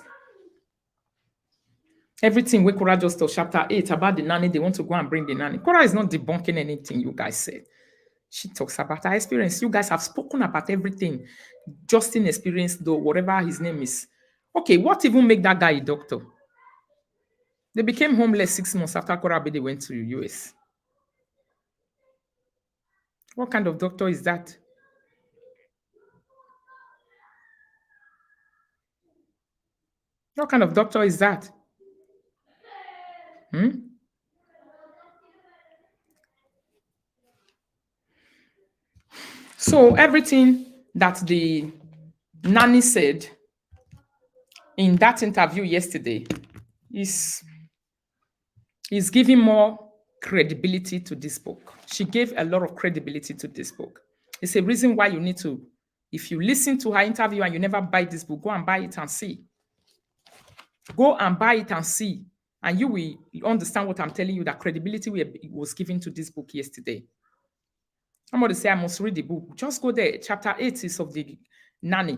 Everything we Korra just told chapter 8 about the nanny, they want to go and bring the nanny. Korra is not debunking anything you guys said. She talks about her experience. You guys have spoken about everything. Justin experience, though, whatever his name is. Okay, what even make that guy a doctor? They became homeless 6 months after Korra Obidi went to the US. What kind of doctor is that? What kind of doctor is that? So everything that the nanny said in that interview yesterday is giving more credibility to this book. She gave a lot of credibility to this book. It's a reason why you need to, if you listen to her interview and you never buy this book, go and buy it and see. Go and buy it and see. And you will understand what I'm telling you, that credibility was given to this book yesterday. Somebody say, I must read the book. Just go there. Chapter 8 is of the nanny.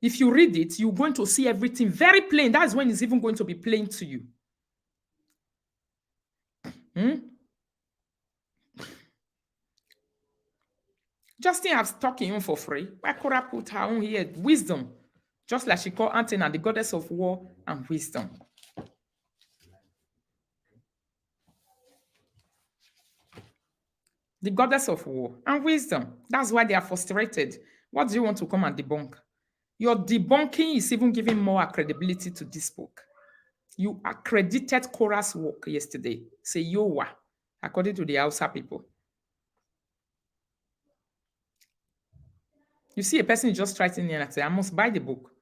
If you read it, you're going to see everything very plain. That's when it's even going to be plain to you. Justin has talking for free. Why Korra put her own here? Wisdom. Just like she called Antenna the goddess of war and wisdom. The goddess of war and wisdom. That's why they are frustrated. What do you want to come and debunk? Your debunking is even giving more credibility to this book. You accredited Korra's work yesterday. Say Yowa, according to the Hausa people. You see a person just writing in and say, I must buy the book.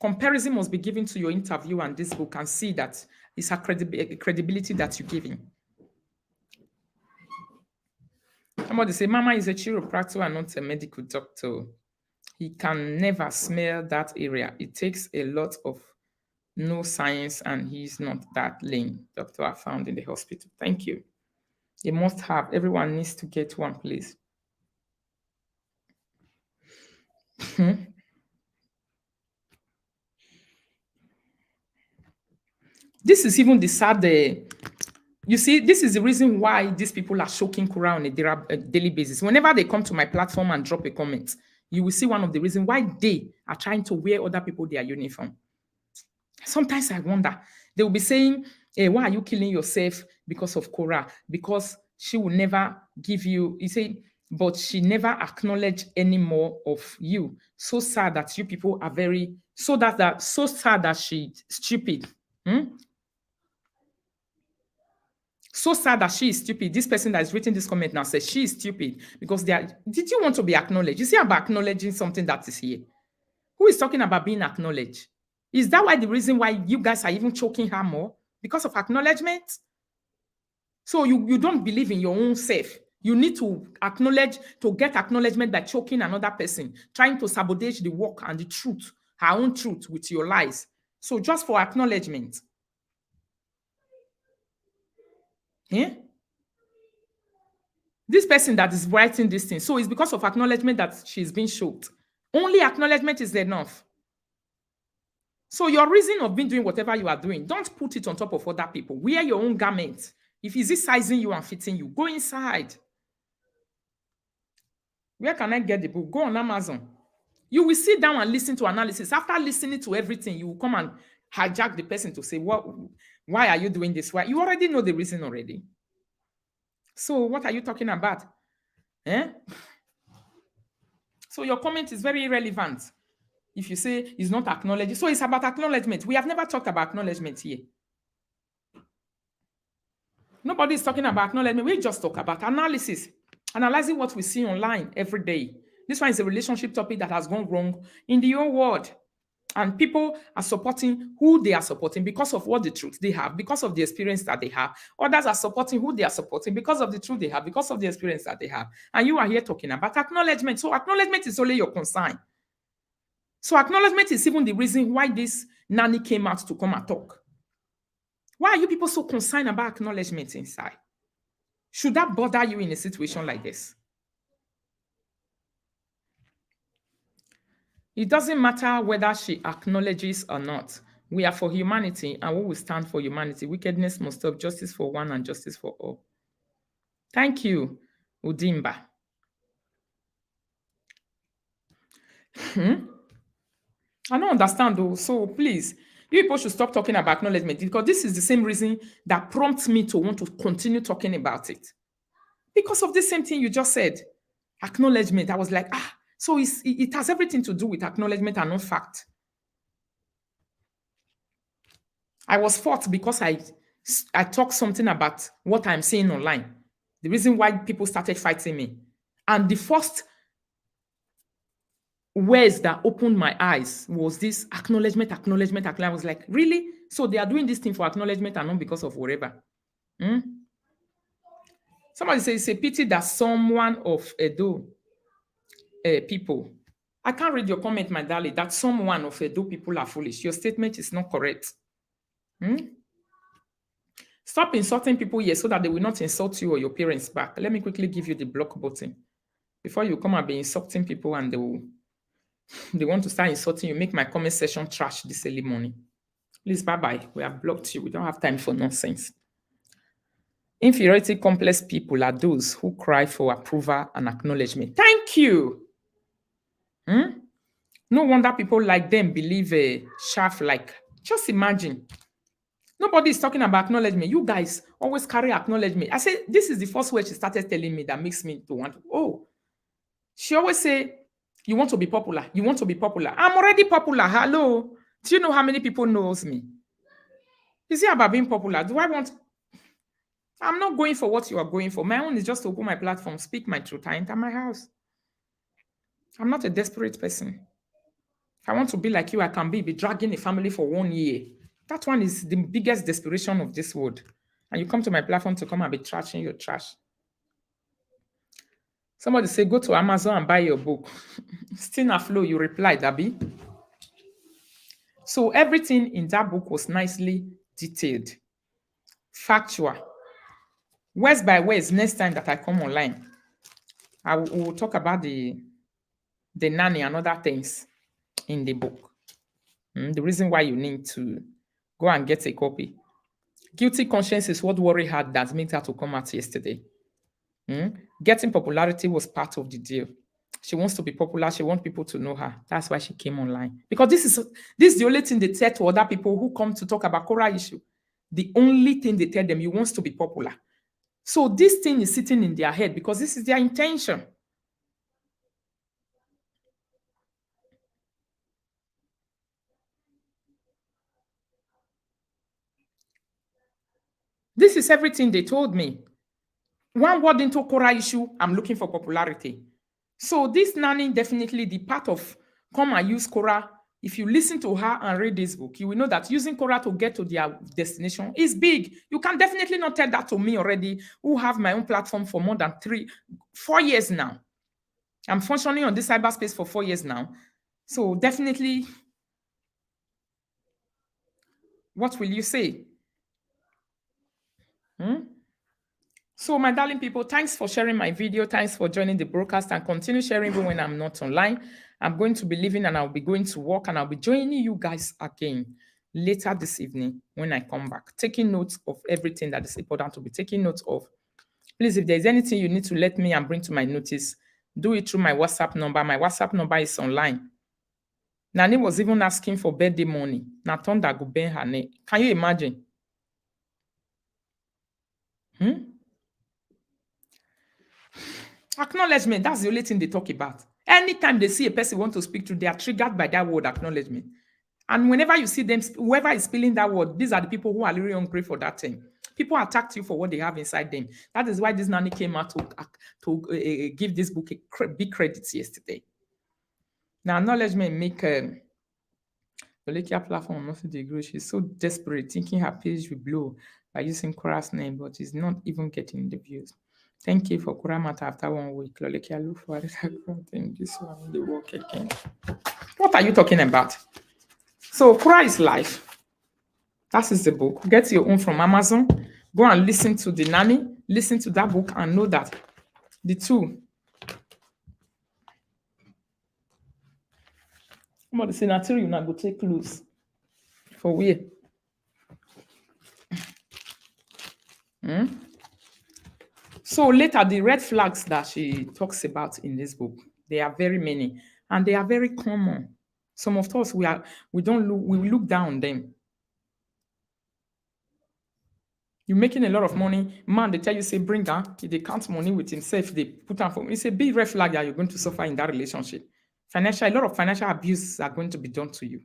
Comparison must be given to your interview and this book and see that it's a credibility that you're giving. Somebody say, Mama is a chiropractor and not a medical doctor. He can never smell that area. It takes a lot of no science and he's not that lame. Doctor I found in the hospital. Thank you. They must have. Everyone needs to get one, please. This is even the sad. You see, this is the reason why these people are choking Korra on a daily basis. Whenever they come to my platform and drop a comment, you will see one of the reasons why they are trying to wear other people their uniform. Sometimes I wonder, they will be saying, hey, why are you killing yourself because of Korra? Because she will never give you, you say, but she never acknowledge any more of you. So sad that you people are very, so sad that she's stupid. So sad that she is stupid. This person that is writing this comment now says she is stupid because did you want to be acknowledged? You see about acknowledging something that is here. Who is talking about being acknowledged? Is that why the reason why you guys are even choking her more? Because of acknowledgement? So you don't believe in your own self. You need to get acknowledgement by choking another person, trying to sabotage the work and the truth, her own truth with your lies. So just for acknowledgement. Yeah? This person that is writing this thing, so it's because of acknowledgement that she's been choked. Only acknowledgement is enough. So your reason of being doing whatever you are doing, don't put it on top of other people. Wear your own garment. If is it sizing you and fitting you, go inside. Where can I get the book? Go on Amazon. You will sit down and listen to analysis. After listening to everything, you will come and hijack the person to say, why are you doing this? Why? You already know the reason already. So what are you talking about? So your comment is very irrelevant. If you say it's not acknowledged, so it's about acknowledgement. We have never talked about acknowledgement here. Nobody is talking about acknowledgement. We just talk about analysis, analyzing what we see online every day. This one is a relationship topic that has gone wrong in the whole world. And people are supporting who they are supporting because of what the truth they have, because of the experience that they have. Others are supporting who they are supporting because of the truth they have, because of the experience that they have. And you are here talking about acknowledgement. So acknowledgement is only your concern. So acknowledgement is even the reason why this nanny came out to come and talk. Why are you people so concerned about acknowledgement inside? Should that bother you in a situation like this? It doesn't matter whether she acknowledges or not. We are for humanity and we will stand for humanity. Wickedness must stop. Justice for one and justice for all. Thank you, Udimba. I don't understand though. So please, you people should stop talking about acknowledgement because this is the same reason that prompts me to want to continue talking about it. Because of the same thing you just said, acknowledgement. I was like, so it has everything to do with acknowledgement and not fact. I was fought because I talked something about what I'm seeing online. The reason why people started fighting me. And the first words that opened my eyes was this acknowledgement. I was like, really? So they are doing this thing for acknowledgement and not because of whatever. Somebody says it's a pity that someone of Edo people. I can't read your comment, my darling, that someone of Edo people are foolish. Your statement is not correct. Stop insulting people here so that they will not insult you or your parents back. Let me quickly give you the block button. Before you come and be insulting people and they want to start insulting you, make my comment section trash this early morning. Please, bye-bye. We have blocked you. We don't have time for nonsense. Inferiority complex people are those who cry for approval and acknowledgement. Thank you. No wonder people like them believe a shaft like. Just imagine. Nobody is talking about acknowledgement. You guys always carry acknowledgement. I say, this is the first word she started telling me that makes me to want to, she always say, you want to be popular. You want to be popular. I'm already popular. Hello. Do you know how many people knows me? Is it about being popular? I'm not going for what you are going for. My own is just to open my platform, speak my truth. I enter my house. I'm not a desperate person. If I want to be like you, I can be dragging a family for 1 year. That one is the biggest desperation of this world. And you come to my platform to come and be trashing your trash. Somebody say, go to Amazon and buy your book. Still not flow, you replied, Abby. So everything in that book was nicely detailed. Factual. Words by words, next time that I come online, we will talk about the nanny and other things in the book. The reason why you need to go and get a copy. Guilty conscience is what worry had that made her to come out yesterday. Getting popularity was part of the deal. She wants to be popular. She wants people to know her. That's why she came online. Because this is the only thing they tell to other people who come to talk about Korra issue. The only thing they tell them, you want to be popular. So this thing is sitting in their head because this is their intention. This is everything they told me. One word into Korra issue, I'm looking for popularity. So this Nanny definitely the part of come and use Korra. If you listen to her and read this book, you will know that using Korra to get to their destination is big. You can definitely not tell that to me already, who have my own platform for more than 4 years now. I'm functioning on this cyberspace for 4 years now. So definitely, what will you say? So, my darling people, thanks for sharing my video. Thanks for joining the broadcast and continue sharing even when I'm not online. I'm going to be leaving and I'll be going to work and I'll be joining you guys again later this evening when I come back, taking notes of everything that is important to be taking notes of. Please, if there's anything you need to let me and bring to my notice, do it through my WhatsApp number. My WhatsApp number is online. Nanny was even asking for birthday money. Natonda go ben her name. Can you imagine? Acknowledgement, that's the only thing they talk about. Anytime they see a person want to speak to, they are triggered by that word acknowledgement. And whenever you see them, whoever is spelling that word, these are the people who are really hungry for that thing. People attacked you for what they have inside them. That is why this Nanny came out to give this book a big credit yesterday. Now, acknowledgement make the Lakia platform nothing to grow. She's so desperate, thinking her page will blow by using Korra's name, but is not even getting the views. Thank you for Korra Matter after 1 week. Lolekia, look for it. This one, the work again. What are you talking about? So, Korra is life. That is the book. Get your own from Amazon. Go and listen to the Nanny. Listen to that book and know that the two. Somebody say, Natiri, you not go take clues. For where? So later, the red flags that she talks about in this book, they are very many and they are very common. Some of us we look down on them. You're making a lot of money, man. They tell you say bring down. They count money with himself. They put on for. It's a big red flag that you're going to suffer in that relationship. A lot of financial abuse are going to be done to you.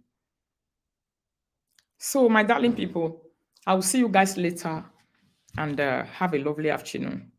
So my darling people, I will see you guys later, and have a lovely afternoon.